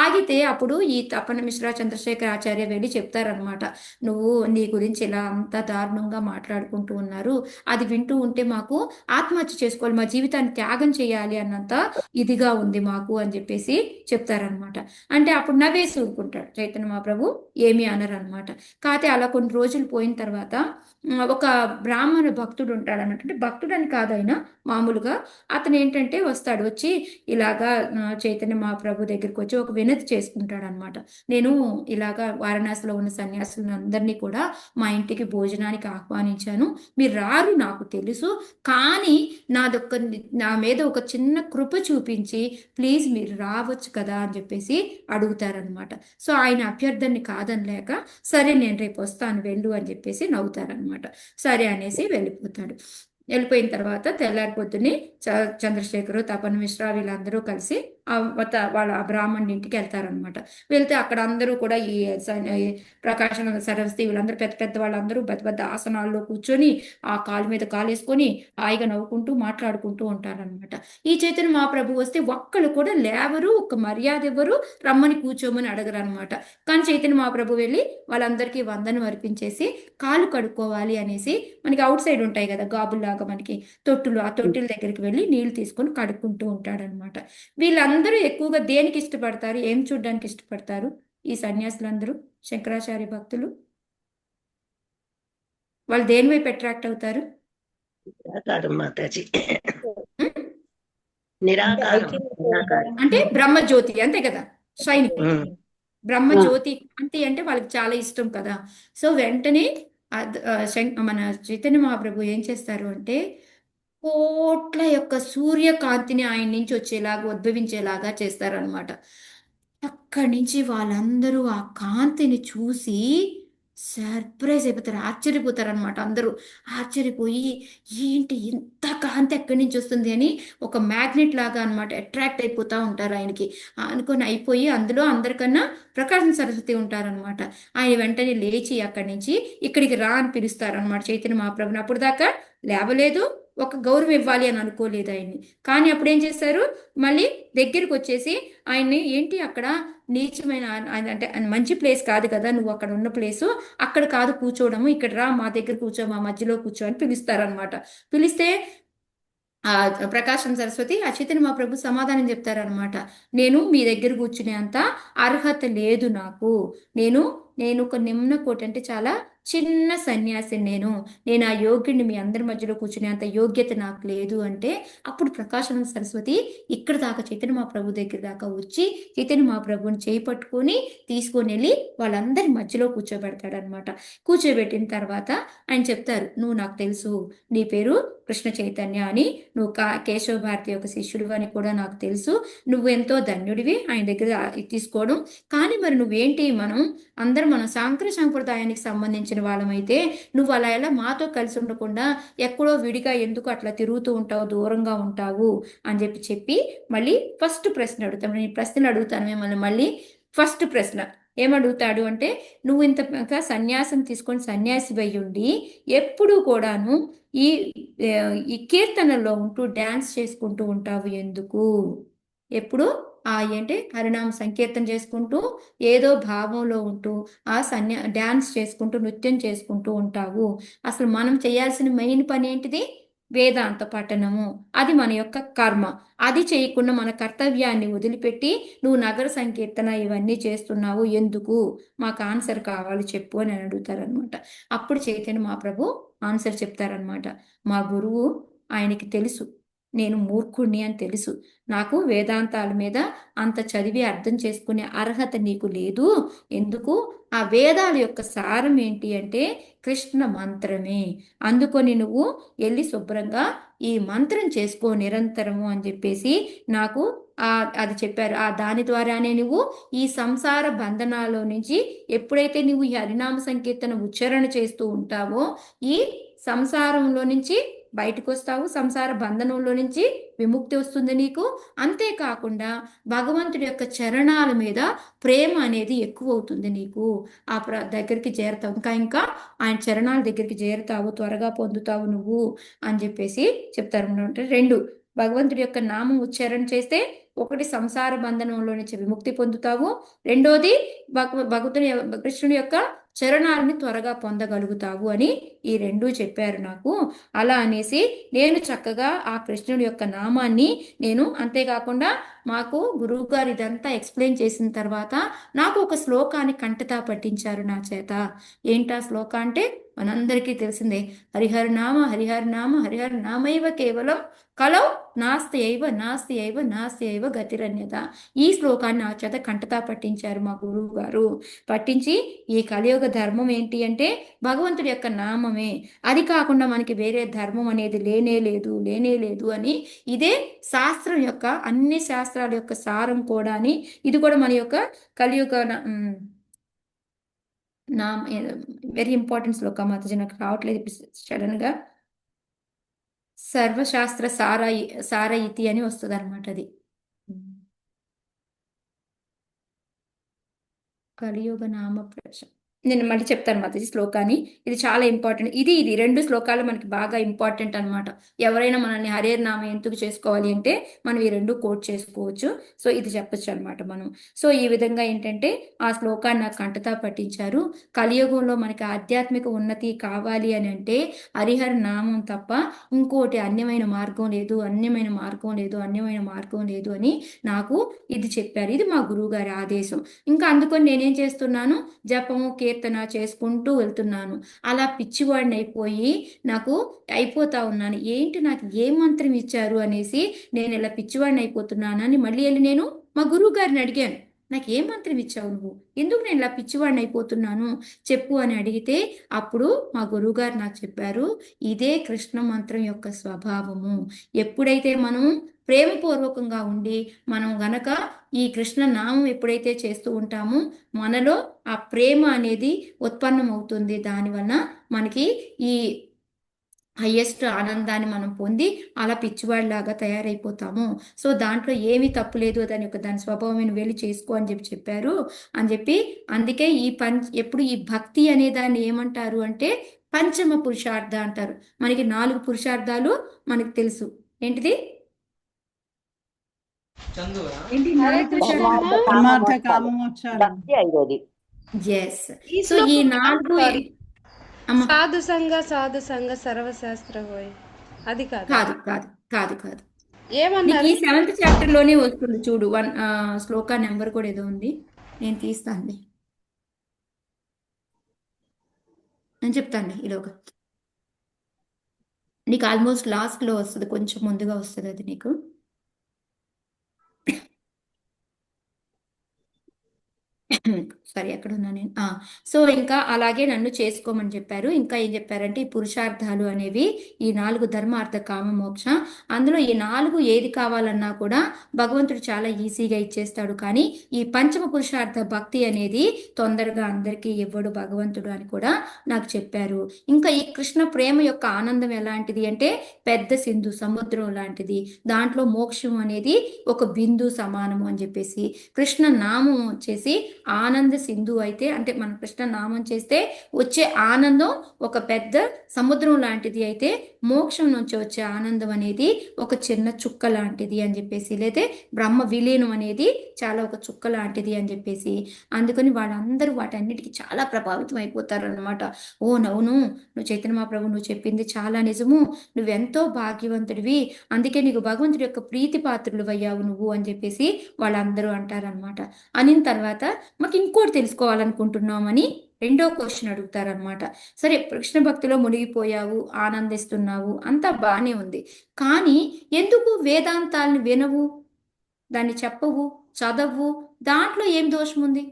[SPEAKER 5] ఆగితే అప్పుడు ఈ తపన మిశ్రా చంద్రశేఖర ఆచార్య వెళ్ళి చెప్తారనమాట, నువ్వు నీ గురించి ఇలా అంత దారుణంగా మాట్లాడుకుంటూ ఉన్నారు, అది వింటూ ఉంటే మాకు ఆత్మహత్య చేసుకోవాలి, మా జీవితాన్ని త్యాగం చేయాలి అన్నంత ఇదిగా ఉంది మాకు అని చెప్పేసి చెప్తారనమాట. అంటే అప్పుడు నవ్వేసి ఊరుకుంటాడు చైతన్య మహాప్రభు, ఏమీ అనరు అనమాట. కాకపోతే అలా కొన్ని రోజులు పోయిన తర్వాత ఒక బ్రాహ్మణ భక్తుడు ఉంటాడు అన్నట్టు, అంటే భక్తుడు అని కాదైనా మామూలుగా అతను ఏంటంటే వస్తాడు, వచ్చి ఇలాగా చైతన్య మహాప్రభు దగ్గరికి వచ్చి ఒక వినతి చేసుకుంటాడు అనమాట. నేను ఇలాగా వారణాసిలో ఉన్న సన్యాసులను అందరినీ కూడా మా ఇంటికి భోజనానికి ఆహ్వానించాను, మీరు రారు నాకు తెలుసు, కానీ నా మీద ఒక చిన్న కృప చూపించి ప్లీజ్ మీరు రావచ్చు కదా అని చెప్పేసి అడుగుతారనమాట. సో ఆయన అభ్యర్థనని కాదనలేక సరే నేను రేపు వస్తాను వెళ్ళు అని చెప్పేసి నవ్వుతారనమాట. సరే అనేసి వెళ్ళిపోతాడు. వెళ్ళిపోయిన తర్వాత తెల్లారి పొద్దున్నే చంద్రశేఖరు, తపన్ మిశ్రా వీళ్ళందరూ కలిసి వాళ్ళ ఆ బ్రాహ్మణుడి ఇంటికి వెళ్తారనమాట. వెళ్తే అక్కడ అందరూ కూడా ఈ ప్రకాశానంద సరస్వతి వీళ్ళందరూ పెద్ద పెద్ద వాళ్ళందరూ పెద్ద పెద్ద ఆసనాల్లో కూర్చొని ఆ కాలు మీద కాలేసుకొని హాయిగా నవ్వుకుంటూ మాట్లాడుకుంటూ ఉంటారనమాట. ఈ చైతన్య మహాప్రభు వస్తే ఒక్కళ్ళు కూడా లేవరు, ఒక మర్యాద ఇవ్వరు, రమ్మని కూర్చోమని అడగరు అనమాట. కానీ చైతన్య మహాప్రభు వెళ్ళి వాళ్ళందరికీ వందనం అర్పించేసి కాలు కడుక్కోవాలి అనేసి, మనకి అవుట్ సైడ్ ఉంటాయి కదా గాబుల్లాగా మనకి తొట్టులు, ఆ తొట్టిల దగ్గరికి వెళ్ళి నీళ్లు తీసుకొని కడుక్కుంటూ ఉంటాడనమాట. వీళ్ళందరూ ఎక్కువగా దేనికి ఇష్టపడతారు, ఏం చూడడానికి ఇష్టపడతారు ఈ సన్యాసులందరూ, శంకరాచార్య భక్తులు? వాళ్ళు దేని వైపు అట్రాక్ట్ అవుతారు?
[SPEAKER 6] మాతాజీ
[SPEAKER 5] అంటే బ్రహ్మజ్యోతి అంతే కదా, షైనింగ్ బ్రహ్మజ్యోతి కాంతి అంటే వాళ్ళకి చాలా ఇష్టం కదా. సో వెంటనే మన చైతన్య మహాప్రభు ఏం చేస్తారు అంటే కోట్ల యొక్క సూర్యకాంతిని ఆయన నుంచి వచ్చేలాగా ఉద్భవించేలాగా చేస్తారనమాట. అక్కడి నుంచి వాళ్ళందరూ ఆ కాంతిని చూసి సర్ప్రైజ్ అయిపోతారు, ఆశ్చర్యపోతారు అనమాట. అందరూ ఆశ్చర్యపోయి ఏంటి ఇంత కాంతి ఎక్కడి నుంచి వస్తుంది అని ఒక మ్యాగ్నెట్ లాగా అనమాట అట్రాక్ట్ అయిపోతూ ఉంటారు ఆయనకి. అనుకొని అయిపోయి అందులో అందరికన్నా ప్రకాశం సరస్వతి ఉంటారనమాట. ఆయన వెంటనే లేచి అక్కడి నుంచి ఇక్కడికి రా అని పిలుస్తారనమాట చైతన్య మహాప్రభుని. అప్పుడు దాకా లేవలేదు, ఒక గౌరవం ఇవ్వాలి అని అనుకోలేదు ఆయన్ని. కానీ అప్పుడు ఏం చేశారు, మళ్ళీ దగ్గరికి వచ్చేసి ఆయన్ని ఏంటి అక్కడ నీచమైన అంటే మంచి ప్లేస్ కాదు కదా నువ్వు అక్కడ ఉన్న ప్లేసు, అక్కడ కాదు కూర్చోవడము, ఇక్కడ రా మా దగ్గర కూర్చో, మా మధ్యలో కూర్చో అని పిలుస్తారనమాట. పిలిస్తే ఆ ప్రకాశం సరస్వతి ఆ చైతన్య మహాప్రభు సమాధానం చెప్తారనమాట. నేను మీ దగ్గర కూర్చునే అంత అర్హత లేదు నాకు, నేను ఒక నిమ్న కోటి అంటే చాలా చిన్న సన్యాసిని, నేను ఆ యోగ్యుడిని మీ అందరి మధ్యలో కూర్చునే అంత యోగ్యత నాకు లేదు అంటే, అప్పుడు ప్రకాశం సరస్వతి ఇక్కడ దాకా చైతన్య మహాప్రభు దగ్గర దాకా వచ్చి చైతన్య మహాప్రభుని చేయి పట్టుకొని తీసుకొని వెళ్ళి వాళ్ళందరి మధ్యలో కూర్చోబెడతాడనమాట. కూర్చోబెట్టిన తర్వాత ఆయన చెప్తారు, నువ్వు నాకు తెలుసు, నీ పేరు కృష్ణ చైతన్య అని, నువ్వు కేశవ భారతి యొక్క శిష్యుడు అని కూడా నాకు తెలుసు, నువ్వు ఎంతో ధన్యుడివి ఆయన దగ్గర తీసుకోవడం. కానీ మరి నువ్వేంటి, మనం శంకర సంప్రదాయానికి సంబంధించిన వాళ్ళమైతే నువ్వు అలా ఎలా మాతో కలిసి ఉండకుండా ఎక్కడో విడిగా ఎందుకు అట్లా తిరుగుతూ ఉంటావు, దూరంగా ఉంటావు అని చెప్పి మళ్ళీ ఫస్ట్ ప్రశ్న అడుగుతాను. నేను ప్రశ్నలు అడుగుతాను మిమ్మల్ని. మళ్ళీ ఫస్ట్ ప్రశ్న ఏమడుగుతాడు అంటే, నువ్వు ఇంత సన్యాసం తీసుకొని సన్యాసి అయి ఉండి ఎప్పుడు కూడాను ఈ కీర్తనలో ఉంటూ డ్యాన్స్ చేసుకుంటూ ఉంటావు ఎందుకు? ఎప్పుడు ఏంటి హరినామ సంకీర్తన చేసుకుంటూ ఏదో భావంలో ఉంటూ డ్యాన్స్ చేసుకుంటూ నృత్యం చేసుకుంటూ ఉంటావు. అసలు మనం చేయాల్సిన మెయిన్ పని ఏంటిది? వేదాంత పఠనము. అది మన యొక్క కర్మ. అది చేయకుండా మన కర్తవ్యాన్ని వదిలిపెట్టి నువ్వు నగర సంకీర్తన ఇవన్నీ చేస్తున్నావు ఎందుకు? మాకు ఆన్సర్ కావాలి చెప్పు అని అడుగుతారనమాట. అప్పుడు చైతన్య మహాప్రభు ఆన్సర్ చెప్తారనమాట. మా గురువు ఆయనకి తెలుసు నేను మూర్ఖుణ్ణి అని తెలుసు, నాకు వేదాంతాల మీద అంత చదివి అర్థం చేసుకునే అర్హత నీకు లేదు. ఎందుకు? ఆ వేదాల యొక్క సారం ఏంటి అంటే కృష్ణ మంత్రమే. అందుకొని నువ్వు వెళ్ళి శుభ్రంగా ఈ మంత్రం చేసుకో నిరంతరము అని చెప్పేసి నాకు అది చెప్పారు. దాని ద్వారానే నువ్వు ఈ సంసార బంధనాల్లో నుంచి ఎప్పుడైతే నువ్వు ఈ హరినామ సంకీర్తన ఉచ్చారణ చేస్తూ ఉంటావో ఈ సంసారంలో నుంచి బయటకు వస్తావు, సంసార బంధనంలో నుంచి విముక్తి వస్తుంది నీకు. అంతేకాకుండా భగవంతుడి యొక్క చరణాల మీద ప్రేమ అనేది ఎక్కువ అవుతుంది నీకు. దగ్గరికి చేరుతావు, ఇంకా ఆయన చరణాల దగ్గరికి చేరుతావు, త్వరగా పొందుతావు నువ్వు అని చెప్పేసి చెప్తారు. అంటే రెండు, భగవంతుడి యొక్క నామం ఉచ్చారణ చేస్తే ఒకటి సంసార బంధనంలో నుంచి విముక్తి పొందుతావు, రెండోది భగవంతుని కృష్ణుడి యొక్క చరణాలని త్వరగా పొందగలుగుతావు అని ఈ రెండూ చెప్పారు నాకు. అలా అనేసి నేను చక్కగా ఆ కృష్ణుడి యొక్క నామాన్ని నేను, అంతేకాకుండా మాకు గురువు గారు ఇదంతా ఎక్స్ప్లెయిన్ చేసిన తర్వాత నాకు ఒక శ్లోకాన్ని కంటతా పట్టించారు నా చేత. ఏంటా శ్లోక అంటే మనందరికీ తెలిసిందే, హరిహర నామ హరిహర నామ హరిహర నామైవ కేవలం కలౌ నాస్తి అయివ నాస్తి అయివ నాస్తి అయివ గతిరన్యత. ఈ శ్లోకాన్ని నా చేత కంటతా పట్టించారు మా గురువు గారు. పట్టించి ఈ కలియుగ ధర్మం ఏంటి అంటే భగవంతుడి యొక్క నామమే, అది కాకుండా మనకి వేరే ధర్మం అనేది లేనే లేదు అని, ఇదే శాస్త్రం యొక్క, అన్ని శాస్త్రాల యొక్క సారం కూడా అని, ఇది కూడా మన యొక్క కలియుగ నా వెరీ ఇంపార్టెంట్ శ్లోకం మాతాజీ, నాకు రావట్లేదు సడన్ గా. సర్వశాస్త్ర సార ఇతి అని వస్తుంది అనమాట. అది కలియుగ నామ నేను మళ్ళీ చెప్తాను మాతాజీ శ్లోకాన్ని. ఇది చాలా ఇంపార్టెంట్. ఇది రెండు శ్లోకాలు మనకి బాగా ఇంపార్టెంట్ అనమాట. ఎవరైనా మనల్ని హరేర్ నామ ఎందుకు చేసుకోవాలి అంటే మనం ఈ రెండు కోట్ చేసుకోవచ్చు. సో ఇది చెప్పచ్చు అనమాట మనం. సో ఈ విధంగా ఏంటంటే ఆ శ్లోకాన్ని నాకు కంటతా పట్టించారు. కలియుగంలో మనకి ఆధ్యాత్మిక ఉన్నతి కావాలి అని అంటే హరిహర నామం తప్ప ఇంకోటి అన్యమైన మార్గం లేదు అని నాకు ఇది చెప్పారు. ఇది మా గురువు గారి ఆదేశం. ఇంకా అందుకని నేనేం చేస్తున్నాను, జపము కీర్తన చేసుకుంటూ వెళ్తున్నాను. అలా పిచ్చివాడిని అయిపోతా ఉన్నాను. ఏంటి నాకు ఏ మంత్రం ఇచ్చారు అనేసి నేను ఇలా పిచ్చివాడిని అయిపోతున్నానని మళ్ళీ వెళ్ళి నేను మా గురువు గారిని అడిగాను, నాకు ఏ మంత్రం ఇచ్చావు నువ్వు, ఎందుకు నేను ఇలా పిచ్చివాడిని అయిపోతున్నాను చెప్పు అని అడిగితే అప్పుడు మా గురువు గారు నాకు చెప్పారు, ఇదే కృష్ణ మంత్రం యొక్క స్వభావము. ఎప్పుడైతే మనం ప్రేమపూర్వకంగా ఉండి మనం గనక ఈ కృష్ణ నామం ఎప్పుడైతే చేస్తూ ఉంటామో మనలో ఆ ప్రేమ అనేది ఉత్పన్నం అవుతుంది. దానివల్ల మనకి ఈ హయ్యెస్ట్ ఆనందాన్ని మనం పొంది అలా పిచ్చివాడిలాగా తయారైపోతాము. సో దాంట్లో ఏమీ తప్పు లేదు, దాని స్వభావం వెళ్ళి చేసుకో అని చెప్పారు అని చెప్పి. అందుకే ఎప్పుడు ఈ భక్తి అనే దాన్ని ఏమంటారు అంటే పంచమ పురుషార్థ అంటారు. మనకి 4 పురుషార్థాలు మనకి తెలుసు. ఏంటిది ఎస్. సో ఈ 4
[SPEAKER 12] సాధు సంఘ సర్వశాస్త్ర హోయ్ అది
[SPEAKER 5] కాదు ఏమన్నారు, ఈ 7th చాప్టర్ లోనే వస్తుంది చూడు. శ్లోక నెంబర్ కూడా ఏదో ఉంది, నేను తీస్తాను, నేను చెప్తాను ఈలోగా. నీకు ఆల్మోస్ట్ లాస్ట్ లో వస్తుంది, కొంచెం ముందుగా వస్తుంది అది నీకు. సారీ ఎక్కడ ఉన్నా నేను. సో ఇంకా అలాగే నన్ను చేసుకోమని చెప్పారు. ఇంకా ఏం చెప్పారంటే ఈ పురుషార్థాలు అనేవి ఈ 4 ధర్మ అర్థ కామ మోక్ష, అందులో ఈ 4 ఏది కావాలన్నా కూడా భగవంతుడు చాలా ఈజీగా ఇచ్చేస్తాడు. కానీ ఈ పంచమ పురుషార్థ భక్తి అనేది తొందరగా అందరికీ ఇవ్వడు భగవంతుడు అని కూడా నాకు చెప్పారు. ఇంకా ఈ కృష్ణ ప్రేమ యొక్క ఆనందం ఎలాంటిది అంటే పెద్ద సింధు సముద్రం లాంటిది, దాంట్లో మోక్షం అనేది ఒక బిందు సమానము అని చెప్పేసి. కృష్ణ నామం వచ్చేసి ఆనంద సింధు అయితే, అంటే మనం కృష్ణ నామం చేస్తే వచ్చే ఆనందం ఒక పెద్ద సముద్రం లాంటిది అయితే మోక్షం నుంచి వచ్చే ఆనందం అనేది ఒక చిన్న చుక్క లాంటిది అని చెప్పేసి, లేదా బ్రహ్మ విలీనం అనేది చాలా ఒక చుక్క లాంటిది అని చెప్పేసి. అందుకని వాళ్ళందరూ వాటన్నిటికీ చాలా ప్రభావితం అయిపోతారు అనమాట. ఓ నవ్వును, నువ్వు చైతన్య మహాప్రభు నువ్వు చెప్పింది చాలా నిజము, నువ్వెంతో భాగ్యవంతుడివి, అందుకే నీకు భగవంతుడి యొక్క ప్రీతి పాత్రులు అయ్యావు నువ్వు అని చెప్పేసి వాళ్ళందరూ అంటారనమాట. అనిన తర్వాత మాకు ఇంకోటి తెలుసుకోవాలనుకుంటున్నామని 2వ క్వశ్చన్ అడుగుతారనమాట. సరే కృష్ణ భక్తిలో మునిగిపోయావు, ఆనందిస్తున్నావు, అంతా బాగానే ఉంది, కానీ ఎందుకు వేదాంతాలను వినవు, దాన్ని చెప్పవు, చదవు, దాంట్లో ఏం దోషం ఉంది?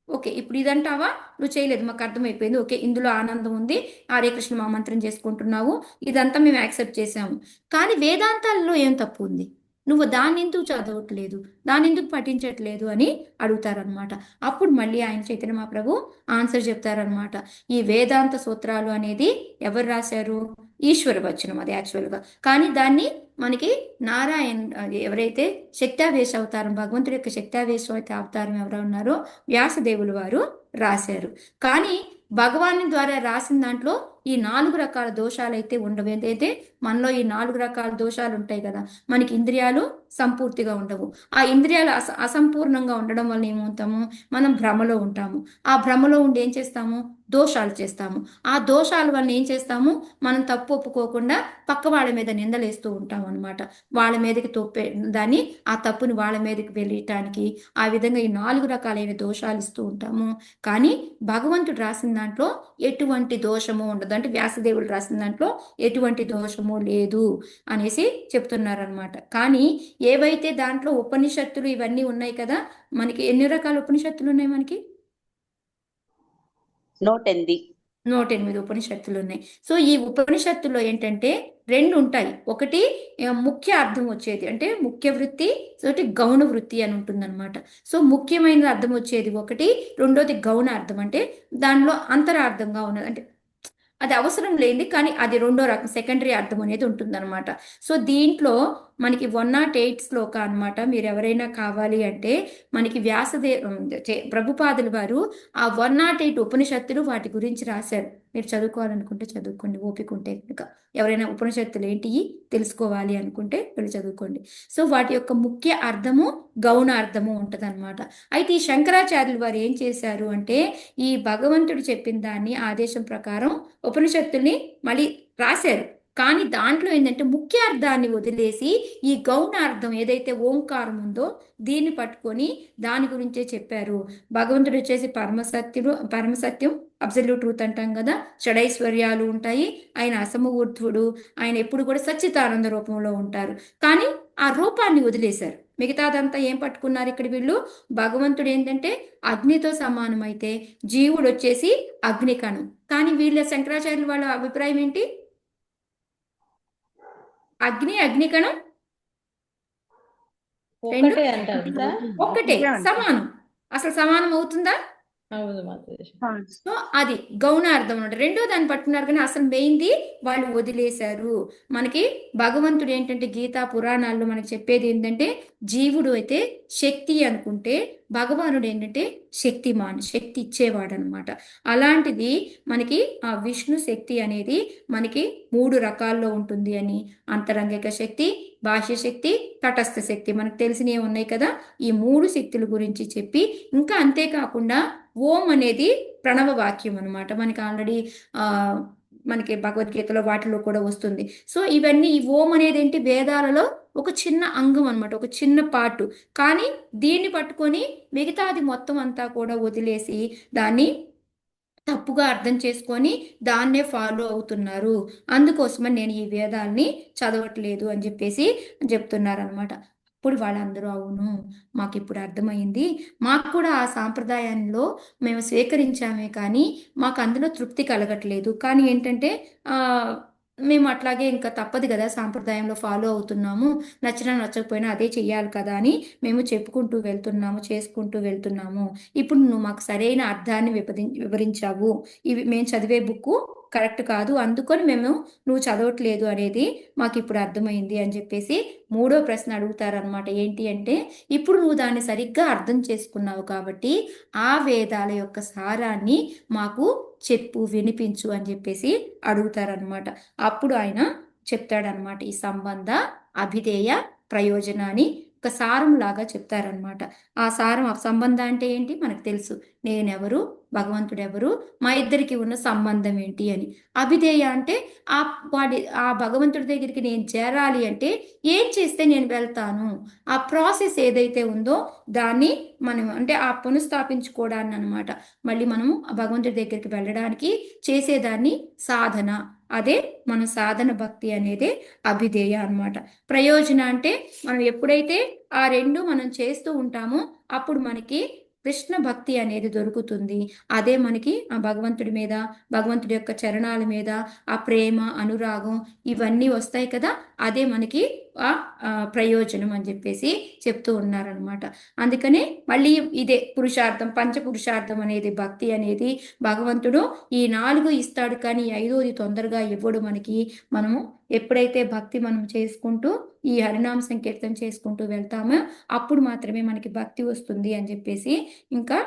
[SPEAKER 5] ఓకే ఇప్పుడు ఇదంటావా, నువ్వు చేయలేదు, మాకు అర్థమైపోయింది, ఓకే ఇందులో ఆనందం ఉంది, హరే కృష్ణ మహామంత్రం చేసుకుంటున్నావు, ఇదంతా మేము యాక్సెప్ట్ చేసాము, కానీ వేదాంతాలలో ఏం తప్పు ఉంది, నువ్వు దాన్ని ఎందుకు చదవట్లేదు, దాన్ని ఎందుకు పఠించట్లేదు అని అడుగుతారనమాట. అప్పుడు మళ్ళీ ఆయన చైతన్య మహాప్రభు ఆన్సర్ చెప్తారనమాట. ఈ వేదాంత సూత్రాలు అనేది ఎవరు రాశారు? ఈశ్వర వచనం అది యాక్చువల్గా, కానీ దాన్ని మనకి ఎవరైతే శక్తావేశ అవతారం, భగవంతుడి యొక్క శక్తావేశ అవతారం ఎవరు ఉన్నారో వ్యాసదేవులు వారు రాశారు. కానీ భగవాన్ ద్వారా రాసిన దాంట్లో ఈ 4 రకాల దోషాలు అయితే ఉండవు. ఏదైతే మనలో ఈ 4 రకాల దోషాలు ఉంటాయి కదా, మనకి ఇంద్రియాలు సంపూర్తిగా ఉండవు. ఆ ఇంద్రియాలు అసంపూర్ణంగా ఉండడం వల్ల ఏమవుతాము, మనం భ్రమలో ఉంటాము. ఆ భ్రమలో ఉండి ఏం చేస్తాము, దోషాలు చేస్తాము. ఆ దోషాల వల్ల ఏం చేస్తాము, మనం తప్పు ఒప్పుకోకుండా పక్క వాళ్ళ మీద నిందలేస్తూ ఉంటాం అనమాట. వాళ్ళ మీదకి తొప్పే దాన్ని, ఆ తప్పుని వాళ్ళ మీదకి వెళ్ళటానికి ఆ విధంగా ఈ 4 రకాలైన దోషాలు ఇస్తూ ఉంటాము. కానీ భగవంతుడు రాసిన దాంట్లో ఎటువంటి దోషము ఉండదు. అంటే వ్యాసదేవుడు రాసిన దాంట్లో ఎటువంటి దోషము లేదు అనేసి చెప్తున్నారనమాట. కానీ ఏవైతే దాంట్లో ఉపనిషత్తులు ఇవన్నీ ఉన్నాయి కదా, మనకి ఎన్ని రకాల ఉపనిషత్తులు ఉన్నాయి, మనకి 108 ఉపనిషత్తులు ఉన్నాయి. సో ఈ ఉపనిషత్తుల్లో ఏంటంటే 2 ఉంటాయి. ఒకటి ముఖ్య అర్థం వచ్చేది, అంటే ముఖ్య వృత్తి, ఒకటి గౌణ వృత్తి అని ఉంటుందన్నమాట. సో ముఖ్యమైన అర్థం వచ్చేది ఒకటి, రెండోది గౌణ అర్థం, అంటే దానిలో అంతరార్థంగా ఉన్నది, అంటే అది అవసరం లేనిది కానీ అది రెండో రకం సెకండరీ అర్థం అనేది ఉంటుందన్నమాట. సో దీంట్లో మనకి 108 శ్లోక అనమాట. మీరు ఎవరైనా కావాలి అంటే మనకి ప్రభుపాదుల వారు ఆ 108 ఉపనిషత్తులు వాటి గురించి రాశారు. మీరు చదువుకోవాలనుకుంటే చదువుకోండి, ఓపిక ఉంటే కనుక. ఎవరైనా ఉపనిషత్తులు ఏంటి తెలుసుకోవాలి అనుకుంటే వెళ్ళి చదువుకోండి. సో వాటి యొక్క ముఖ్య అర్థము గౌణ అర్థము ఉంటుంది అనమాట. అయితే ఈ శంకరాచార్యులు వారు ఏం చేశారు అంటే, ఈ భగవంతుడు చెప్పిన దాన్ని ఆదేశం ప్రకారం ఉపనిషత్తుల్ని మళ్ళీ రాశారు. కానీ దాంట్లో ఏంటంటే ముఖ్య అర్థాన్ని వదిలేసి ఈ గౌణ అర్థం ఏదైతే ఓంకారం ఉందో దీన్ని పట్టుకొని దాని గురించే చెప్పారు. భగవంతుడు వచ్చేసి పరమసత్యం అబ్సల్యూట్ ట్రూత్ అంటాం కదా, షడైశ్వర్యాలు ఉంటాయి, ఆయన అసమూర్ధుడు, ఆయన ఎప్పుడు కూడా సచ్చిదానంద రూపంలో ఉంటారు. కానీ ఆ రూపాన్ని వదిలేశారు. మిగతాదంతా ఏం పట్టుకున్నారు ఇక్కడ వీళ్ళు, భగవంతుడు ఏంటంటే అగ్నితో సమానమైతే జీవుడు వచ్చేసి అగ్నికణం. కానీ వీళ్ళ శంకరాచార్యులు వాళ్ళ అభిప్రాయం ఏంటి, అగ్నికణం ఒక్కటే, సమానం. అసలు సమానం అవుతుందా? సో అది గౌణ అర్థం అన్నమాట. రెండో దాన్ని పట్టుకున్నారు కానీ అసలు మెయిన్ది వాళ్ళు వదిలేశారు. మనకి భగవంతుడు ఏంటంటే గీతా పురాణాల్లో మనకి చెప్పేది ఏంటంటే, జీవుడు అయితే శక్తి అనుకుంటే భగవానుడు ఏంటంటే శక్తిమాన్, శక్తి ఇచ్చేవాడు అనమాట. అలాంటిది మనకి ఆ విష్ణు శక్తి అనేది మనకి 3 రకాల్లో ఉంటుంది అని, అంతరంగిక శక్తి, బాహ్య శక్తి, తటస్థ శక్తి, మనకు తెలిసినవి ఉన్నాయి కదా. ఈ 3 శక్తుల గురించి చెప్పి, ఇంకా అంతేకాకుండా ఓం అనేది ప్రణవ వాక్యం అనమాట. మనకి ఆల్రెడీ మనకి భగవద్గీతలో వాటిలో కూడా వస్తుంది. సో ఇవన్నీ, ఈ ఓం అనేది ఏంటి, వేదాలలో ఒక చిన్న అంగం అనమాట, ఒక చిన్న పార్టు. కానీ దీన్ని పట్టుకొని మిగతాది మొత్తం అంతా కూడా వదిలేసి దాన్ని తప్పుగా అర్థం చేసుకొని దాన్నే ఫాలో అవుతున్నారు. అందుకోసమని నేను ఈ వేదాల్ని చదవట్లేదు అని చెప్పేసి చెప్తున్నారనమాట. ఇప్పుడు వాళ్ళందరూ అవును, మాకు ఇప్పుడు అర్థమైంది, మాకు కూడా ఆ సాంప్రదాయంలో మేము స్వీకరించామే కానీ మాకు అందులో తృప్తి కలగట్లేదు. కానీ ఏంటంటే మేము అట్లాగే ఇంకా తప్పదు కదా, సాంప్రదాయంలో ఫాలో అవుతున్నాము, నచ్చినా నచ్చకపోయినా అదే చెయ్యాలి కదా అని మేము చెప్పుకుంటూ వెళ్తున్నాము, చేసుకుంటూ వెళ్తున్నాము. ఇప్పుడు నువ్వు మాకు సరైన అర్థాన్ని వివరించావు, ఇవి మేము చదివే బుక్ కరెక్ట్ కాదు, అందుకొని మేము నువ్వు చదవట్లేదు అనేది మాకు ఇప్పుడు అర్థమైంది అని చెప్పేసి 3వ ప్రశ్న అడుగుతారనమాట. ఏంటి అంటే, ఇప్పుడు నువ్వు దాన్ని సరిగ్గా అర్థం చేసుకున్నావు కాబట్టి ఆ వేదాల యొక్క సారాన్ని మాకు చెప్పు, వినిపించు అని చెప్పేసి అడుగుతారనమాట. అప్పుడు ఆయన చెప్తాడనమాట, ఈ సంబంధ అభిధేయ ప్రయోజనాన్ని ఒక సారం లాగా చెప్తారనమాట. ఆ సారం, ఆ సంబంధం అంటే ఏంటి మనకు తెలుసు, నేనెవరు, భగవంతుడు ఎవరు, మా ఇద్దరికి ఉన్న సంబంధం ఏంటి అని. అభిధేయ అంటే ఆ భగవంతుడి దగ్గరికి నేను చేరాలి అంటే ఏం చేస్తే నేను వెళ్తాను, ఆ ప్రాసెస్ ఏదైతే ఉందో దాన్ని మనం అంటే ఆ పునఃస్థాపించుకోవడాన్ని అనమాట. మళ్ళీ మనము ఆ భగవంతుడి దగ్గరికి వెళ్ళడానికి చేసేదాన్ని సాధన, అదే మన సాధన భక్తి అనేది అభిధేయ అన్నమాట. ప్రయోజన అంటే మనం ఎప్పుడైతే ఆ 2 మనం చేస్తూ ఉంటామో అప్పుడు మనకి కృష్ణ భక్తి అనేది దొరుకుతుంది. అదే మనకి ఆ భగవంతుడి మీద, భగవంతుడి యొక్క చరణాల మీద ఆ ప్రేమ, అనురాగం ఇవన్నీ వస్తాయి కదా, అదే మనకి ఆ ప్రయోజనం అని చెప్పేసి చెప్తూ ఉన్నారనమాట. అందుకనే మళ్ళీ ఇదే పురుషార్థం, పంచపురుషార్థం అనేది భక్తి అనేది భగవంతుడు ఈ 4 ఇస్తాడు కానీ 5వది తొందరగా ఇవ్వడు మనకి. మనము ఎప్పుడైతే భక్తి మనం చేసుకుంటూ ఈ హరినామ సంకీర్తన చేసుకుంటూ వెళ్తామో అప్పుడు మాత్రమే మనకి భక్తి వస్తుంది అని చెప్పేసి ఇంకా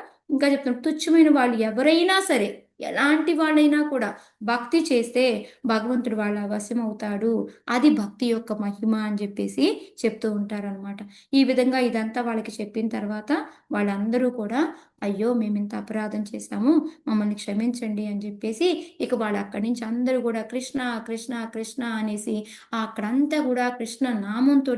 [SPEAKER 5] చెప్తున్నాం. తుచ్చమైన వాళ్ళు ఎవరైనా సరే ఎలాంటి వాళ్ళైనా కూడా భక్తి చేస్తే భగవంతుడు వాళ్ళ వశం అవుతాడు, అది భక్తి యొక్క మహిమ అని చెప్పేసి చెప్తూ ఉంటారనమాట. ఈ విధంగా ఇదంతా వాళ్ళకి చెప్పిన తర్వాత వాళ్ళందరూ కూడా అయ్యో మేము ఇంత అపరాధం చేశాము, మమ్మల్ని క్షమించండి అని చెప్పేసి ఇక వాళ్ళు అక్కడి నుంచి అందరూ కూడా కృష్ణ కృష్ణ కృష్ణ అనేసి అక్కడంతా కూడా కృష్ణ నామంతో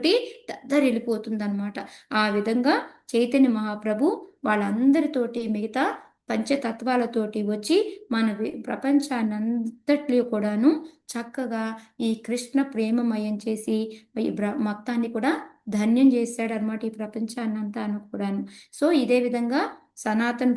[SPEAKER 5] దద్దరిల్లిపోతుంది అనమాట. ఆ విధంగా చైతన్య మహాప్రభు వాళ్ళందరితోటి మిగతా పంచతత్వాలతోటి వచ్చి మన ప్రపంచాన్ని అంతట్లో కూడాను చక్కగా ఈ కృష్ణ ప్రేమమయం చేసి ఈ మొత్తాన్ని కూడా ధన్యం చేశాడు అనమాట, ఈ ప్రపంచాన్ని అంతాను కూడాను. సో ఇదే విధంగా సనాతన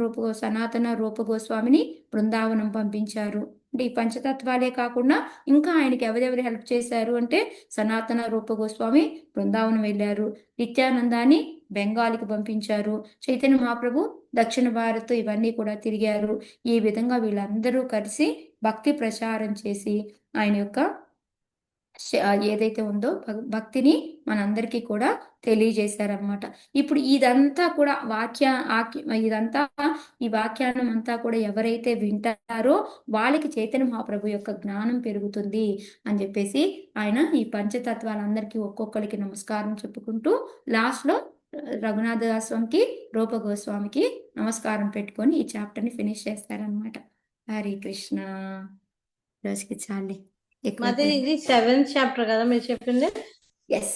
[SPEAKER 5] రూప గోస్వామిని బృందావనం పంపించారు. అంటే ఈ పంచతత్వాలే కాకుండా ఇంకా ఆయనకి ఎవరెవరు హెల్ప్ చేశారు అంటే సనాతన రూప గోస్వామి బృందావనం వెళ్ళారు, నిత్యానందాన్ని బెంగాల్కి పంపించారు, చైతన్య మహాప్రభు దక్షిణ భారత్ ఇవన్నీ కూడా తిరిగారు. ఈ విధంగా వీళ్ళందరూ కలిసి భక్తి ప్రచారం చేసి ఆయన యొక్క ఏదైతే ఉందో భక్తిని మనందరికీ కూడా తెలియజేశారనమాట. ఇప్పుడు ఇదంతా కూడా ఈ వాక్యానం అంతా కూడా ఎవరైతే వింటారో వాళ్ళకి చైతన్య మహాప్రభు యొక్క జ్ఞానం పెరుగుతుంది అని చెప్పేసి ఆయన ఈ పంచతత్వాలందరికీ ఒక్కొక్కరికి నమస్కారం చెప్పుకుంటూ లాస్ట్లో రఘునాథ స్వామికి రూప గోస్వామికి నమస్కారం పెట్టుకొని ఈ చాప్టర్ని ఫినిష్ చేస్తారనమాట. హరే కృష్ణ. రోజుకి చాలే
[SPEAKER 9] మాతాజీ ఇది 7th చాప్టర్ కదా మీరు చెప్పింది?
[SPEAKER 5] ఎస్.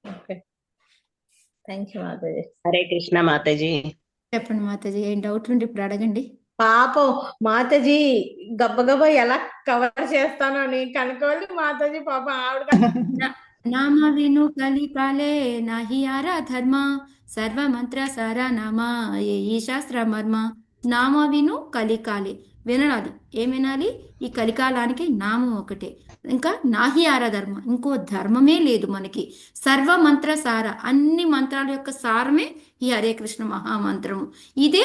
[SPEAKER 9] ఓకే, థ్యాంక్ యూ మాతాజీ.
[SPEAKER 3] హరే కృష్ణ మాతాజీ.
[SPEAKER 5] చెప్పండి మాతాజీ, ఏం డౌట్ ఉంటే ఇప్పుడు అడగండి.
[SPEAKER 9] పాపం మాతాజీ గబ్బగబ్బా ఎలా కవర్ చేస్తానో అని కనుకోవాలి మాతాజీ, పాపం ఆవిడ
[SPEAKER 5] నామ విను కలికాలే నాహి ఆరా ధర్మ సర్వ మంత్ర సారా నామ ఈ శాస్త్ర మర్మ. నామ విను కలికాలే వినాలి. ఏం వినాలి? ఈ కలికాలానికి నామం ఒకటే, ఇంకా నాహి ఆరా ధర్మ, ఇంకో ధర్మమే లేదు మనకి. సర్వ మంత్ర సార, అన్ని మంత్రాల యొక్క సారమే ఈ హరే కృష్ణ మహామంత్రము. ఇదే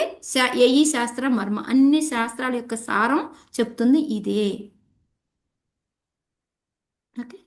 [SPEAKER 5] ఈ శాస్త్ర మర్మ, అన్ని శాస్త్రాల యొక్క సారం చెప్తుంది ఇదే. ఓకే.